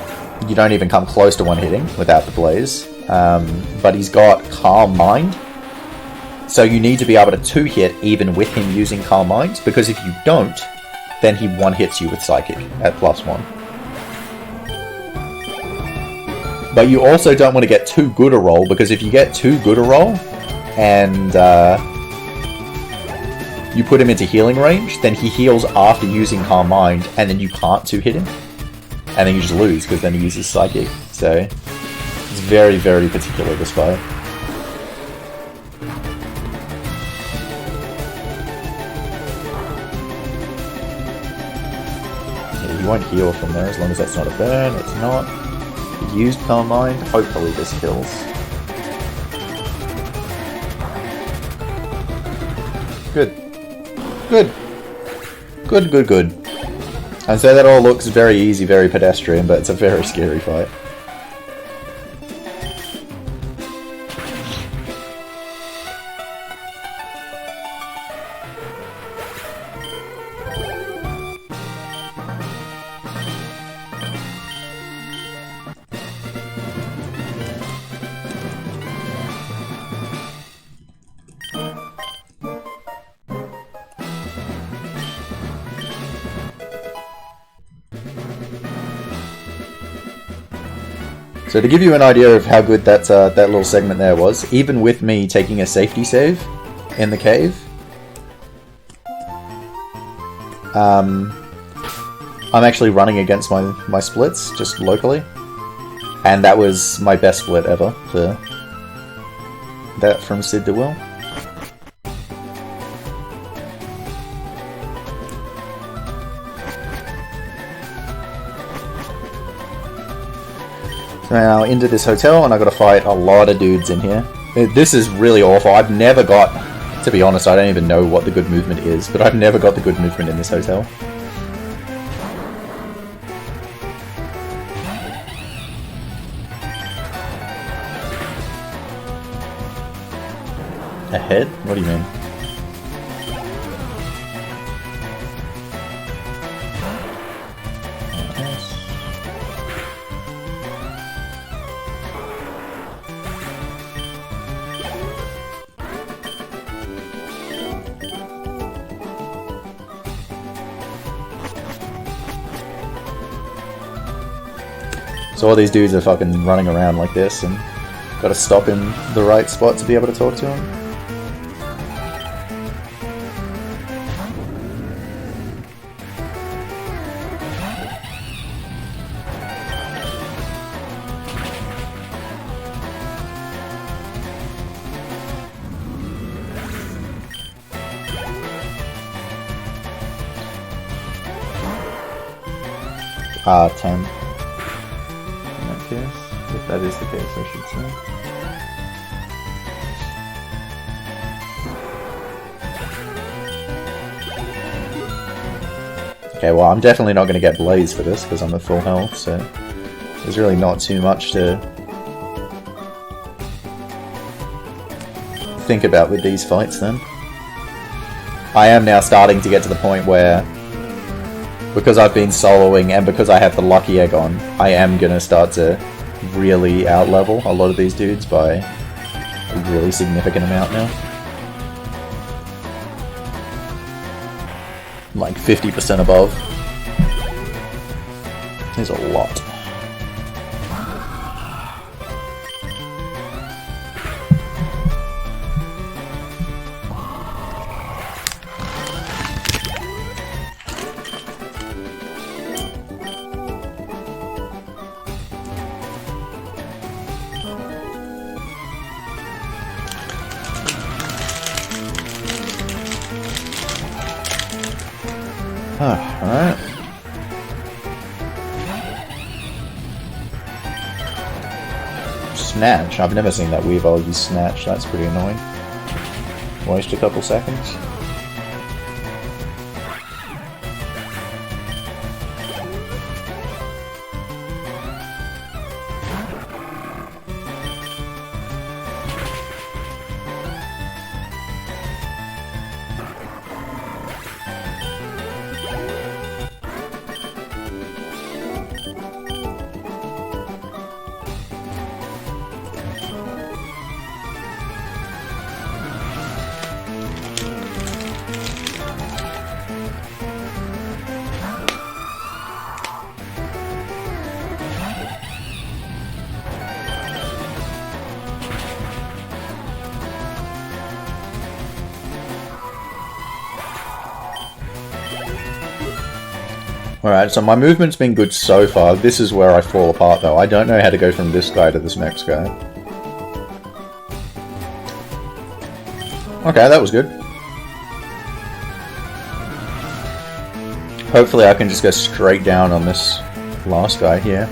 you don't even come close to one-hitting without the Blaze. But he's got Calm Mind. So you need to be able to two-hit even with him using Calm Mind, because if you don't, then he one-hits you with Psychic at +1. But you also don't want to get too good a roll, because if you get too good a roll, and you put him into healing range, then he heals after using Calm Mind, and then you can't two-hit him. And then you just lose, because then he uses Psychic. So, it's very, very particular, this fight. he won't heal from there as long as that's not a burn. It's not. He used Calm Mind. Hopefully this kills. Good. Good. Good, good, good. And so that all looks very easy, very pedestrian, but it's a very scary fight. So to give you an idea of how good that little segment there was, even with me taking a safety save in the cave, I'm actually running against my splits, just locally, and that was my best split ever for that from Sid to Will. Now into this hotel, and I gotta fight a lot of dudes in here. This is really awful. I've never got, to be honest, I don't even know what the good movement is, but I've never got the good movement in this hotel. Ahead? What do you mean? So all these dudes are fucking running around like this, and gotta stop in the right spot to be able to talk to them. R10. If that is the case, I should say. Okay, well, I'm definitely not going to get Blaze for this because I'm at full health, so there's really not too much to think about with these fights then. I am now starting to get to the point where, because I've been soloing and because I have the lucky egg on, I am going to start to really out-level a lot of these dudes by a really significant amount now. Like 50% above. There's a lot. Alright. Snatch. I've never seen that Weavile use Snatch. That's pretty annoying. Waste a couple seconds. Alright, so my movement's been good so far. This is where I fall apart though. I don't know how to go from this guy to this next guy. Okay, that was good. Hopefully I can just go straight down on this last guy here.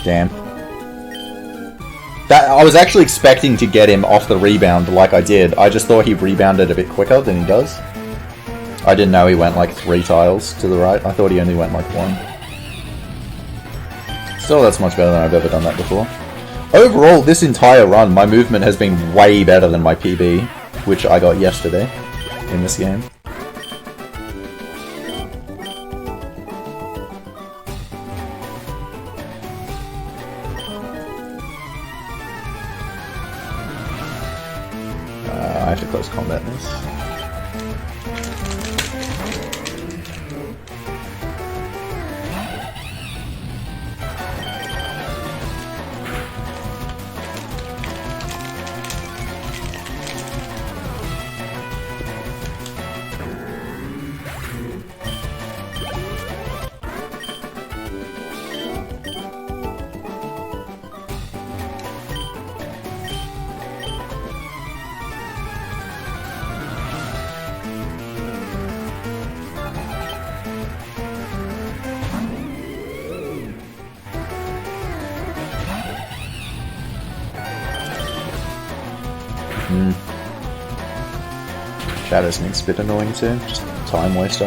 Damn. I was actually expecting to get him off the rebound like I did. I just thought he rebounded a bit quicker than he does. I didn't know he went like 3 tiles to the right. I thought he only went like 1. Still, that's much better than I've ever done that before. Overall, this entire run, my movement has been way better than my PB, which I got yesterday in this game. I have to close combat this. Shadow Sneak's a bit annoying too, just time waster.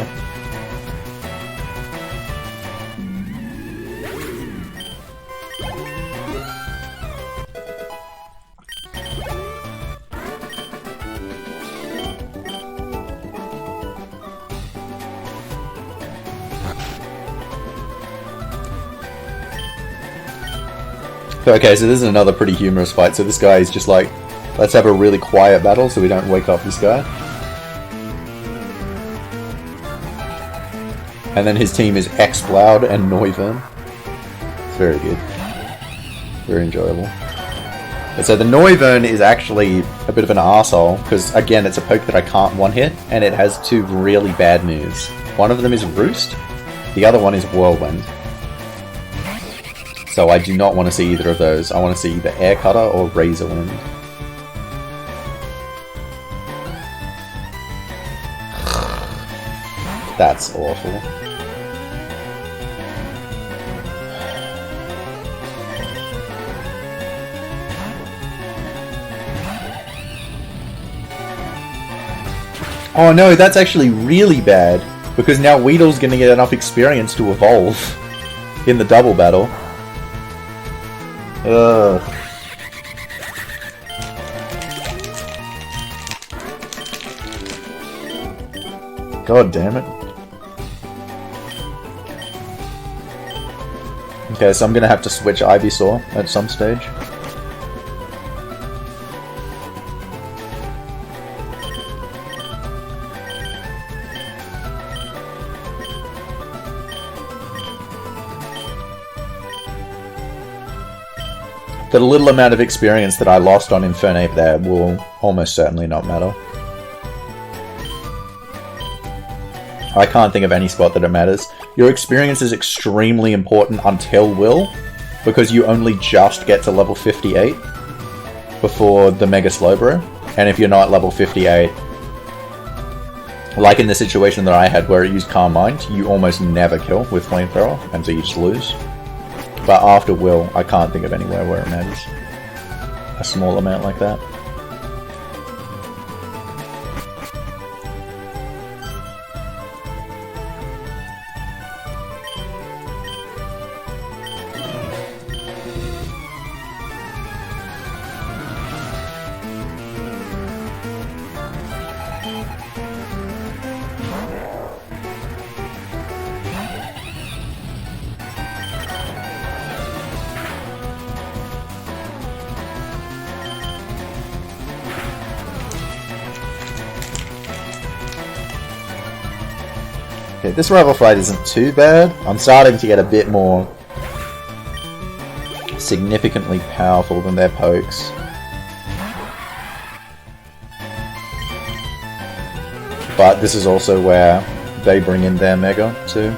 Okay, so this is another pretty humorous fight. So this guy is just like, let's have a really quiet battle so we don't wake up this guy. And then his team is X-Cloud and Noivern. It's very good. Very enjoyable. And so the Noivern is actually a bit of an arsehole, because again, it's a poke that I can't one-hit, and it has 2 really bad moves. One of them is Roost, the other one is Whirlwind. So I do not want to see either of those. I want to see either Air Cutter or Razor Wind. That's awful. Oh no, that's actually really bad, because now Weedle's going to get enough experience to evolve in the double battle. Ugh. God damn it. Okay, so I'm going to have to switch Ivysaur at some stage. The little amount of experience that I lost on Infernape there will almost certainly not matter. I can't think of any spot that it matters. Your experience is extremely important until Will, because you only just get to level 58 before the Mega Slowbro, and if you're not level 58, like in the situation that I had where it used Calm Mind, you almost never kill with Flamethrower, and so you just lose. But after Will, I can't think of anywhere where it matters. A small amount like that. Okay, this rival fight isn't too bad. I'm starting to get a bit more significantly powerful than their pokes. But this is also where they bring in their Mega too.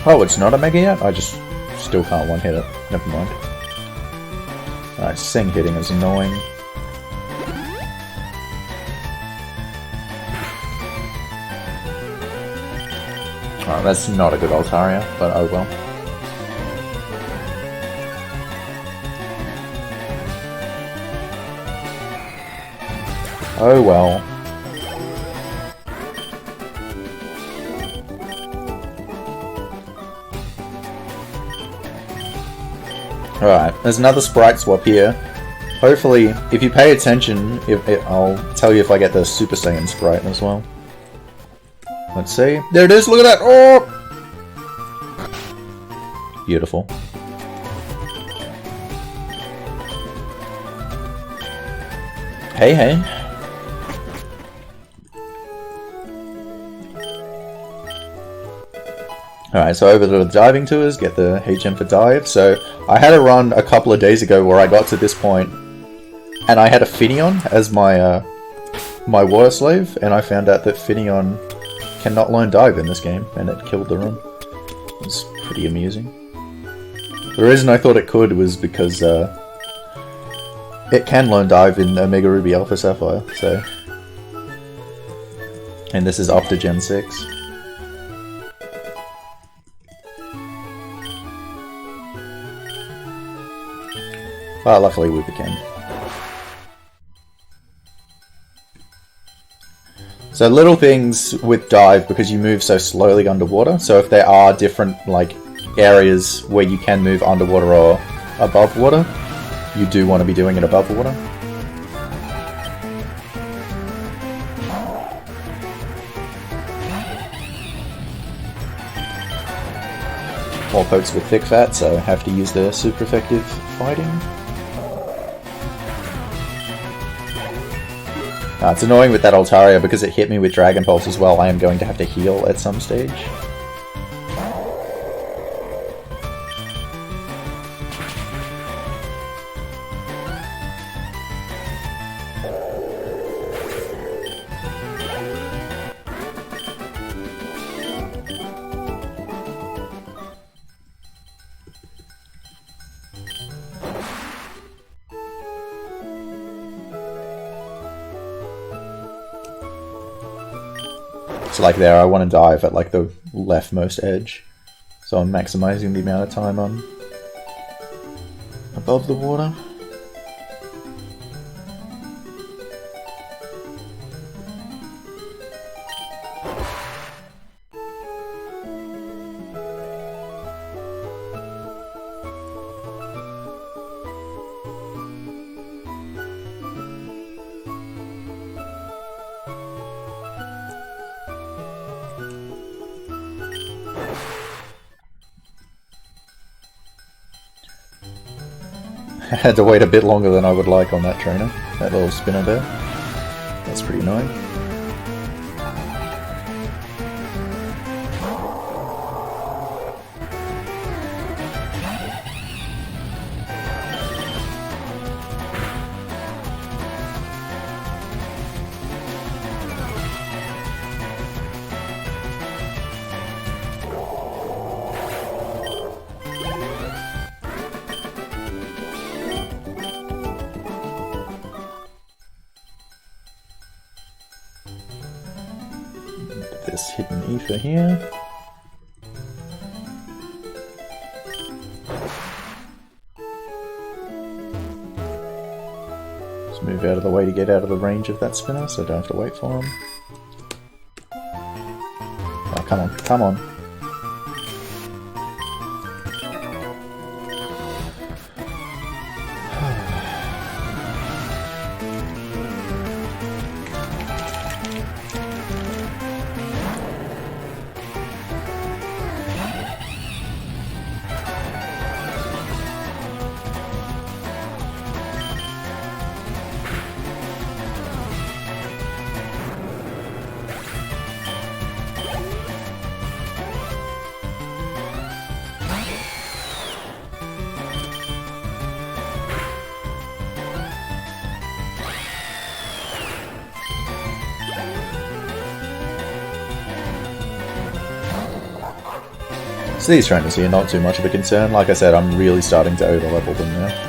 Oh, it's not a Mega yet? I just still can't one-hit it. Never mind. Alright, Sing hitting is annoying. Alright, that's not a good Altaria, but oh well. Oh well. Alright, there's another sprite swap here. Hopefully, if you pay attention, I'll tell you if I get the Super Saiyan sprite as well. Let's see. There it is, look at that! Oh! Beautiful. Hey, hey. Alright, so over to the diving tours, get the HM for dive. So, I had a run a couple of days ago where I got to this point, and I had a Finneon as my my water slave, and I found out that Finneon cannot learn dive in this game, and it killed the run. It was pretty amusing. The reason I thought it could was because it can learn dive in Omega Ruby Alpha Sapphire, so... And this is up to Gen 6. But luckily we became. So little things with dive because you move so slowly underwater. So if there are different like areas where you can move underwater or above water, you do want to be doing it above water. More pokes with thick fat, so have to use the super effective fighting. It's annoying with that Altaria because it hit me with Dragon Pulse as well. I am going to have to heal at some stage. So like there, I want to dive at like the leftmost edge. So I'm maximizing the amount of time I'm above the water. I had to wait a bit longer than I would like on that trainer. That little spinner there. That's pretty annoying. This hidden ether here. Just move out of the way to get out of the range of that spinner so I don't have to wait for him. Oh, come on, come on. So these trainers here, not too much of a concern. Like I said, I'm really starting to over-level them now.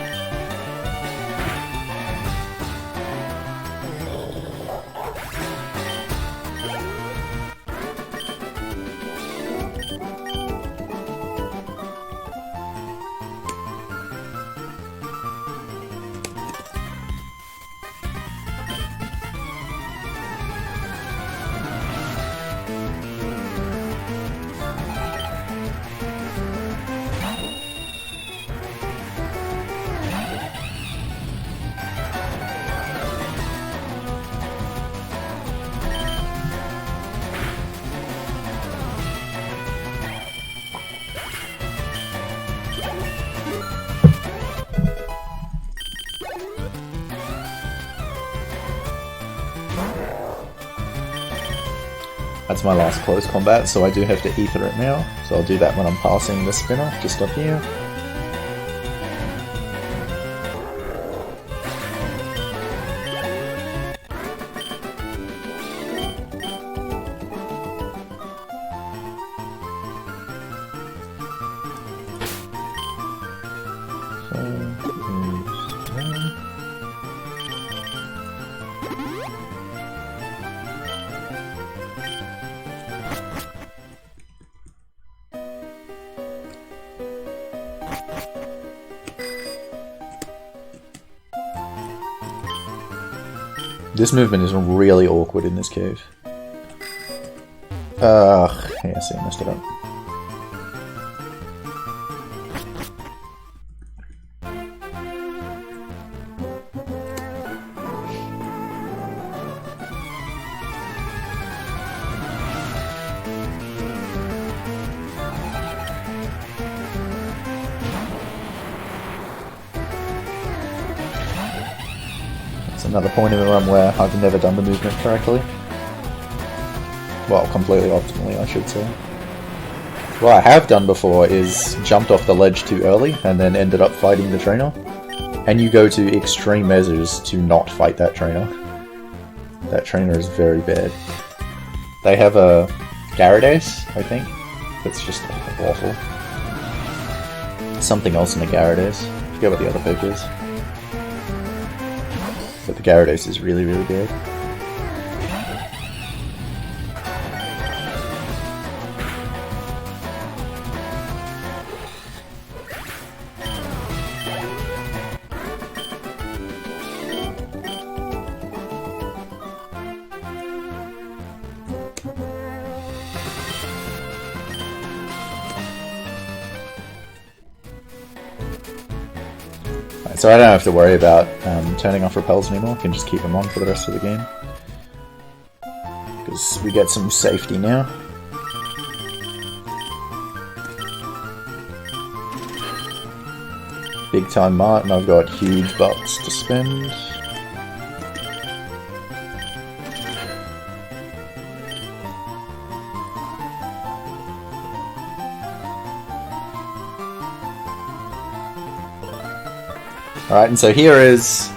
That's my last close combat, so I do have to ether it now. So I'll do that when I'm passing the spinner, just up here. This movement is really awkward in this cave. Yeah, see, I messed it up. Another point in the run where I've never done the movement correctly. Well, completely optimally, I should say. What I have done before is jumped off the ledge too early and then ended up fighting the trainer. And you go to extreme measures to not fight that trainer. That trainer is very bad. They have a Gyarados, I think. That's just awful. Something else in the Gyarados. I forget what the other pick is. But the Gyarados is really, really bad. So I don't have to worry about turning off repels anymore, I can just keep them on for the rest of the game. Because we get some safety now. Big time Mart, and I've got huge bucks to spend. Alright, and so here is,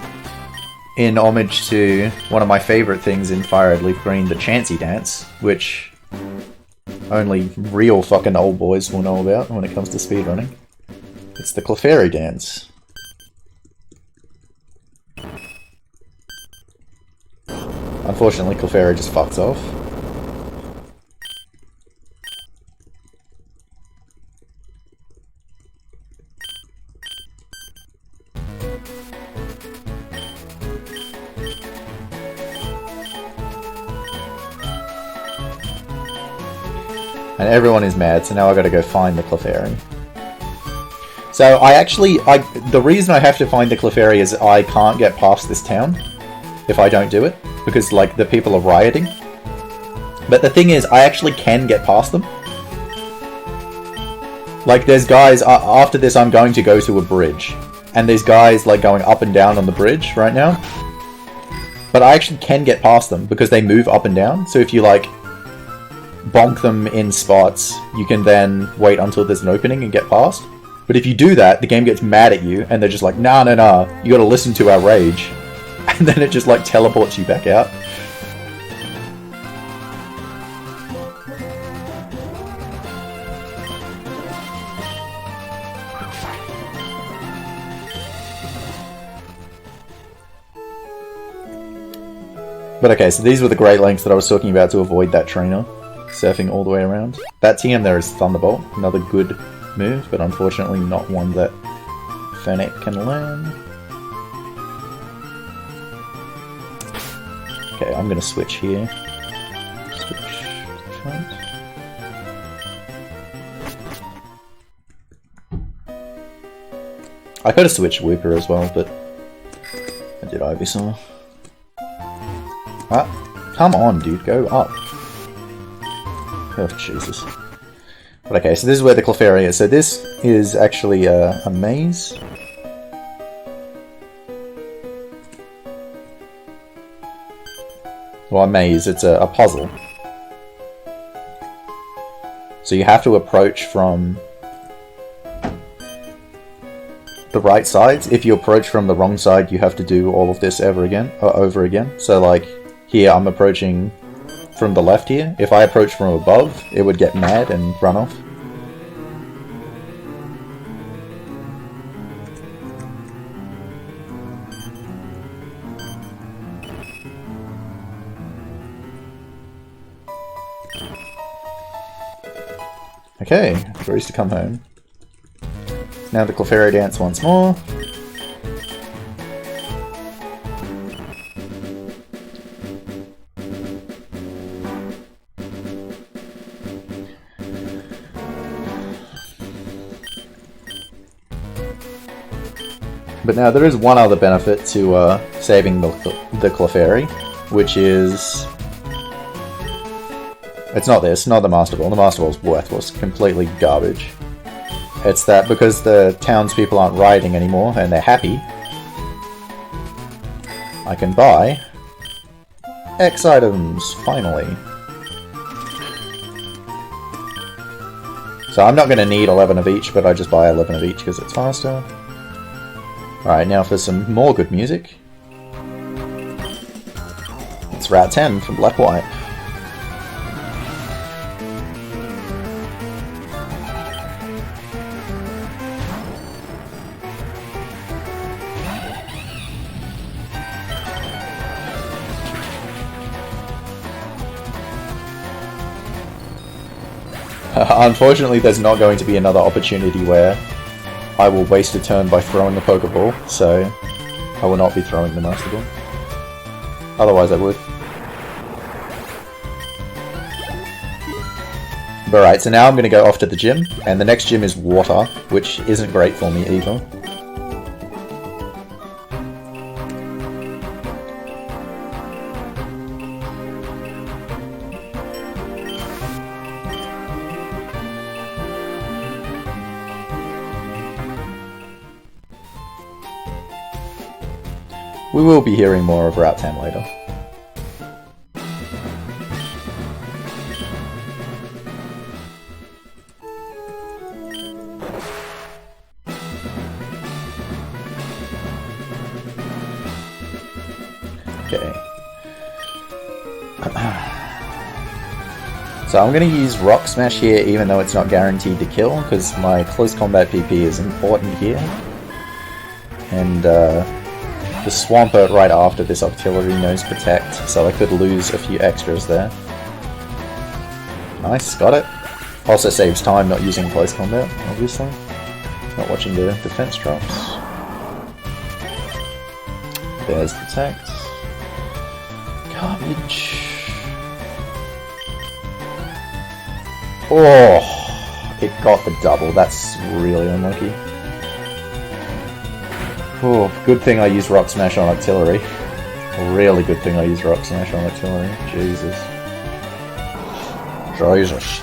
in homage to one of my favourite things in Fire Red Leaf Green, the Chansey Dance, which only real fucking old boys will know about when it comes to speedrunning. It's the Clefairy Dance. Unfortunately, Clefairy just fucks off. And everyone is mad, so now I gotta go find the Clefairy. So the reason I have to find the Clefairy is I can't get past this town if I don't do it, because like the people are rioting. But the thing is, I actually can get past them. Like there's guys, after this I'm going to go to a bridge, and there's guys like going up and down on the bridge right now. But I actually can get past them because they move up and down, so if you like bonk them in spots, you can then wait until there's an opening and get past. But if you do that, the game gets mad at you, and they're just like, nah, you gotta listen to our rage. And then it just like teleports you back out. But okay, so these were the great lengths that I was talking about to avoid that trainer surfing all the way around. That TM there is Thunderbolt, another good move, but unfortunately not one that Infernape can learn. Okay, I'm gonna switch here. Switch front. I could have switched Whipper as well, but I did Ivysaur. Ah, come on, dude, go up. Oh, Jesus. But okay, so this is where the Clefairy is. So this is actually a maze. Well, a maze, it's a puzzle. So you have to approach from the right sides. If you approach from the wrong side, you have to do all of this over again. So like, here I'm approaching from the left here. If I approach from above, it would get mad and run off. Okay, agrees to come home. Now the Clefairy dance once more. But now there is one other benefit to saving the Clefairy, which is... It's not this, not the Master Ball. The Master Ball's worthless, completely garbage. It's that because the townspeople aren't rioting anymore and they're happy, I can buy X items, finally. So I'm not going to need 11 of each, but I just buy 11 of each because it's faster. Alright, now for some more good music. It's Route 10 from Black White. Unfortunately, there's not going to be another opportunity where I will waste a turn by throwing the Pokeball, so I will not be throwing the Master Ball. Otherwise I would. Alright, so now I'm going to go off to the gym, and the next gym is water, which isn't great for me either. We will be hearing more of Route 10 later. Okay. So I'm going to use Rock Smash here even though it's not guaranteed to kill, because my close combat PP is important here. And the Swampert right after this Octillery knows Protect, so I could lose a few extras there. Nice, got it. Also saves time not using close combat, obviously. Not watching the defense drops. There's Protect. Garbage. Oh, it got the double. That's really unlucky. Oh, good thing I used Rock Smash on Artillery. Really good thing I used Rock Smash on Artillery. Jesus. Jesus.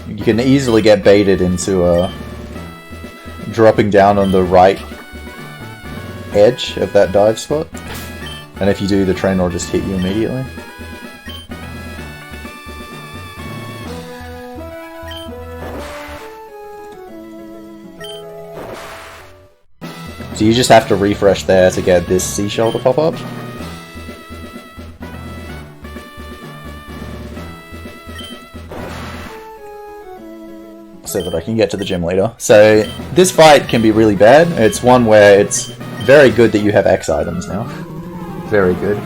You can easily get baited into dropping down on the right edge of that dive spot, and if you do, the trainer will just hit you immediately. So you just have to refresh there to get this seashell to pop up. So that I can get to the gym leader. So this fight can be really bad. It's one where it's very good that you have X items now. Very good.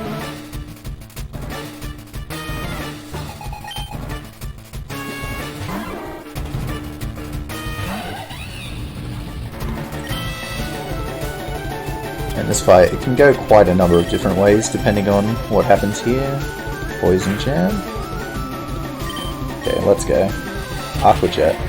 And this fight, it can go quite a number of different ways depending on what happens here. Poison Jab. Okay, let's go. Aqua Jet.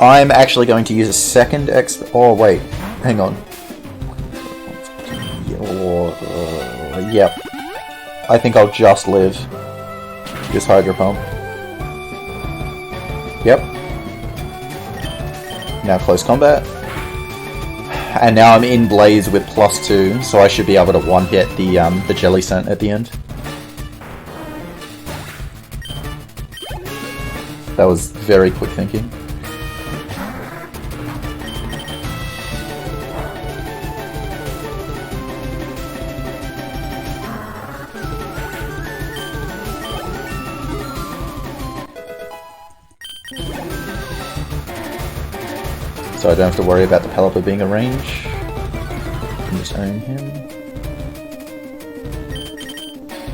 I'm actually going to use a second X. Oh wait, hang on. Yep. I think I'll just live this Hydro Pump. Yep. Now close combat. And now I'm in Blaze with +2, so I should be able to one-hit the Jelly Scent at the end. That was very quick thinking. So I don't have to worry about the Pelipper being a range. I can just own him.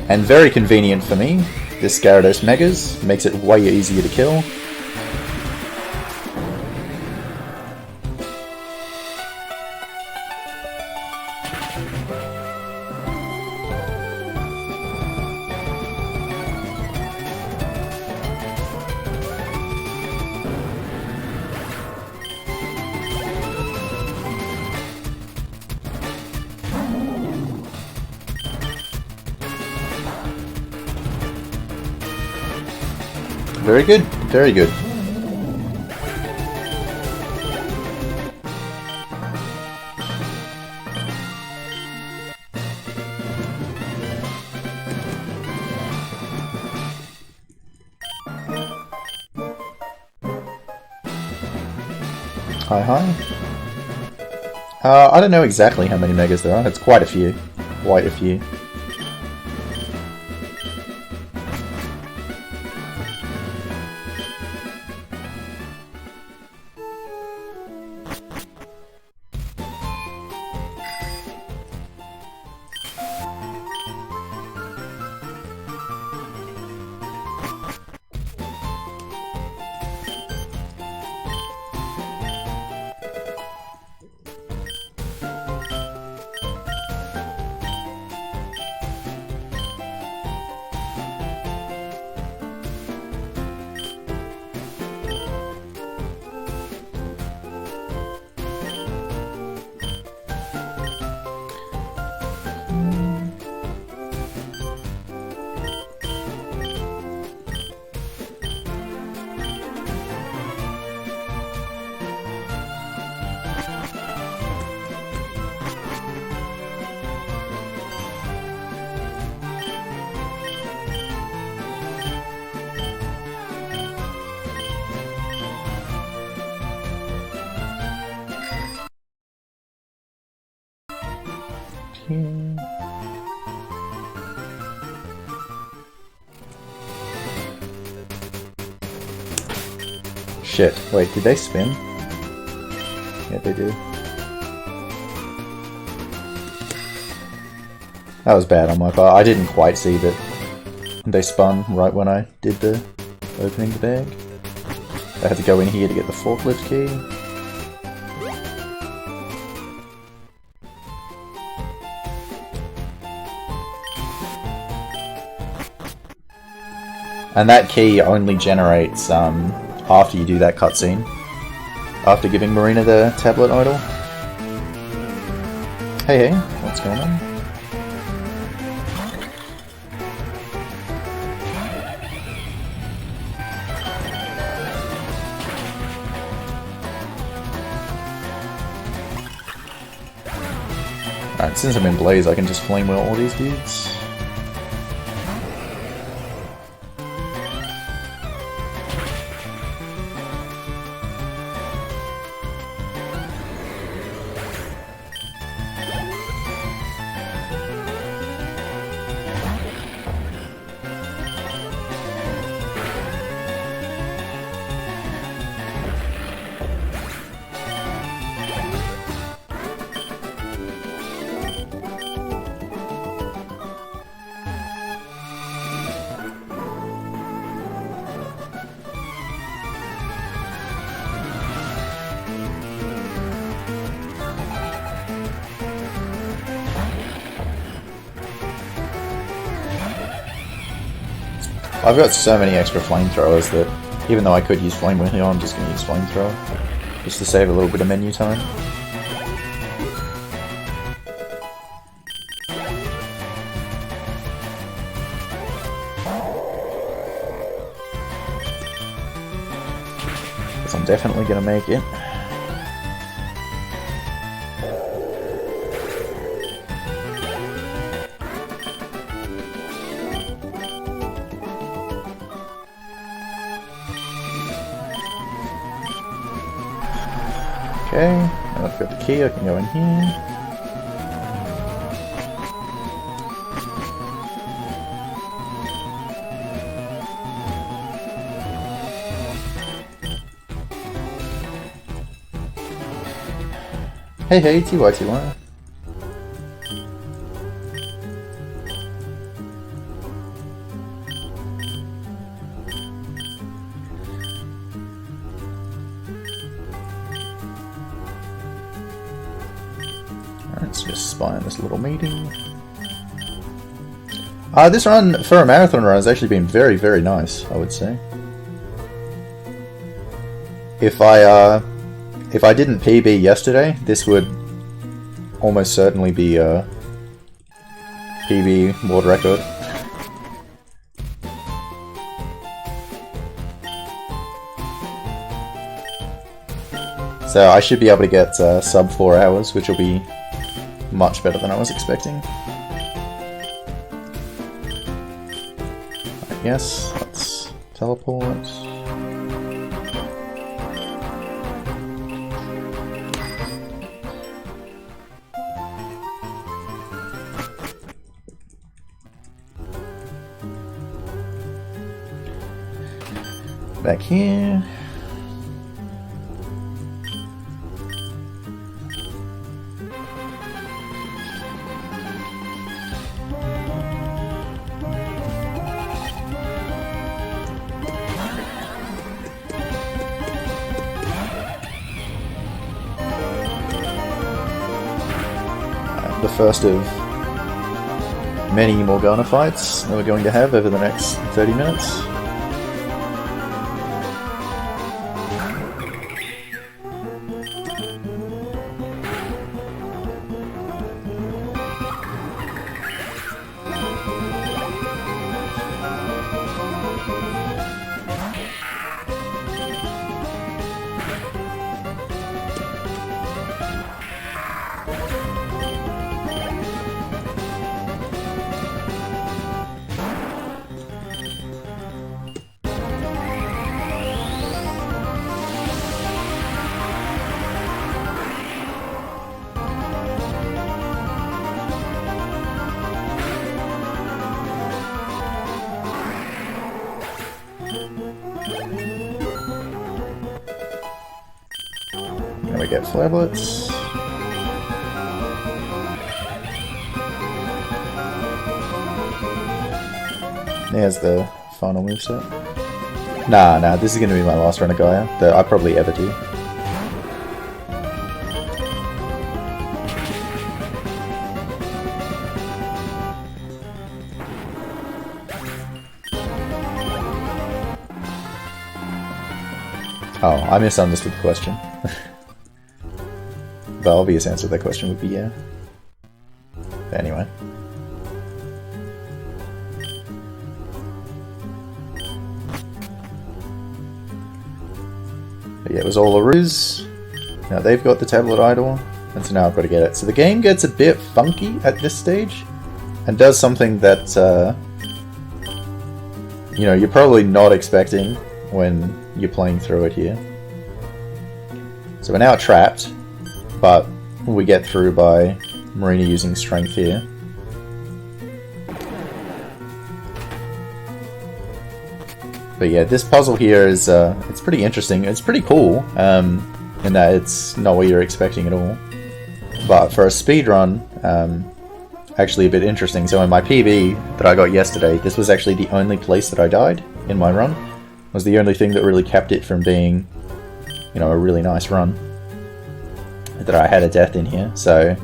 And very convenient for me, this Gyarados Megas makes it way easier to kill. Very good, very good. Hi. I don't know exactly how many Megas there are. It's quite a few. Quite a few. here. Shit. Wait, did they spin? Yeah, they do. That was bad on my part. I didn't quite see that they spun right when I did the opening the bag. I had to go in here to get the forklift key. And that key only generates after you do that cutscene. After giving Marina the tablet idol. Hey, what's going on? Alright, since I'm in Blaze, I can just flame wheel all these dudes. I've got so many extra flamethrowers that even though I could use flame wheel, I'm just going to use flamethrower just to save a little bit of menu time. Because I'm definitely going to make it. Okay, now I've got the key, I can go in here. Hey, TY. Let's just spy on this little meeting. This run, for a marathon run, has actually been very, very nice, I would say. If I didn't PB yesterday, this would almost certainly be a PB world record. So I should be able to get sub 4 hours, which will be much better than I was expecting. Yes, let's teleport. Back here. The first of many Morgana fights that we're going to have over the next 30 minutes. get Flare Blitz. There's the final moveset. Nah, this is going to be my last run of Gaia, that I probably ever do. Oh, I misunderstood the question. The obvious answer to that question would be yeah. But anyway. But yeah, it was all a ruse. Now they've got the tablet idol, and so now I've got to get it. So the game gets a bit funky at this stage, and does something that, you know, you're probably not expecting when you're playing through it here. So we're now trapped, but we get through by Marina using strength here. But yeah, this puzzle here is it's pretty interesting. It's pretty cool in that it's not what you're expecting at all. But for a speedrun, actually a bit interesting. So in my PB that I got yesterday, this was actually the only place that I died in my run. It was the only thing that really kept it from being, you know, a really nice run. That I had a death in here. So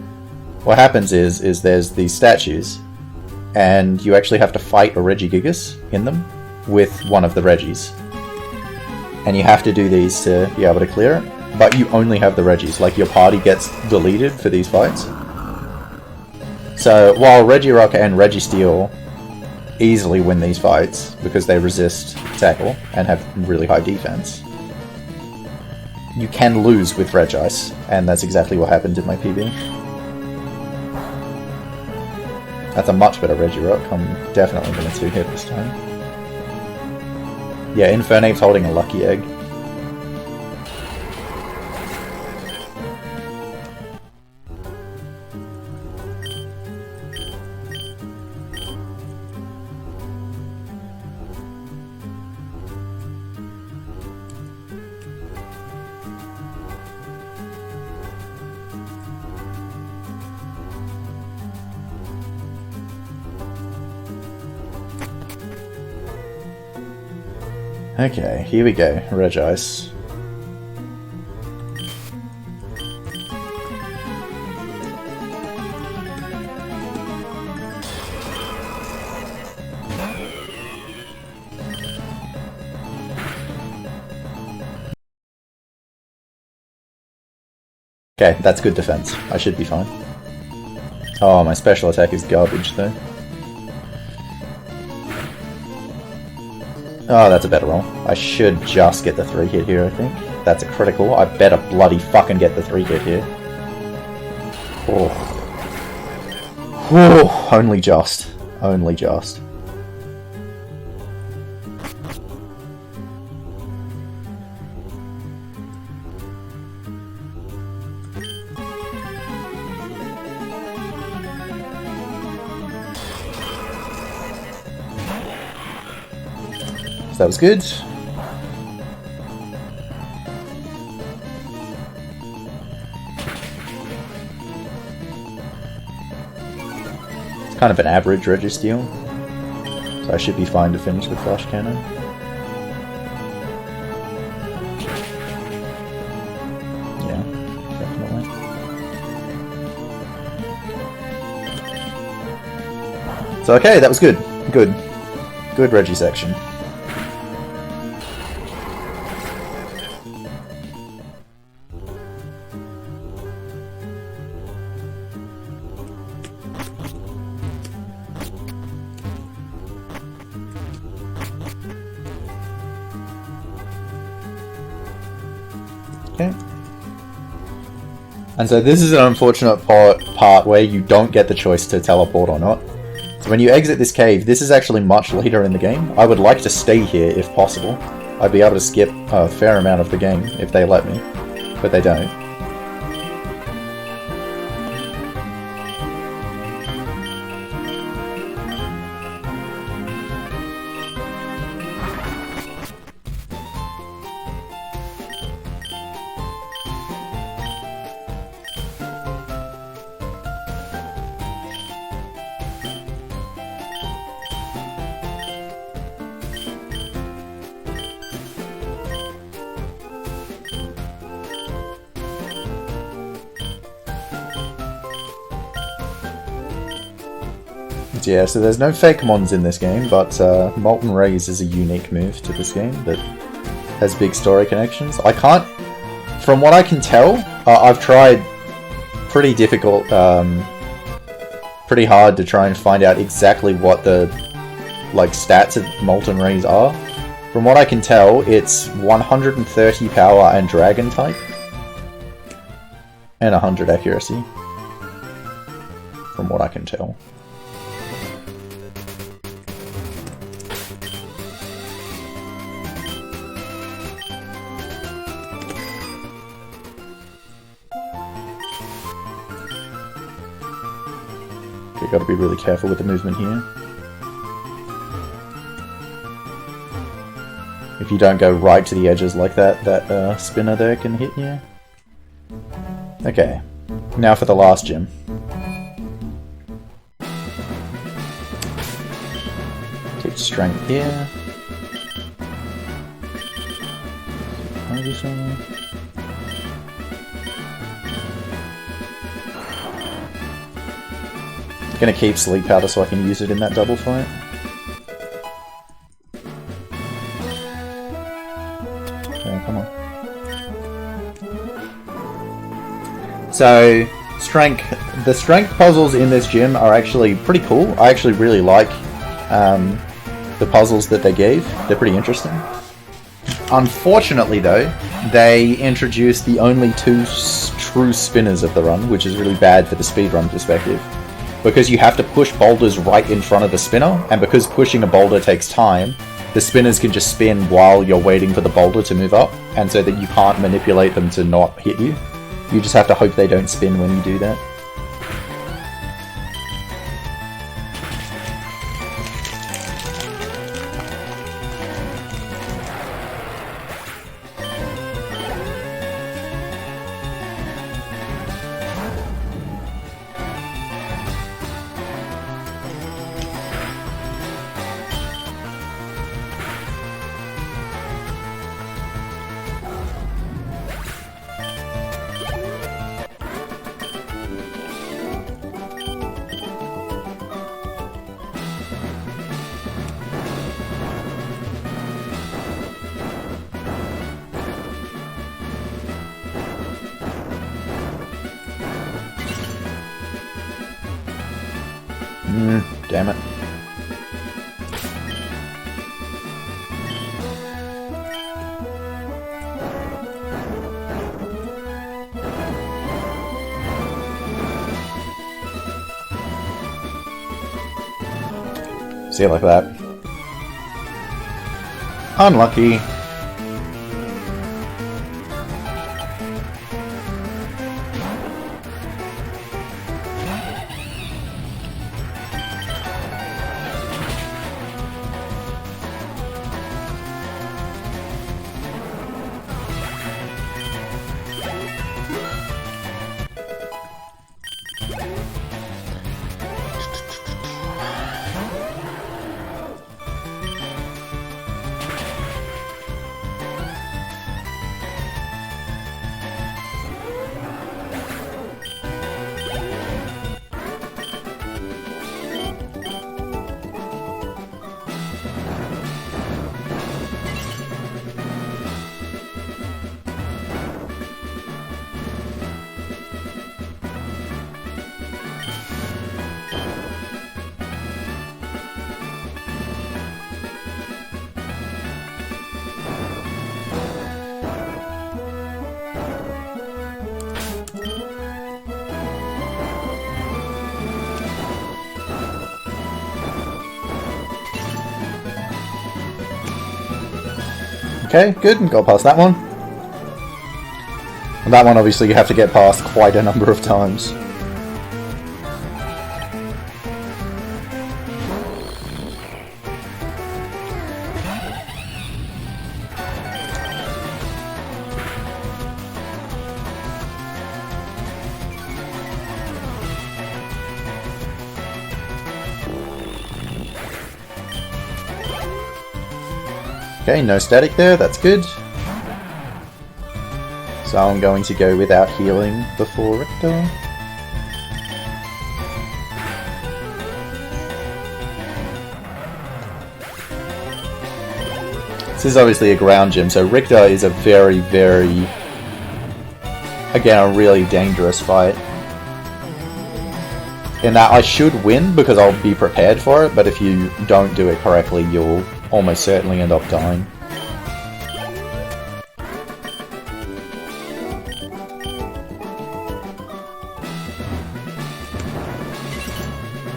what happens is there's these statues, and you actually have to fight a Regigigas in them with one of the Regis. And you have to do these to be able to clear it, but you only have the Regis, like your party gets deleted for these fights. So while Regirock and Registeel easily win these fights because they resist tackle and have really high defense, you can lose with Regice, and that's exactly what happened in my PB. That's a much better Regirock. I'm definitely going to 2-hit this time. Yeah, Infernape's holding a lucky egg. Okay, here we go, Regice. Okay, that's good defense. I should be fine. Oh, my special attack is garbage though. Oh, that's a better roll. I should just get the 3-hit here, I think. That's a critical. I better bloody fucking get the 3-hit here. Oh. Oh, only just. Only just. So that was good. It's kind of an average Registeel, so I should be fine to finish the Flash Cannon. Yeah, definitely. So okay, that was good. Good. Good Reggie section. Okay. And so this is an unfortunate part where you don't get the choice to teleport or not. So when you exit this cave, this is actually much later in the game. I would like to stay here if possible. I'd be able to skip a fair amount of the game if they let me, but they don't. Yeah, so there's no fake mons in this game, but Molten Rays is a unique move to this game that has big story connections. I can't... From what I can tell, I've tried pretty difficult, pretty hard to try and find out exactly what the stats of Molten Rays are. From what I can tell, it's 130 power and dragon type, and 100 accuracy. From what I can tell. Okay, gotta be really careful with the movement here. If you don't go right to the edges like that, that spinner there can hit you. Okay, now for the last gym. Take strength here. Gonna keep sleep powder so I can use it in that double fight. Okay, come on. So, the strength puzzles in this gym are actually pretty cool. I actually really like the puzzles that they gave. They're pretty interesting. Unfortunately though, they introduced the only two true spinners of the run, which is really bad for the speedrun perspective. Because you have to push boulders right in front of the spinner, and because pushing a boulder takes time, the spinners can just spin while you're waiting for the boulder to move up, and so that you can't manipulate them to not hit you. You just have to hope they don't spin when you do that. Damn it. See it like that. Unlucky. Okay, good, and got past that one. And that one obviously you have to get past quite a number of times. Okay, no static there, that's good. So I'm going to go without healing before Rector. This is obviously a ground gym, so Richter is a very, very... Again, a really dangerous fight. In that I should win because I'll be prepared for it, but if you don't do it correctly, you'll almost certainly end up dying.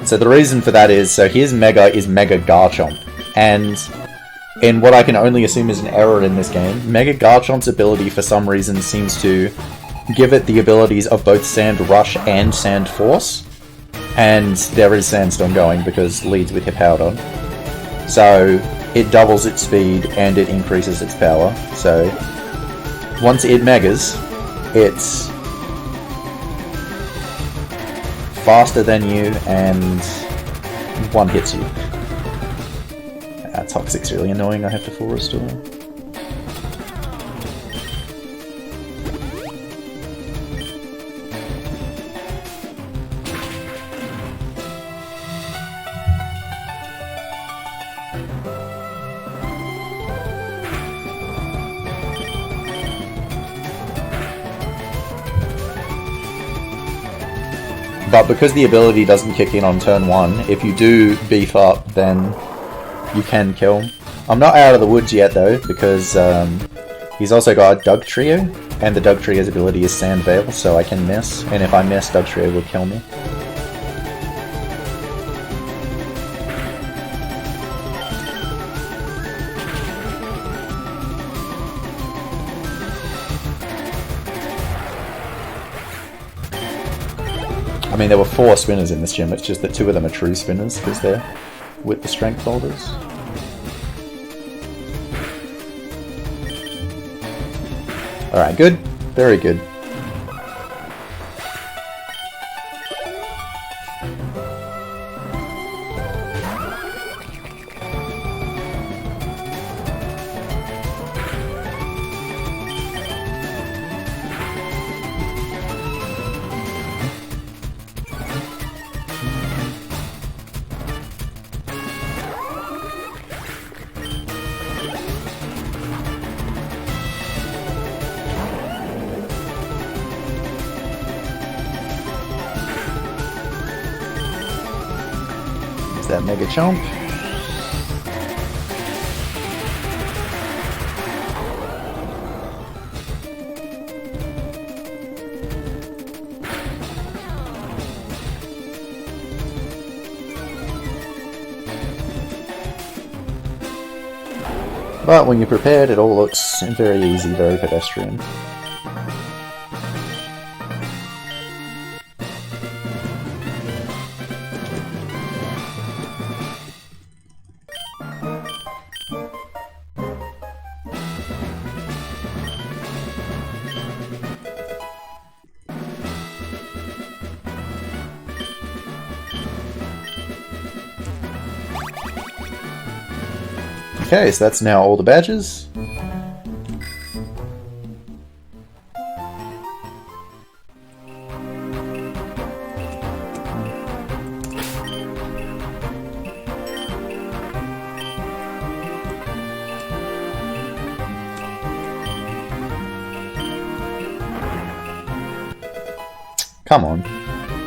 So the reason for that is, so his Mega is Mega Garchomp, and in what I can only assume is an error in this game, Mega Garchomp's ability for some reason seems to give it the abilities of both Sand Rush and Sand Force, and there is Sandstorm going because leads with Hippowdon. So it doubles its speed and it increases its power, so once it Megas, it's faster than you and one hits you. Toxic's really annoying, I have to full restore. But because the ability doesn't kick in on turn 1, if you do beef up, then you can kill him. I'm not out of the woods yet though, because he's also got Dugtrio, and the Dugtrio's ability is Sand Veil, so I can miss, and if I miss, Dugtrio will kill me. I mean, there were 4 spinners in this gym, it's just that 2 of them are true spinners, because they're with the strength holders. Alright, good. Very good. That Mega Chomp. But when you're prepared, it all looks very easy, very pedestrian. Okay, so that's now all the badges. Come on,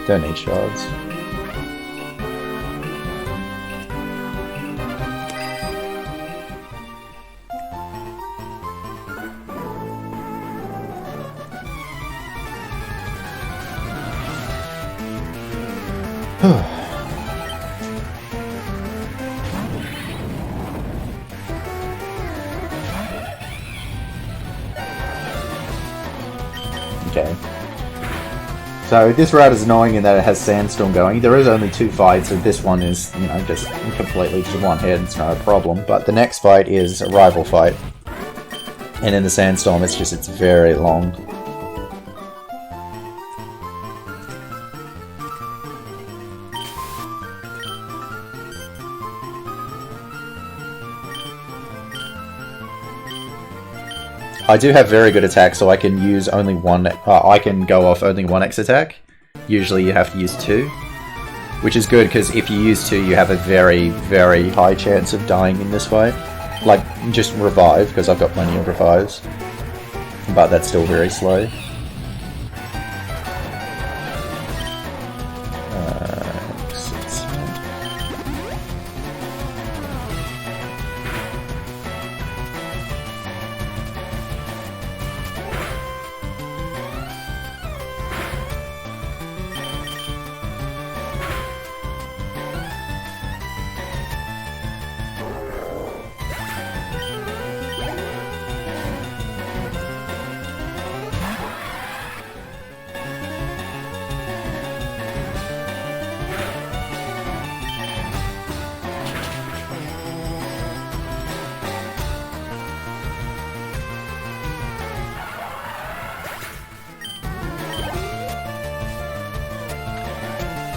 don't need shards. Okay. So this route is annoying in that it has Sandstorm going. There is only 2 fights, so this one is, you know, just completely just one hit, it's not a problem. But the next fight is a rival fight. And in the Sandstorm, it's very long. I do have very good attack, so I can use only one. I can go off only 1 X attack. Usually you have to use 2, which is good because if you use 2, you have a very, very high chance of dying in this fight. Like, just revive, because I've got plenty of revives. But that's still very slow.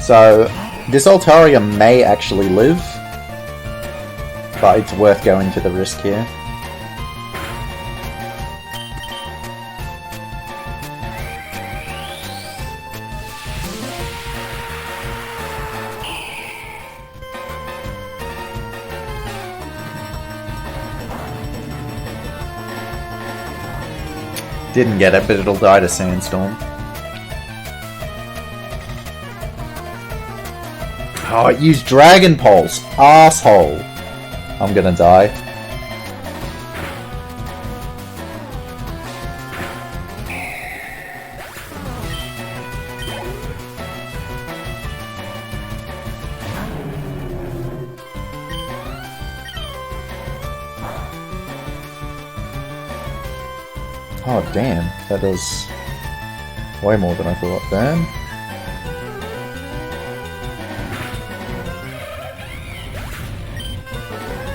So, this Altaria may actually live, but it's worth going to the risk here. Didn't get it, but it'll die to Sandstorm. Oh, it used Dragon Pulse! Asshole! I'm gonna die. Oh damn, that does way more than I thought. Damn.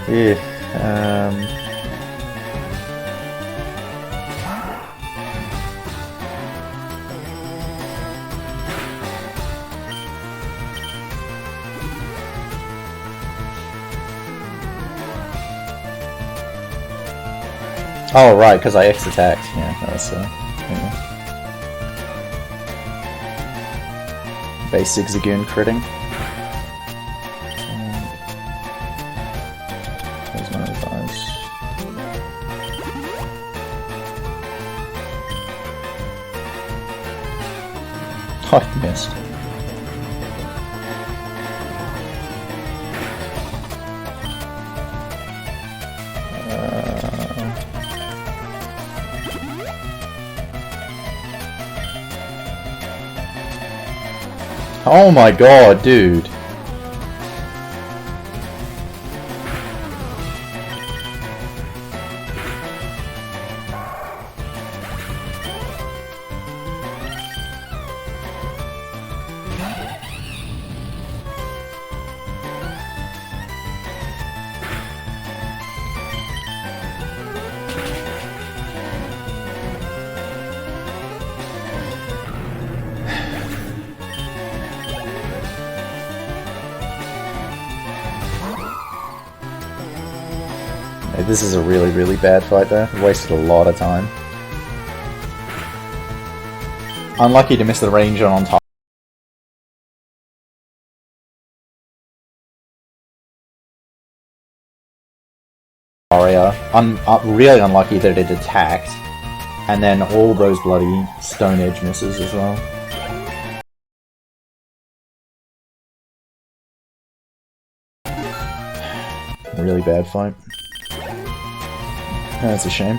Yeah, oh right, because I X attacked. Yeah, that's yeah. Basic Zagoon critting. There's no advice. Oh, I missed. Oh my god, dude. This is a really, really bad fight there. I wasted a lot of time. Unlucky to miss the range on top. Really unlucky that it attacked. And then all those bloody Stone Edge misses as well. Really bad fight. That's a shame.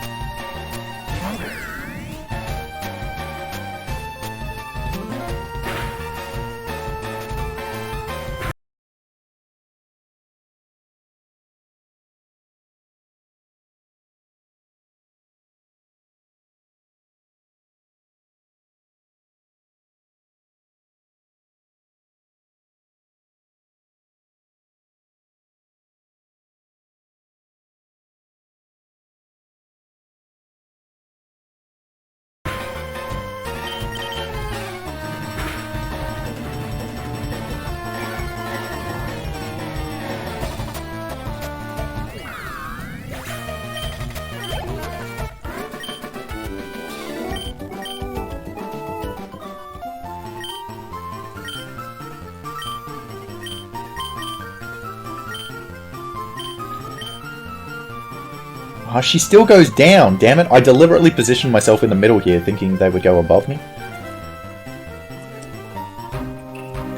Oh, she still goes down, damn it. I deliberately positioned myself in the middle here, thinking they would go above me.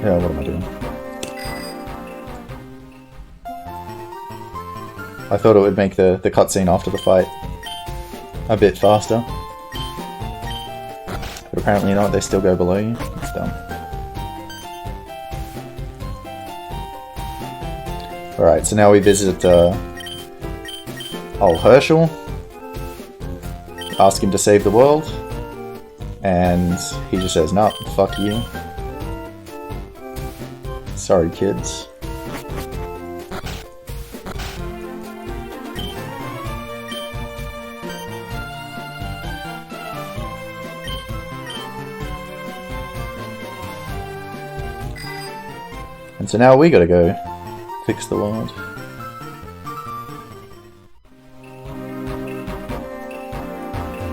Yeah, what am I doing? I thought it would make the cutscene after the fight a bit faster. But apparently not, they still go below you. It's dumb. Alright, so now we visit old Herschel. Ask him to save the world. And he just says, "No, fuck you. Sorry, kids." And so now we gotta go fix the world.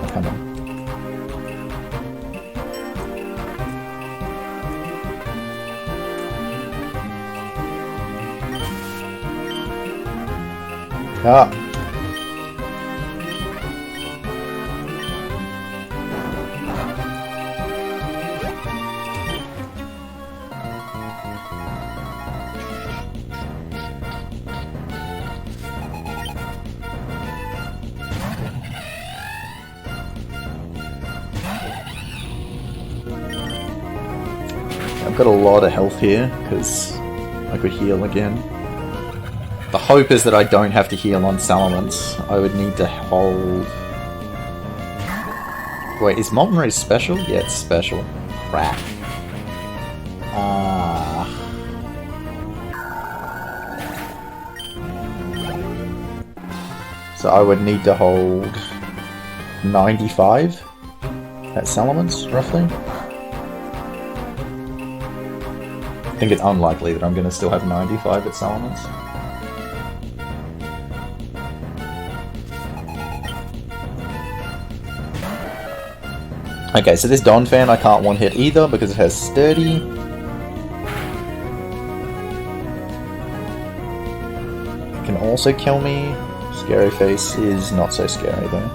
Come on. Ah. I've got a lot of health here, because I could heal again. The hope is that I don't have to heal on Salamence. I would need to hold... Wait, is Molten Ray's special? Yeah, it's special. Crap. So I would need to hold 95 at Salamence, roughly. I think it's unlikely that I'm going to still have 95 at Salamence. Okay, so this Don fan I can't one-hit either because it has Sturdy. It can also kill me. Scary Face is not so scary though.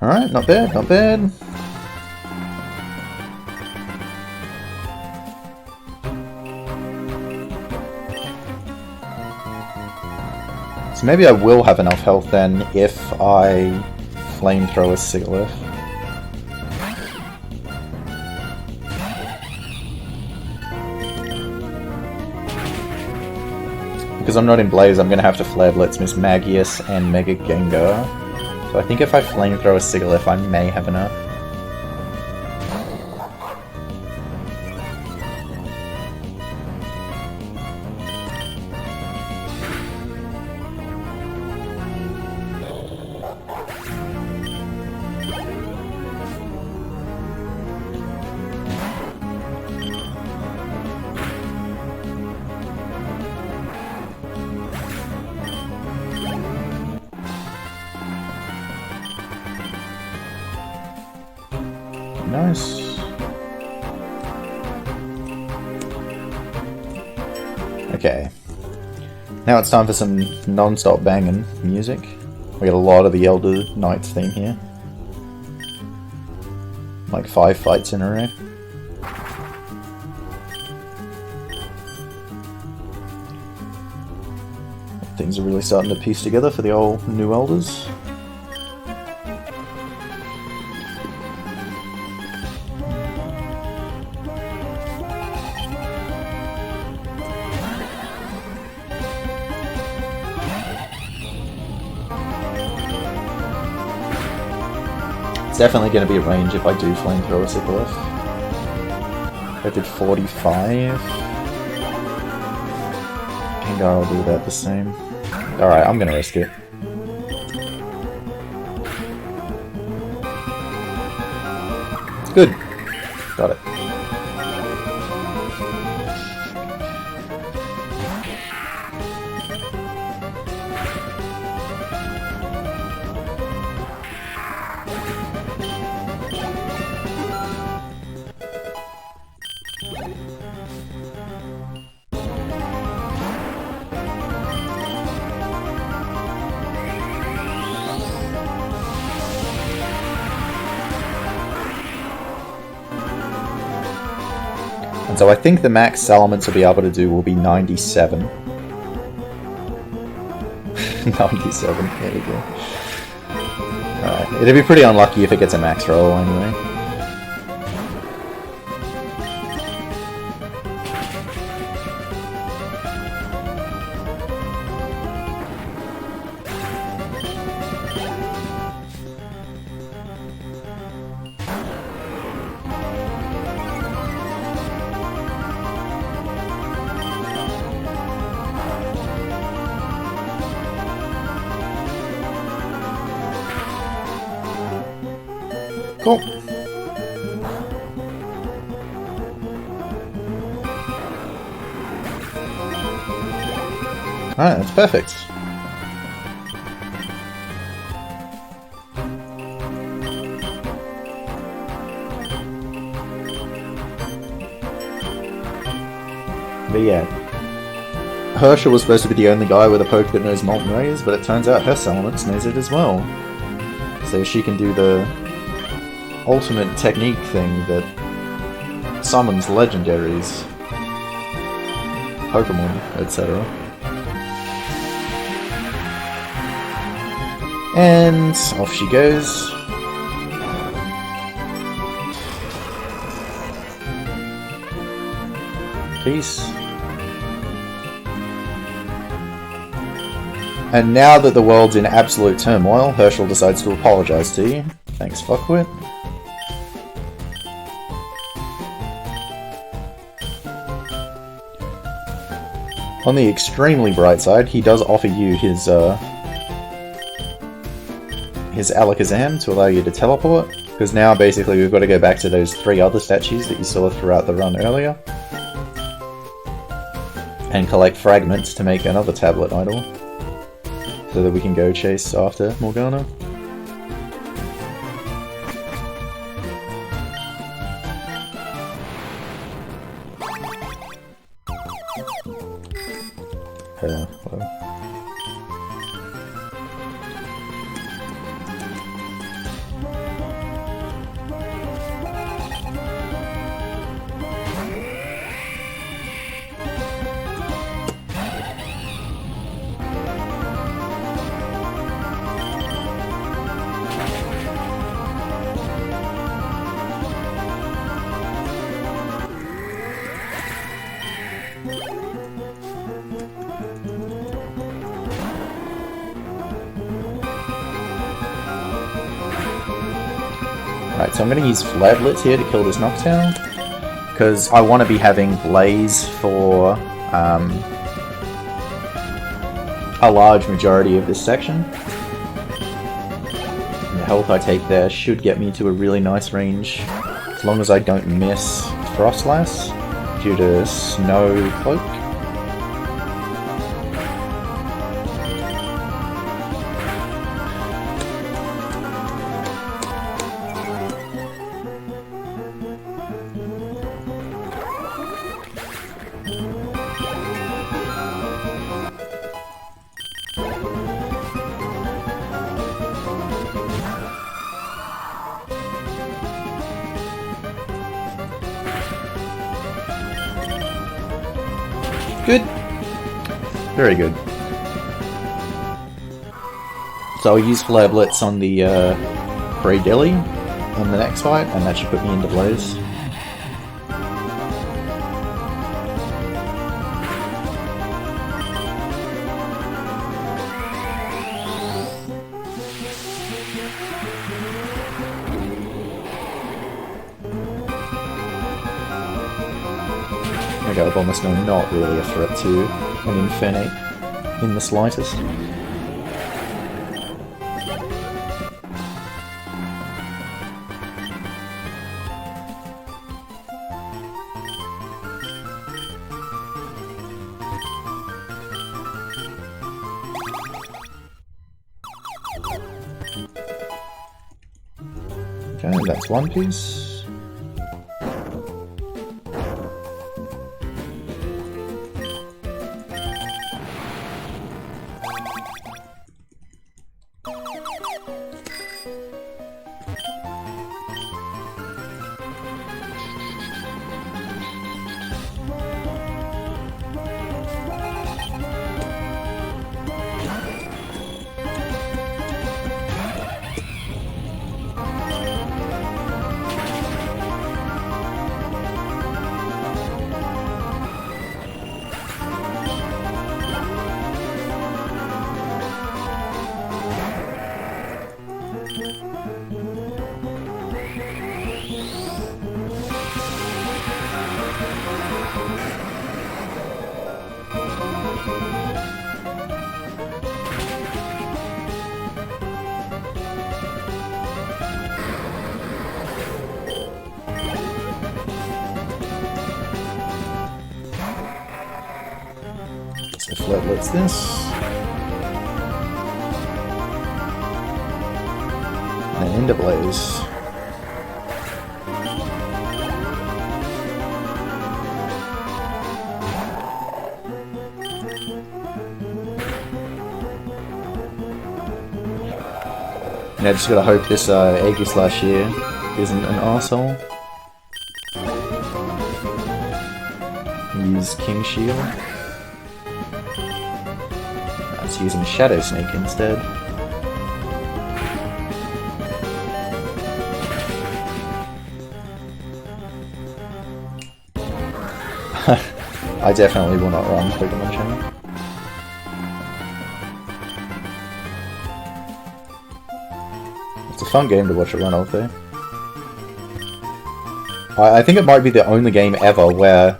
Alright, not bad, not bad. So maybe I will have enough health then if I flamethrower Sigalith. Because I'm not in Blaze, I'm going to have to Flare Blitz Miss Magius and Mega Gengar. So I think if I flamethrow a Sigalith, I may have enough. Nice. Okay. Now it's time for some non-stop banging music. We got a lot of the Elder Knights theme here. Like 5 fights in a row. Things are really starting to piece together for the old new Elders. Definitely going to be a range if I do flamethrower Sigalith. I did 45. Gengar will do that the same. Alright, I'm gonna risk it. Good. Got it. And so I think the max Salamence will be able to do will be 97. 97, there we go. Alright, it'd be pretty unlucky if it gets a max roll anyway. Cool. Alright, that's perfect. But yeah, Herschel was supposed to be the only guy with a poke that knows Molten Rays, but it turns out her Salamence knows it as well. So she can do the ultimate technique thing that summons legendaries, Pokémon, etc. And off she goes. Peace. And now that the world's in absolute turmoil, Herschel decides to apologize to you. Thanks, fuckwit. On the extremely bright side, he does offer you his Alakazam to allow you to teleport, because now basically we've got to go back to those 3 other statues that you saw throughout the run earlier, and collect fragments to make another tablet idol, so that we can go chase after Morgana. Hello. Right, so I'm going to use Flare Blitz here to kill this Noctowl, because I want to be having Blaze for a large majority of this section. And the health I take there should get me to a really nice range, as long as I don't miss Frostlass due to Snow Cloak. Good. Very good. So I'll use Flare Blitz on the Grey Deli on the next fight, and that should put me into Blaze. Okay, I've almost known not really a threat too. an Infernape in the slightest. Okay, that's one piece. What's this? And into blaze. Now just gotta hope this Aegis/Year isn't an arsehole. Use King Shield. That's using Shadow Snake instead. I definitely will not run Pokemon Channel. It's a fun game to watch it run off though. I think it might be the only game ever where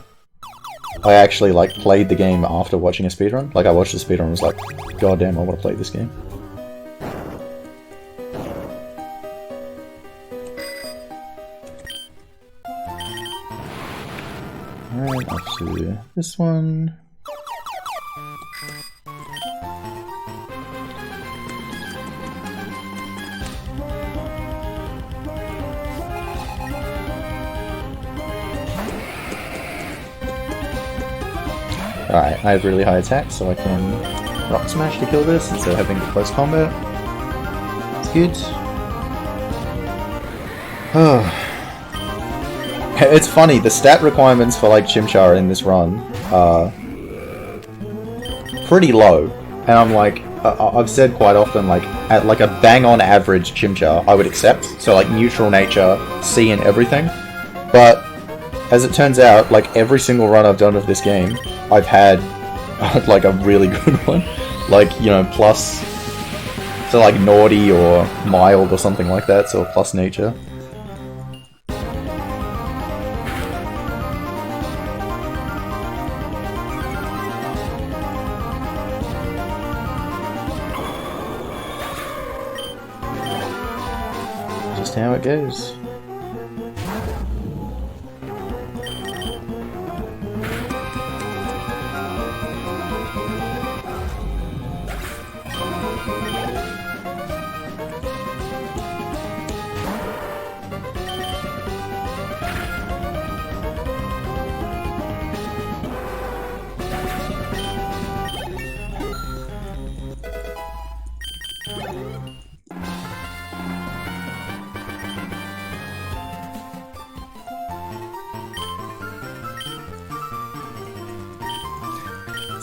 I actually like played the game after watching a speedrun. Like I watched the speedrun and was like, God damn, I want to play this game. Alright, off to this one. Alright, I have really high attack, so I can Rock Smash to kill this instead of having close combat. It's good. It's funny, the stat requirements for like Chimchar in this run are pretty low. And I'm like, I've said quite often, like, at like a bang-on average Chimchar, I would accept. So like neutral nature, C and everything. But as it turns out, like every single run I've done of this game, I've had like a really good one. Like, you know, plus to like naughty or mild or something like that, so plus nature. Just how it goes.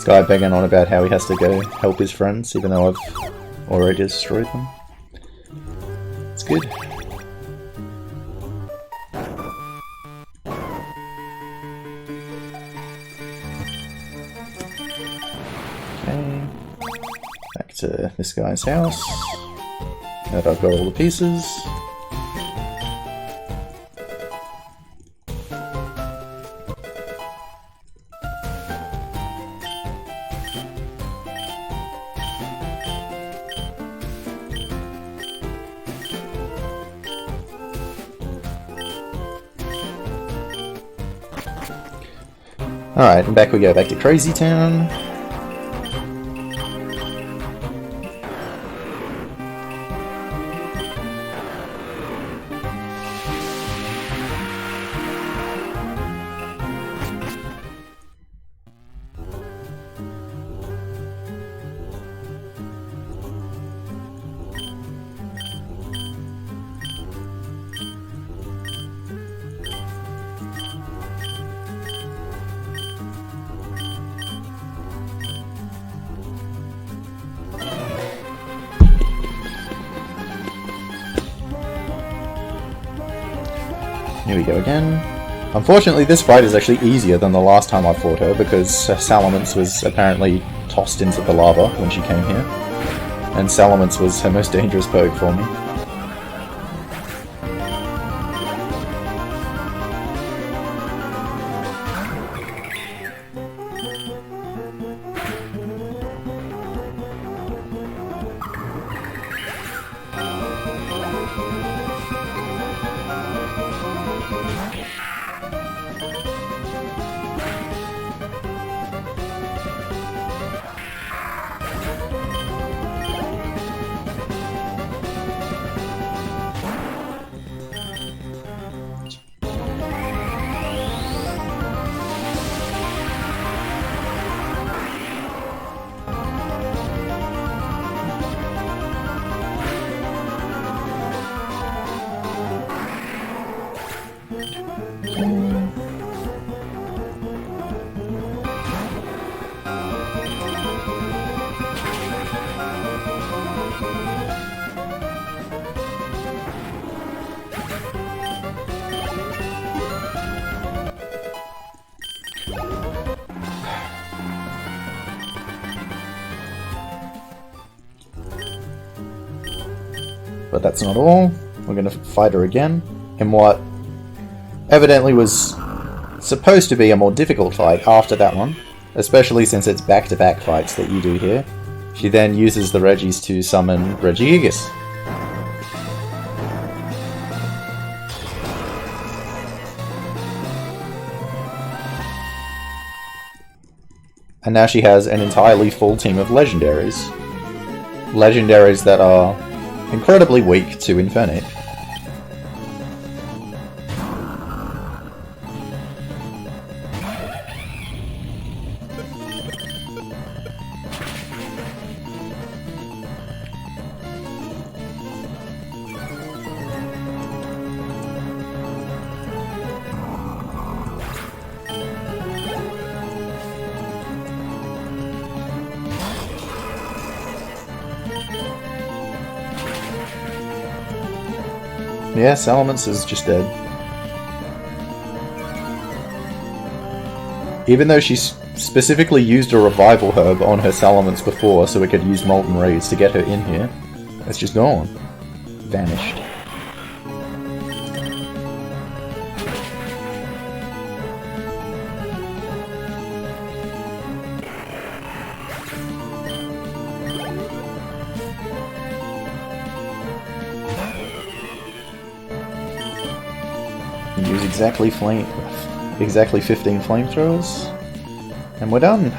Guy begging on about how he has to go help his friends, even though I've already destroyed them. It's good. Okay. Back to this guy's house. Now that I've got all the pieces. Alright, and back we go, back to Crazy Town. Here we go again. Unfortunately, this fight is actually easier than the last time I fought her, because Salamence was apparently tossed into the lava when she came here. And Salamence was her most dangerous poke for me. But that's not all. We're going to fight her again in what evidently was supposed to be a more difficult fight after that one, especially since it's back-to-back fights that you do here. She then uses the Regis to summon Regigigas. And now she has an entirely full team of legendaries. Legendaries that are incredibly weak to Infernape. Yeah, Salamence is just dead. Even though she specifically used a revival herb on her Salamence before so it could use Molten Rays to get her in here, it's just gone. Vanished. Use exactly 15 flamethrowers, and we're done.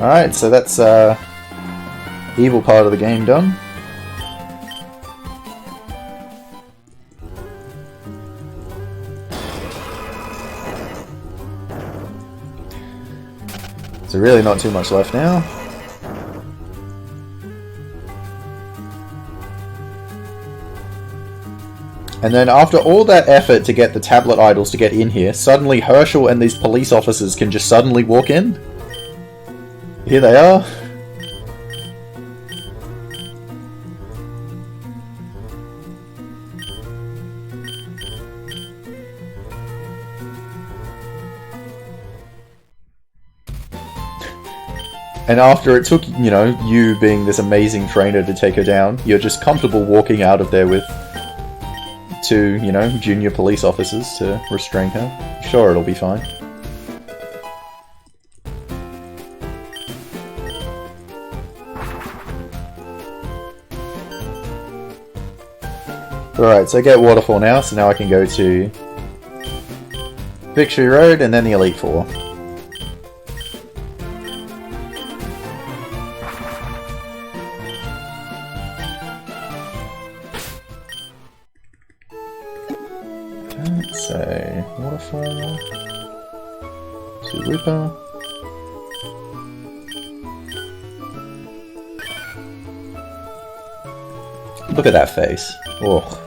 Alright, so that's evil part of the game done. So really not too much left now. And then after all that effort to get the tablet idols to get in here, suddenly Herschel and these police officers can just suddenly walk in? Here they are. And after it took, you know, you being this amazing trainer to take her down, you're just comfortable walking out of there with two, you know, junior police officers to restrain her. Sure, it'll be fine. Alright, so I get Waterfall now, so now I can go to Victory Road, and then the Elite Four. Okay, so Waterfall, Super. Look at that face. Ugh.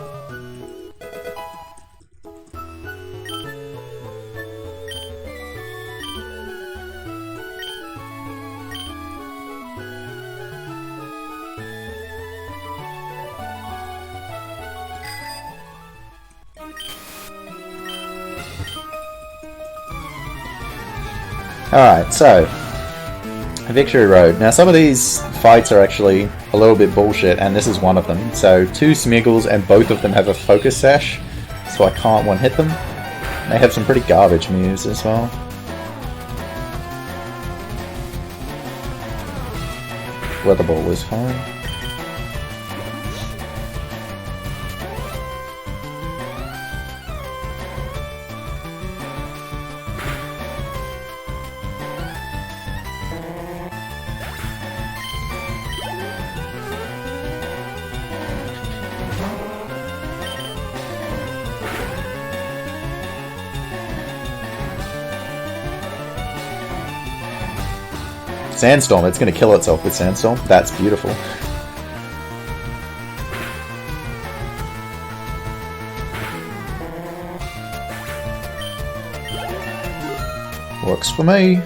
Alright, so Victory Road. Now some of these fights are actually a little bit bullshit, and this is one of them. So 2 Smeagol's and both of them have a focus sash, so I can't one-hit them. They have some pretty garbage moves as well. Weather Ball is fine. Sandstorm, it's going to kill itself with Sandstorm. That's beautiful. Works for me.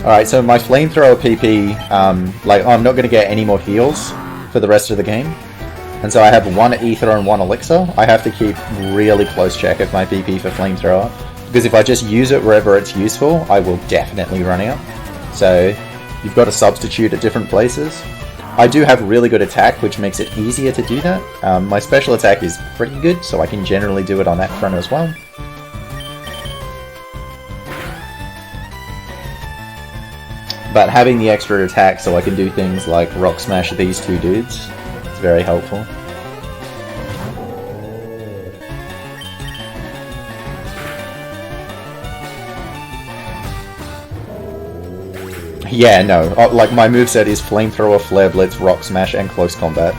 Alright, so my flamethrower PP, I'm not going to get any more heals for the rest of the game. And so I have 1 ether and 1 elixir. I have to keep really close check of my PP for flamethrower, because if I just use it wherever it's useful, I will definitely run out. So you've got to substitute at different places. I do have really good attack, which makes it easier to do that. My special attack is pretty good, so I can generally do it on that front as well. But having the extra attack so I can do things like rock smash these 2 dudes is very helpful. Yeah, no, like my moveset is Flamethrower, Flare Blitz, Rock Smash, and Close Combat.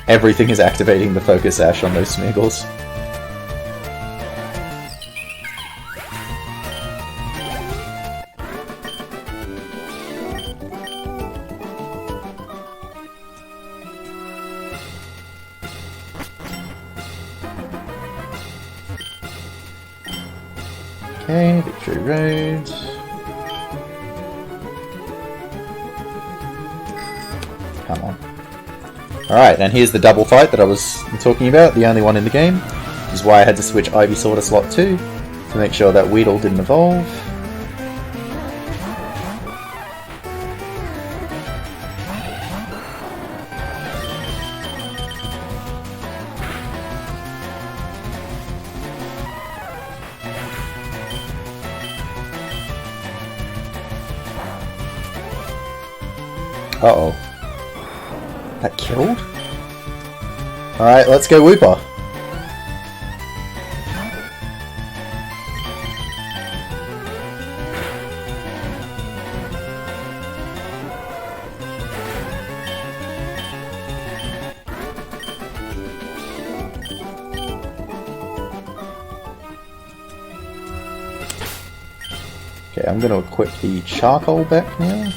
Everything is activating the Focus Sash on those Smeagol's. Okay, Victory Road. Come on. Alright, and here's the double fight that I was talking about, the only one in the game. Which is why I had to switch Ivysaur to slot 2, to make sure that Weedle didn't evolve. Uh-oh. That killed? Alright, let's go Wooper. Okay, I'm going to equip the charcoal back now.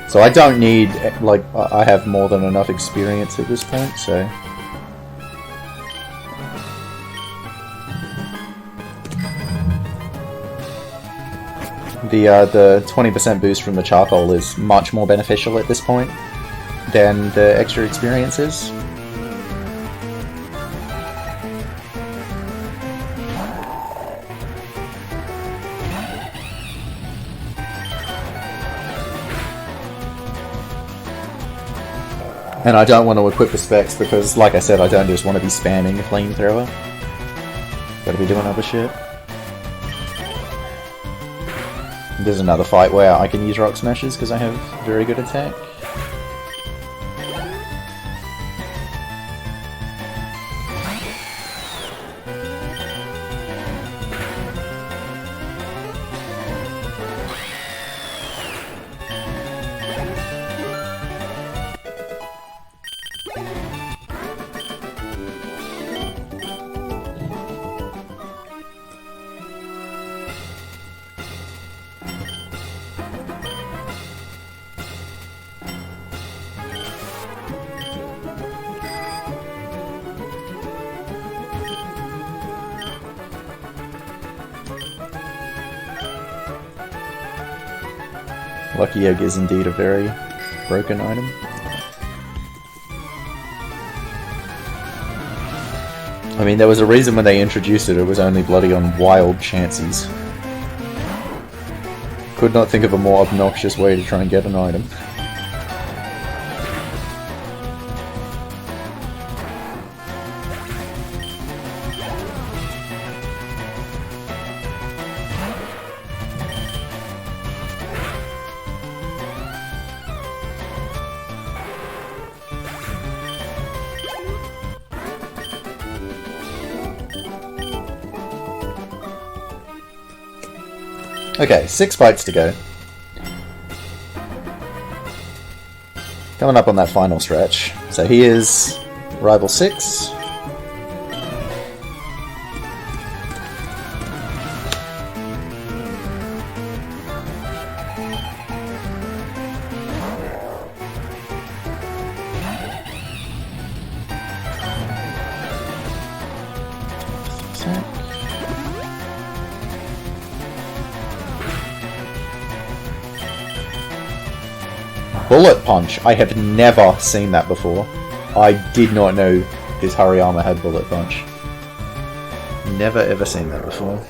So I don't need, like, I have more than enough experience at this point, so... The 20% boost from the charcoal is much more beneficial at this point. than the extra experience is. And I don't want to equip the specs because, like I said, I don't just want to be spamming a flamethrower. Gotta be doing other shit. There's another fight where I can use rock smashes because I have very good attack. Lucky Egg is indeed a very broken item. I mean, there was a reason when they introduced it, it was only bloody on wild chances. Could not think of a more obnoxious way to try and get an item. Okay, 6 fights to go. Coming up on that final stretch. So here's Rival 6. Bullet Punch. I have never seen that before. I did not know this Hariyama had Bullet Punch. Never ever seen that before.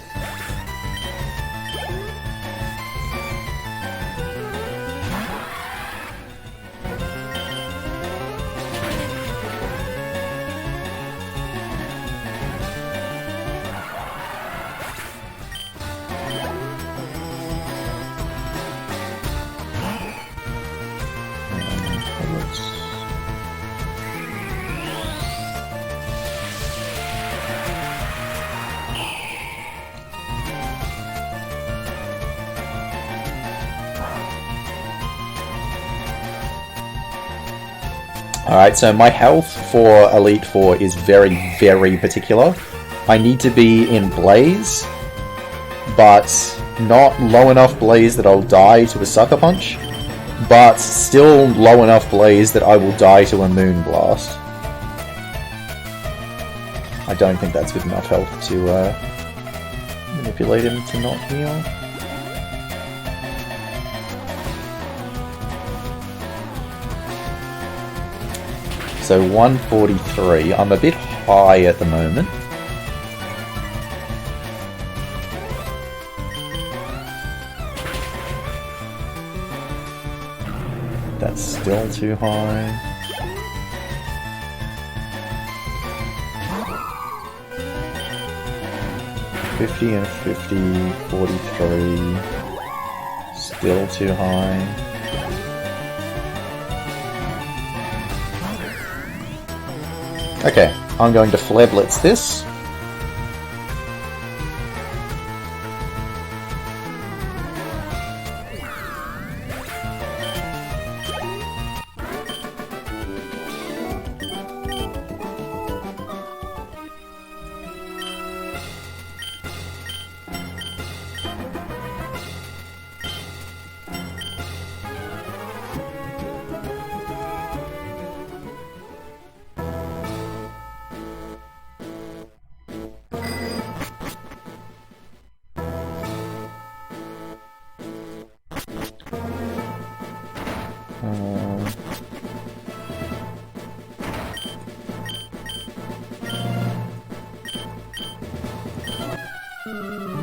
Alright, so my health for Elite Four is very, very particular. I need to be in Blaze, but not low enough Blaze that I'll die to a Sucker Punch, but still low enough Blaze that I will die to a Moon Blast. I don't think that's good enough health to manipulate him to not heal. So 143, I'm a bit high at the moment. That's still too high. $50 and $50, 43, still too high. Okay, I'm going to Flare Blitz this.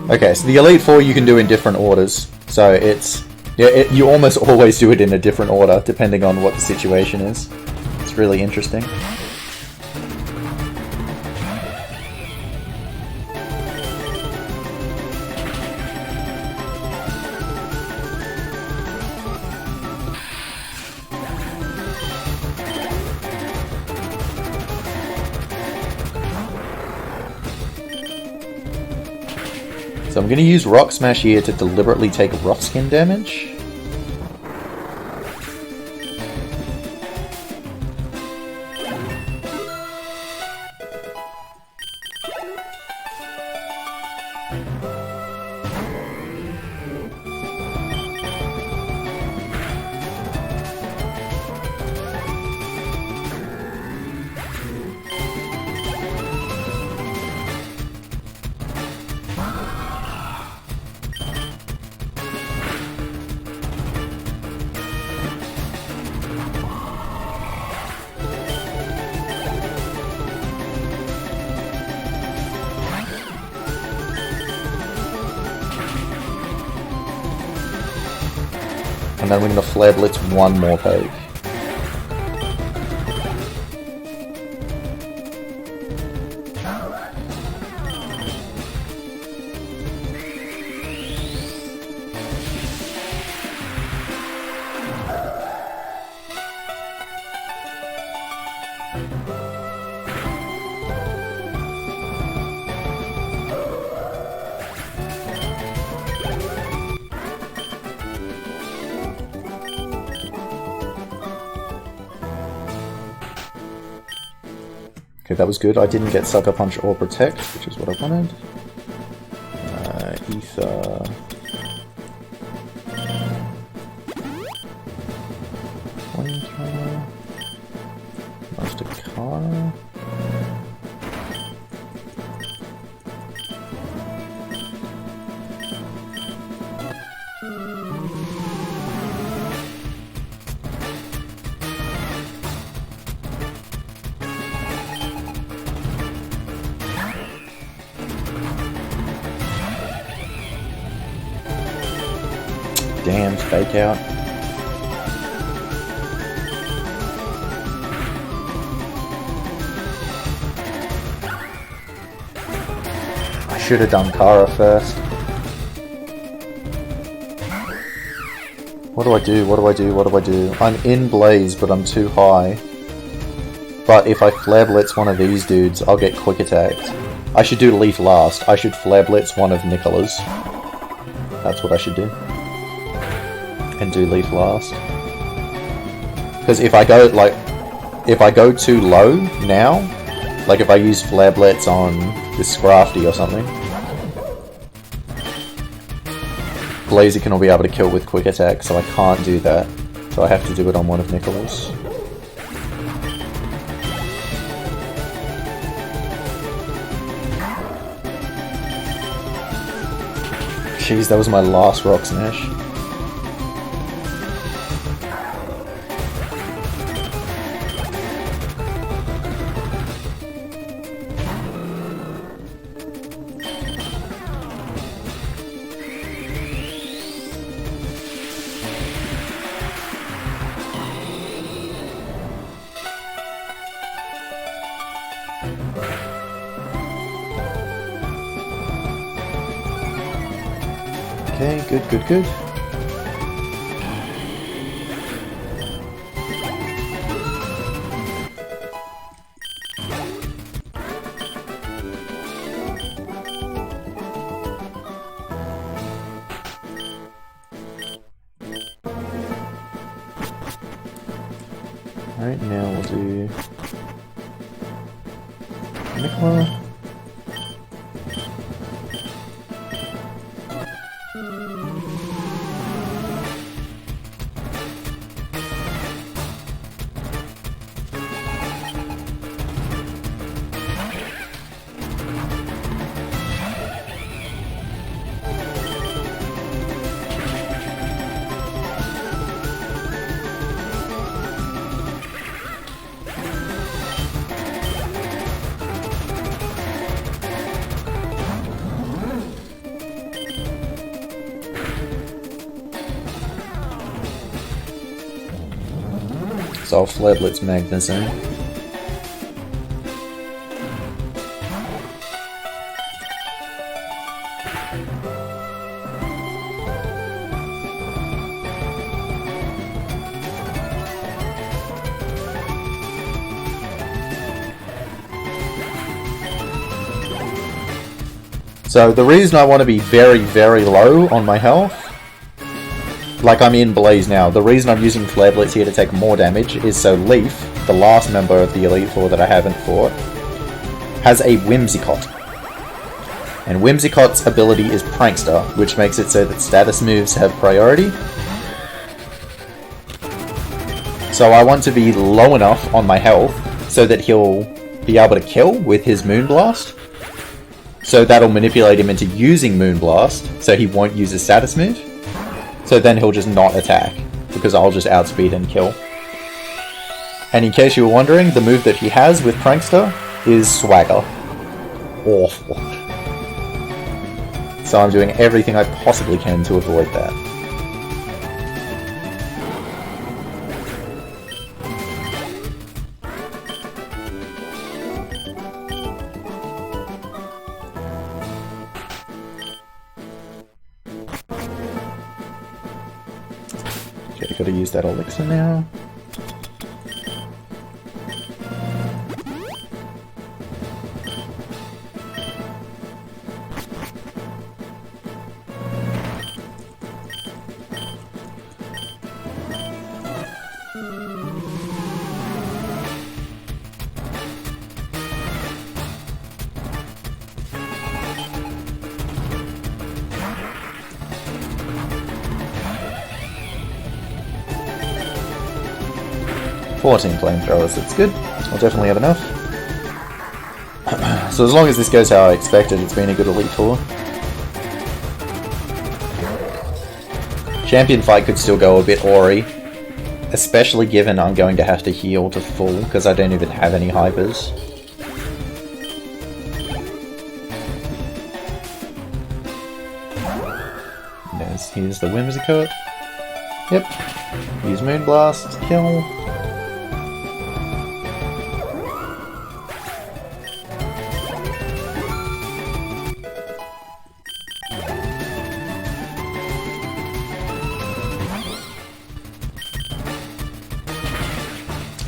Okay, so the Elite Four you can do in different orders. So it's... Yeah, you almost always do it in a different order, depending on what the situation is. It's really interesting. So I'm going to use Rock Smash here to deliberately take Rock Skin damage. And then we're going to Flare Blitz one more page. Okay, that was good. I didn't get Sucker Punch or Protect, which is what I wanted. Ether... Flamethrower... Master Kara... Damn, Fake Out. I should have done Kara first. What do I do? What do I do? What do I do? I'm in Blaze, but I'm too high. But if I Flare Blitz one of these dudes, I'll get Quick Attacked. I should do Leaf last. I should Flare Blitz one of Nicola's. That's what I should do. And do Leaf last. Because if I go, like, if I go too low now, like if I use Flare Blitz on this Scrafty or something, Blaziken will be able to kill with Quick Attack, so I can't do that. So I have to do it on one of Nicola's. Jeez, that was my last Rock Smash. Okay, good, good, good. Alright, now we'll do Nicola. so I'll Flare Blitz Magnezone. So the reason I want to be very, very low on my health, like I'm in Blaze now, the reason I'm using Flare Blitz here to take more damage is so Leaf, the last member of the Elite Four that I haven't fought, has a Whimsicott. And Whimsicott's ability is Prankster, which makes it so that status moves have priority. So I want to be low enough on my health so that he'll be able to kill with his Moonblast. So that'll manipulate him into using Moonblast, so he won't use his status move. So then he'll just not attack, because I'll just outspeed and kill. And in case you were wondering, the move that he has with Prankster is Swagger. Awful. So I'm doing everything I possibly can to avoid that. Okay, gotta use that elixir now. $14 flamethrowers, that's good. I'll definitely have enough. So as long as this goes how I expected, it's been a good Elite Four. Champion fight could still go a bit awry, especially given I'm going to have to heal to full, because I don't even have any hypers. Here's the Whimsicott. Yep. Use Moonblast, kill.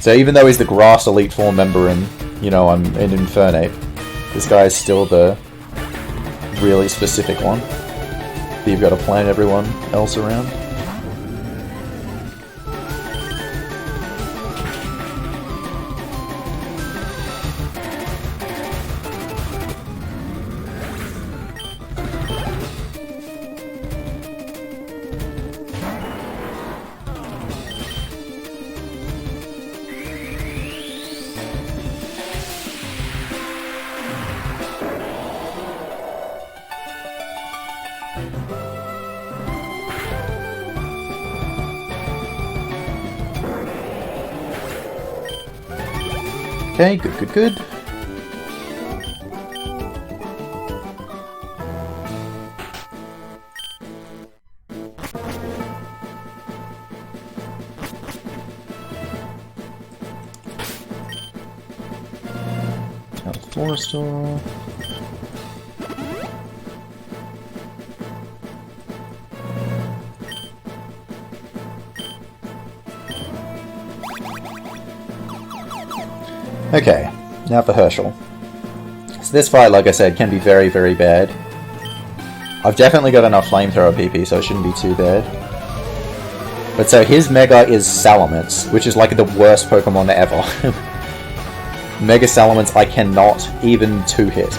So even though he's the Grass Elite Four member and, you know, I'm in Infernape, this guy is still the really specific one that you've got to plan everyone else around. Okay, good. Forestal. Okay, now for Herschel. So this fight, like I said, can be very, very bad. I've definitely got enough flamethrower PP, so it shouldn't be too bad. But so his Mega is Salamence, which is like the worst Pokemon ever. Mega Salamence I cannot even 2-hit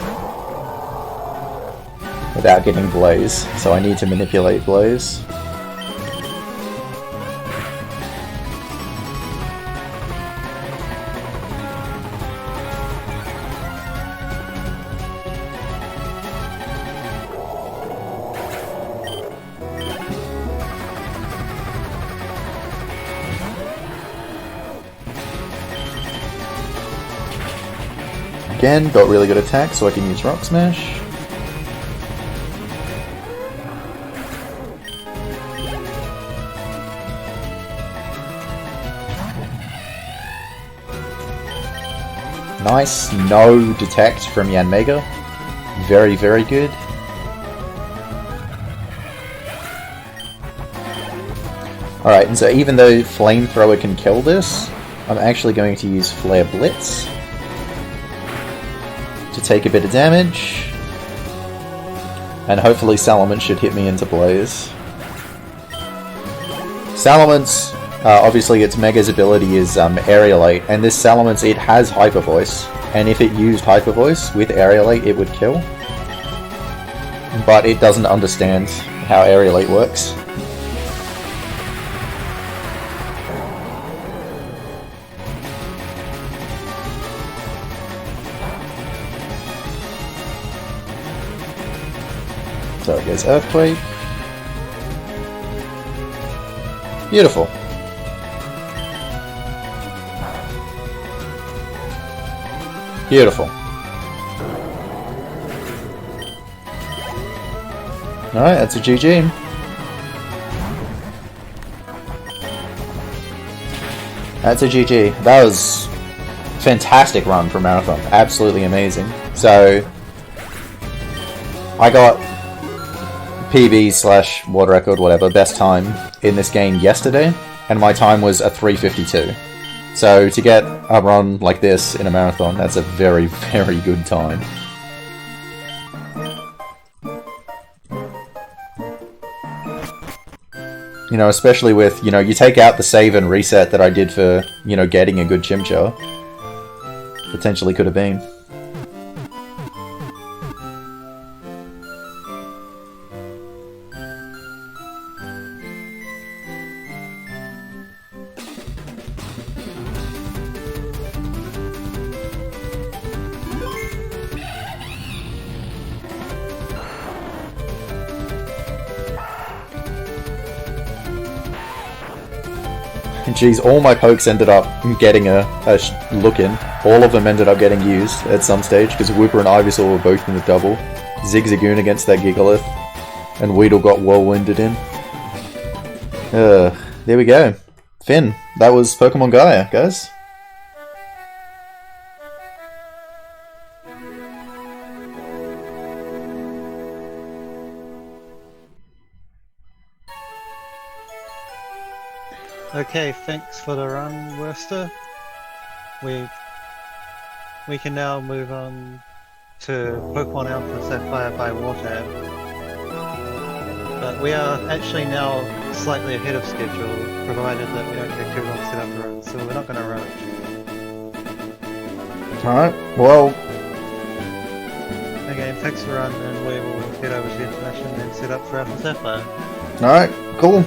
without getting Blaze, so I need to manipulate Blaze. Again, got really good attack, so I can use Rock Smash. Nice. No detect from Yanmega. Very, very good. Alright, and so even though Flamethrower can kill this, I'm actually going to use Flare Blitz to take a bit of damage. And hopefully Salamence should hit me into Blaze. Salamence, obviously its Mega's ability is Aerialate, and this Salamence, it has Hyper Voice. And if it used Hyper Voice with Aerialate, it would kill. But it doesn't understand how Aerialate works. So it goes Earthquake. Beautiful. Beautiful. Alright, that's a GG. That's a GG. That was a fantastic run for Marathon. Absolutely amazing. So, I got PB / world record, whatever, best time in this game yesterday, and my time was a 3:52. So to get a run like this in a marathon, that's a very, very good time. You know, especially with, you know, you take out the save and reset that I did for, you know, getting a good Chimchar. Potentially could have been. Geez, all my pokes ended up getting a look in. All of them ended up getting used at some stage, because Wooper and Ivysaur were both in the double. Zigzagoon against that Gigalith. And Weedle got whirlwinded in. There we go. Finn, that was Pokemon Gaia, guys. Okay, thanks for the run, Worster. We can now move on to Pokemon Alpha Sapphire by Water. But we are actually now slightly ahead of schedule, provided that we don't take too long to set up the run, so we're not going to rush. Alright, well... Okay, thanks for the run, and we will head over to the international and set up for Alpha Sapphire. Alright, cool.